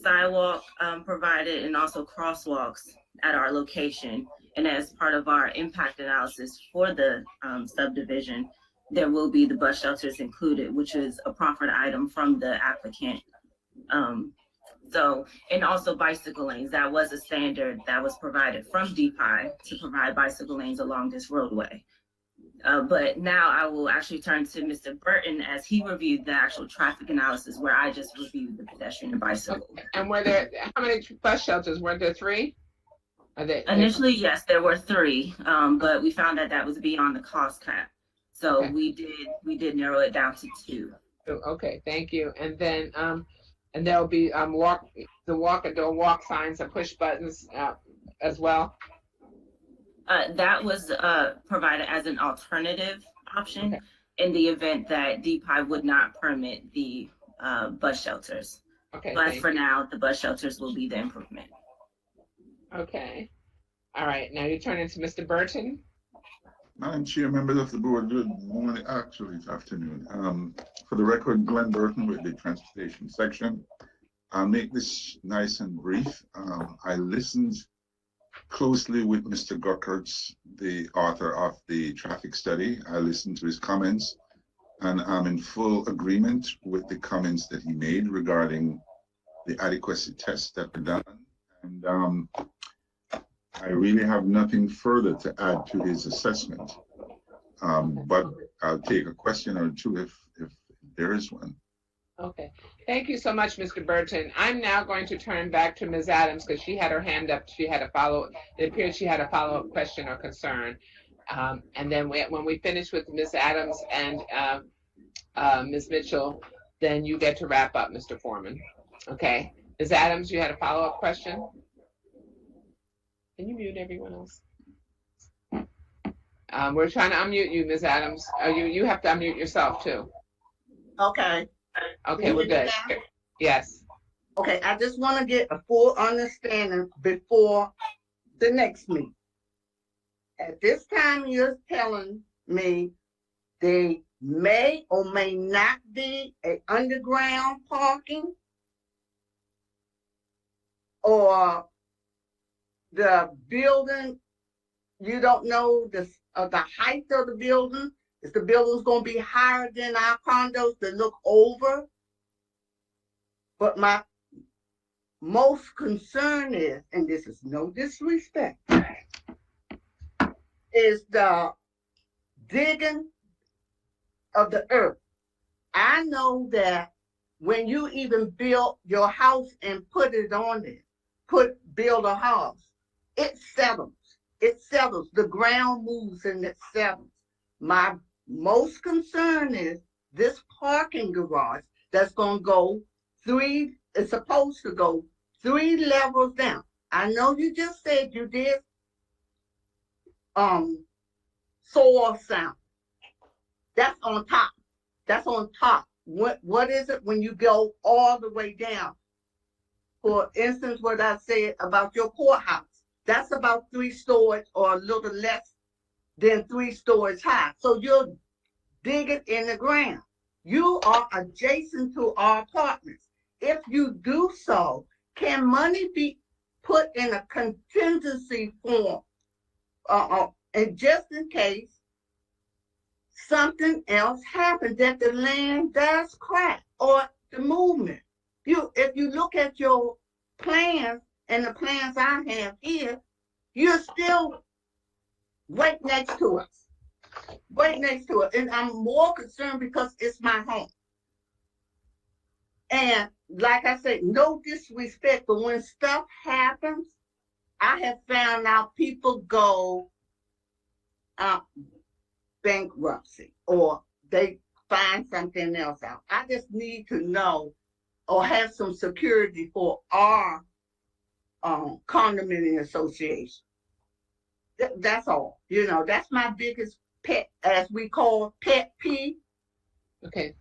sidewalk provided and also crosswalks at our location. And as part of our impact analysis for the subdivision, there will be the bus shelters included, which is a proffered item from the applicant. And also bicycle lanes, that was a standard that was provided from DPI to provide bicycle lanes along this roadway. But now I will actually turn to Mr. Burton as he reviewed the actual traffic analysis, where I just reviewed the pedestrian and bicycle. Okay. And were there, how many bus shelters? Were there 3? Initially, yes, there were 3, but we found that that was beyond the cost cap. So okay. we did narrow it down to 2. Okay, thank you. And then and there'll be walk signs and push buttons as well. That was provided as an alternative option in the event that DPI would not permit the bus shelters. Okay. But for now, the bus shelters will be the improvement. Okay. All right. Now you turn into Mr. Burton. Madam Chair, members of the board, good morning, actually it's afternoon. For the record, Glenn Burton with the transportation section. I'll make this nice and brief. I listened closely with Mr. Guckertz, the author of the traffic study. I listened to his comments, and I'm in full agreement with the comments that he made regarding the adequacy tests that were done. And I really have nothing further to add to his assessment, but I'll take a question or two if there is one. Okay, thank you so much, Mr. Burton. I'm now going to turn back to Ms. Adams because she had her hand up. She had a follow-up. It appeared she had a follow-up question or concern. And then when we finish with Ms. Adams and Ms. Mitchell, then you get to wrap up, Mr. Foreman. Okay, Ms. Adams, you had a follow-up question? Can you mute everyone else? We're trying to unmute you, Ms. Adams. You have to unmute yourself too. Okay. Okay, we're good. Yes. Okay, I just want to get a full understanding before the next meeting. At this time, you're telling me the may or may not be a underground parking, or the building, you don't know the height of the building. Is the building's gonna be higher than our condos to look over? But my most concern is, and this is no disrespect, is the digging of the earth. I know that when you even build your house and put it on there, build a house, it settles. It settles. The ground moves and it settles. My most concern is this parking garage that's gonna go it's supposed to go 3 levels down. I know you just said you did soil sound. That's on top. That's on top. What is it when you go all the way down? For instance, what I said about your courthouse, that's about 3 stories or a little less than 3 stories high. So you're digging in the ground. You are adjacent to our apartments. If you do so, can money be put in a contingency form? And just in case something else happens, that the land does crack or the movement. If you look at your plans and the plans I have here, you're still right next to us. Right next to it. And I'm more concerned because it's my home. And like I said, no disrespect, but when stuff happens, I have found out people go bankruptcy or they find something else out. I just need to know or have some security for our condominium association. That's all. You know, that's my biggest pet, as we call pet peeve. Okay.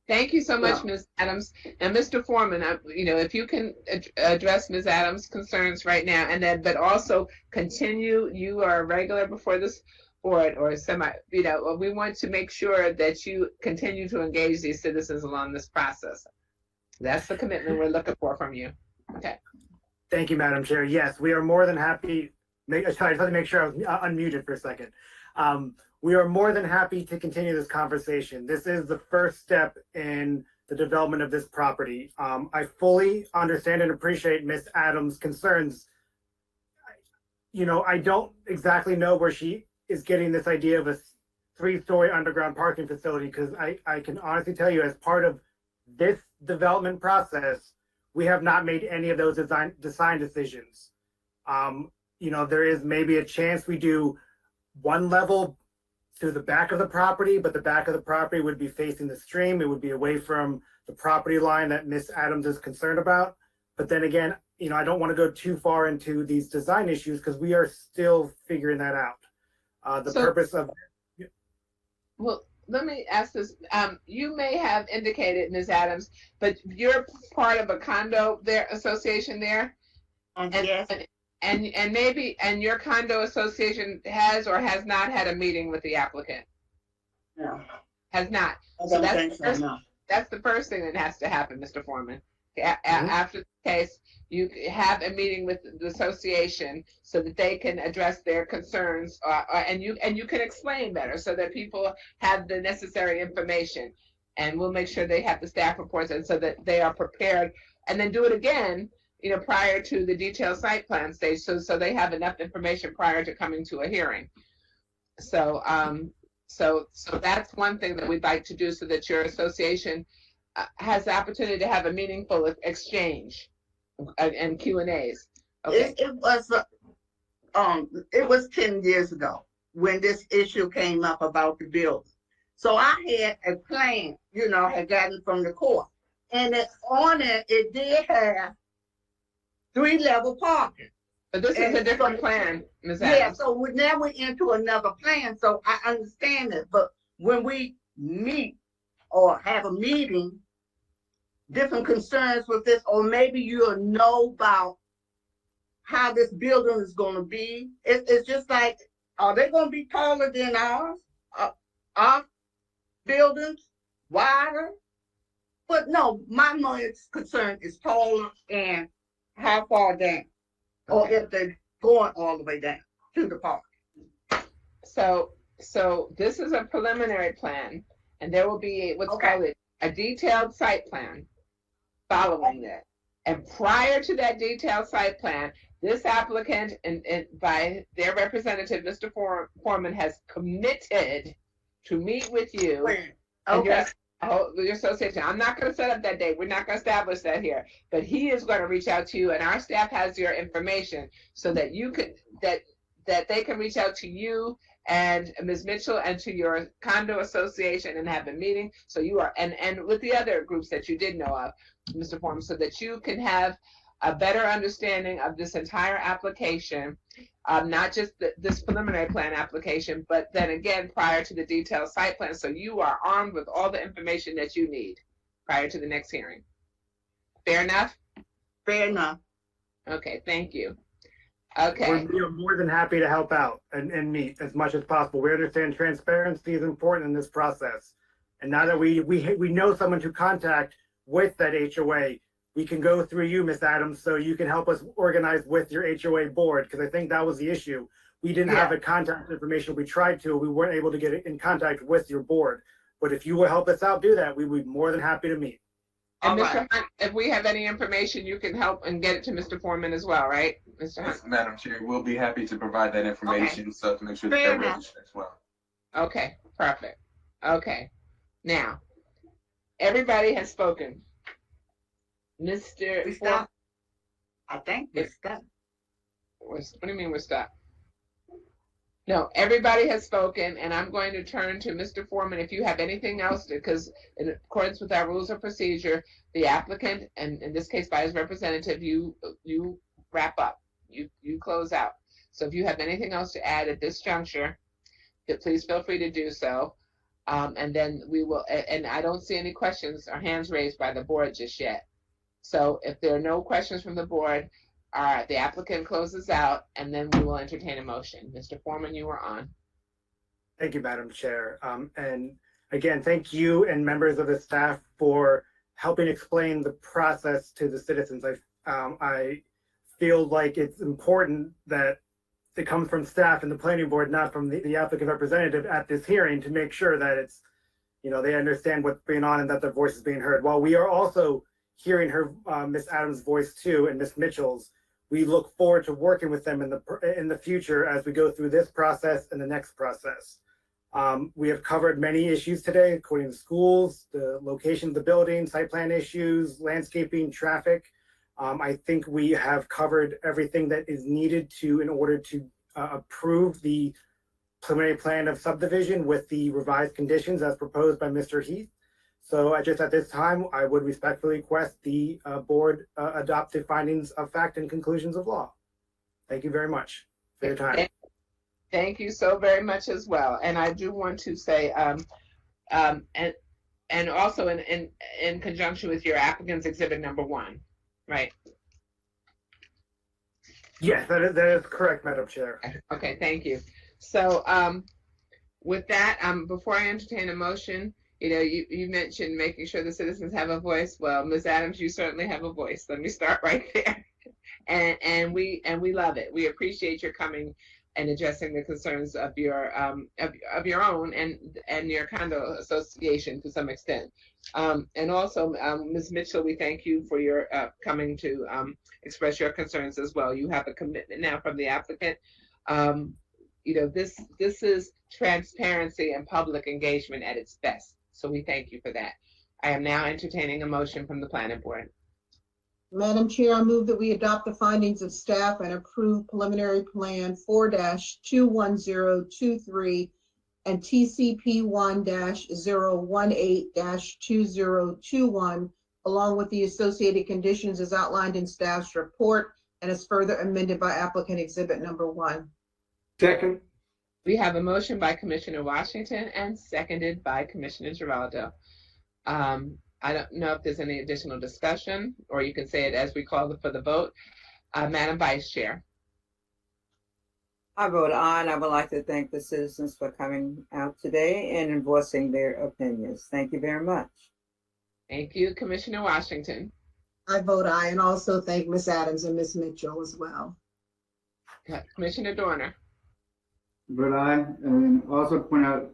Thank you so much, Ms. Adams. And Mr. Foreman, if you can address Ms. Adams' concerns right now, and then, but also continue, you are a regular before this board or semi, we want to make sure that you continue to engage these citizens along this process. That's the commitment we're looking for from you. Okay. Thank you, Madam Chair. Yes, we are more than happy. Sorry, I just had to make sure I was unmuted for a second. We are more than happy to continue this conversation. This is the first step in the development of this property. I fully understand and appreciate Ms. Adams' concerns. I don't exactly know where she is getting this idea of a 3-story underground parking facility, because I can honestly tell you, as part of this development process, we have not made any of those design decisions. There is maybe a chance we do 1 level to the back of the property, but the back of the property would be facing the stream. It would be away from the property line that Ms. Adams is concerned about. But then again, I don't want to go too far into these design issues because we are still figuring that out. Purpose of... Well, let me ask this. You may have indicated, Ms. Adams, but you're part of a condo association there? Yes. And maybe your condo association has or has not had a meeting with the applicant? No. Has not. So that's the first thing that has to happen, Mr. Foreman. After the case, you have a meeting with the association so that they can address their concerns, and you can explain better so that people have the necessary information. And we'll make sure they have the staff reports and so that they are prepared, and then do it again prior to the detailed site plan stage, so they have enough information prior to coming to a hearing. So that's one thing that we'd like to do so that your association has the opportunity to have a meaningful exchange and Q&As. Okay. It was 10 years ago when this issue came up about the building. So I had a plan, had gotten from the court, and on it, it did have 3-level parking. But this is a different plan, Ms. Yeah, Adams. so now we're into another plan, so I understand it. But when we meet or have a meeting, different concerns with this, or maybe you'll know about how this building is going to be. It's just like, are they going to be taller than ours? Our buildings wider. But no, my main concern is taller and how far down, or if they're going all the way down to the park. So this is a preliminary plan, and there will be what's called a detailed site plan following that. And prior to that detailed site plan, this applicant and by their representative, Mr. Foreman, has committed to meet with you and your association. I'm not going to set up that date. We're not going to establish that here, but he is going to reach out to you, and our staff has your information so that you could that they can reach out to you and Ms. Mitchell and to your condo association and have a meeting. So you are and with the other groups that you did know of, Mr. Foreman, so that you can have a better understanding of this entire application, not just this preliminary plan application, but then again, prior to the detailed site plan. So you are armed with all the information that you need prior to the next hearing. Fair enough? Fair enough. Okay, thank you. Okay. We're more than happy to help out and meet as much as possible. We understand transparency is important in this process. And now that we know someone to contact with that HOA, we can go through you, Ms. Adams, so you can help us organize with your HOA board, because I think that was the issue. We didn't have the contact information. We tried to, we weren't able to get in contact with your board. But if you will help us out do that, we would be more than happy to meet. And Mr. Hunt, if we have any information, you can help and get it to Mr. Foreman as well, right, Mr. Hunt? Yes, Madam Chair, we'll be happy to provide that information so to make sure that they're registered as well. Okay, perfect. Okay, now, everybody has spoken. Mr. Foreman. I think we're stuck. What do you mean we're stuck? No, everybody has spoken, and I'm going to turn to Mr. Foreman if you have anything else, because in accordance with our rules of procedure, the applicant, and in this case by his representative, you wrap up, you close out. So if you have anything else to add at this juncture, please feel free to do so. And then we will, and I don't see any questions or hands raised by the board just yet. So if there are no questions from the board, the applicant closes out, and then we will entertain a motion. Mr. Foreman, you are on. Thank you, Madam Chair. And again, thank you and members of the staff for helping explain the process to the citizens. I feel like it's important that it comes from staff and the planning board, not from the applicant representative at this hearing, to make sure that it's, they understand what's going on and that their voice is being heard. While we are also hearing her, Ms. Adams' voice too, and Ms. Mitchell's, we look forward to working with them in the future as we go through this process and the next process. We have covered many issues today, including schools, the location of the building, site plan issues, landscaping, traffic. I think we have covered everything that is needed in order to approve the preliminary plan of subdivision with the revised conditions as proposed by Mr. Heath. So at this time, I would respectfully request the board adopt the findings of fact and conclusions of law. Thank you very much for your time. Thank you so very much as well. And I do want to say, and also in conjunction with your applicant's exhibit number 1, right? Yes, that is correct, Madam Chair. Okay, thank you. So with that, before I entertain a motion, you mentioned making sure the citizens have a voice. Well, Ms. Adams, you certainly have a voice. Let me start right there. And we love it. We appreciate your coming and addressing the concerns of your own and your condo association to some extent. And also, Ms. Mitchell, we thank you for your coming to express your concerns as well. You have a commitment now from the applicant. This is transparency and public engagement at its best. So we thank you for that. I am now entertaining a motion from the planning board. Madam Chair, I move that we adopt the findings of staff and approve preliminary plan 4-21023 and TCP 1-018-2021, along with the associated conditions as outlined in staff's report and as further amended by applicant exhibit number 1. Second. We have a motion by Commissioner Washington and seconded by Commissioner Giraldo. I don't know if there's any additional discussion, or you can say it as we call for the vote. Madam Vice Chair. I vote aye, and I would like to thank the citizens for coming out today and voicing their opinions. Thank you very much. Thank you, Commissioner Washington. I vote aye, and also thank Ms. Adams and Ms. Mitchell as well. Commissioner Dorner. But and also point out,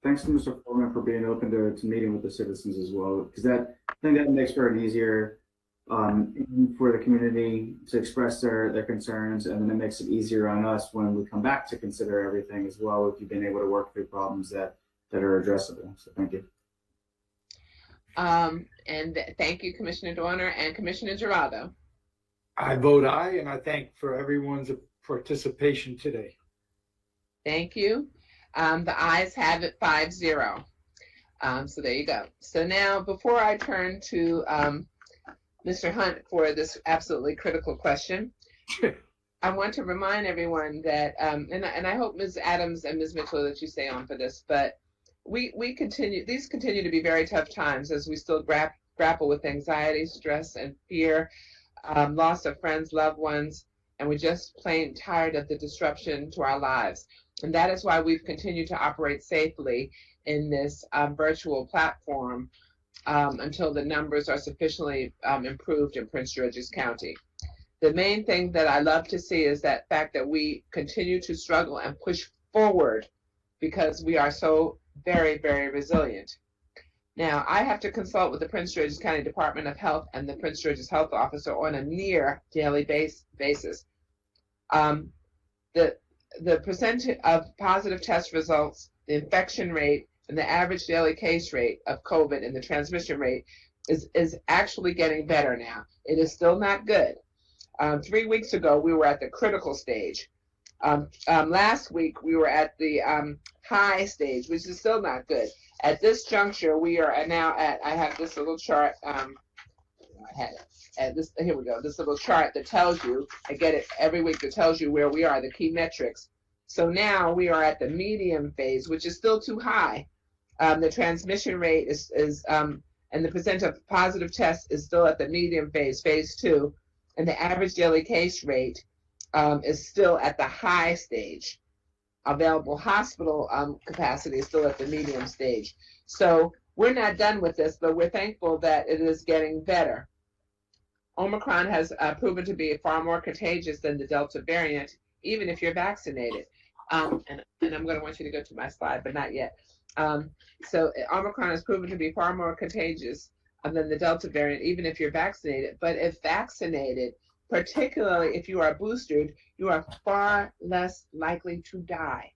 thanks to Mr. Foreman for being open to meeting with the citizens as well, because I think that makes for an easier for the community to express their concerns, and then it makes it easier on us when we come back to consider everything as well, if you've been able to work through problems that are addressable. So thank you. And thank you, Commissioner Dorner and Commissioner Geraldo. I vote aye, and I thank for everyone's participation today. Thank you. The ayes have it 5-0. So there you go. So now, before I turn to Mr. Hunt for this absolutely critical question, I want to remind everyone that, and I hope Ms. Adams and Ms. Mitchell that you stay on for this, but these continue to be very tough times as we still grapple with anxiety, stress, and fear, loss of friends, loved ones, and we're just plain tired of the disruption to our lives. And that is why we've continued to operate safely in this virtual platform until the numbers are sufficiently improved in Prince George's County. The main thing that I love to see is that fact that we continue to struggle and push forward because we are so very, very resilient. Now, I have to consult with the Prince George's County Department of Health and the Prince George's Health Officer on a near daily basis. The percentage of positive test results, the infection rate, and the average daily case rate of COVID and the transmission rate is actually getting better now. It is still not good. 3 weeks ago, we were at the critical stage. Last week, we were at the high stage, which is still not good. At this juncture, we are now at, I have this little chart, here we go, this little chart that tells you, I get it every week, that tells you where we are, the key metrics. So now we are at the medium phase, which is still too high. The transmission rate is and the percent of positive tests is still at the medium phase, phase 2, and the average daily case rate is still at the high stage. Available hospital capacity is still at the medium stage. So we're not done with this, but we're thankful that it is getting better. Omicron has proven to be far more contagious than the Delta variant, even if you're vaccinated. And I'm going to want you to go to my slide, but not yet. So Omicron has proven to be far more contagious than the Delta variant, even if you're vaccinated. But if vaccinated, particularly if you are boosted, you are far less likely to die.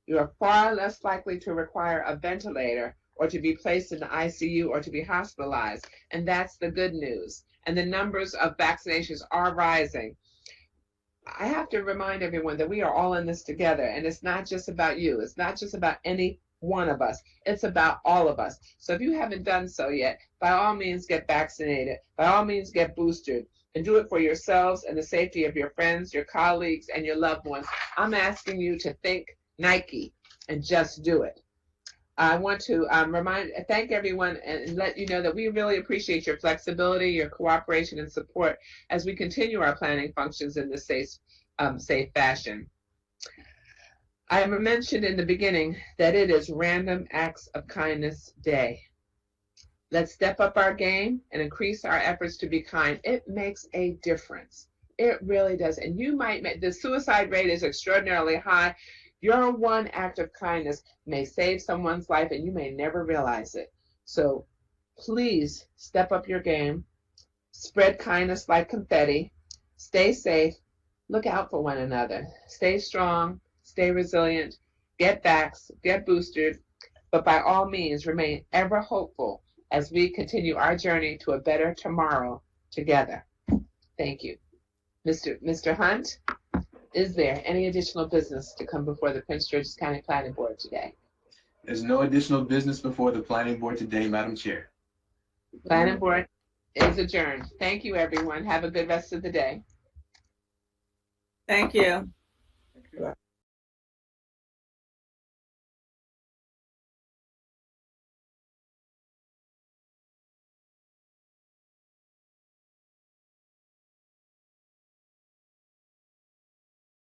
You are far less likely to require a ventilator or to be placed in the ICU or to be hospitalized. And that's the good news. And the numbers of vaccinations are rising. I have to remind everyone that we are all in this together, and it's not just about you. It's not just about any one of us. It's about all of us. So if you haven't done so yet, by all means get vaccinated. By all means get boosted. And do it for yourselves and the safety of your friends, your colleagues, and your loved ones. I'm asking you to think Nike and just do it. I want to thank everyone and let you know that we really appreciate your flexibility, your cooperation, and support as we continue our planning functions in this safe fashion. I mentioned in the beginning that it is Random Acts of Kindness Day. Let's step up our game and increase our efforts to be kind. It makes a difference. It really does. And you might make, the suicide rate is extraordinarily high. Your one act of kindness may save someone's life and you may never realize it. So please step up your game, spread kindness like confetti, stay safe, look out for one another, stay strong, stay resilient, get vaxxed, get boosted, but by all means remain ever hopeful as we continue our journey to a better tomorrow together. Thank you. Mr. Hunt, is there any additional business to come before the Prince George's County Planning Board today? There's no additional business before the Planning Board today, Madam Chair. Planning Board is adjourned. Thank you, everyone. Have a good rest of the day. Thank you.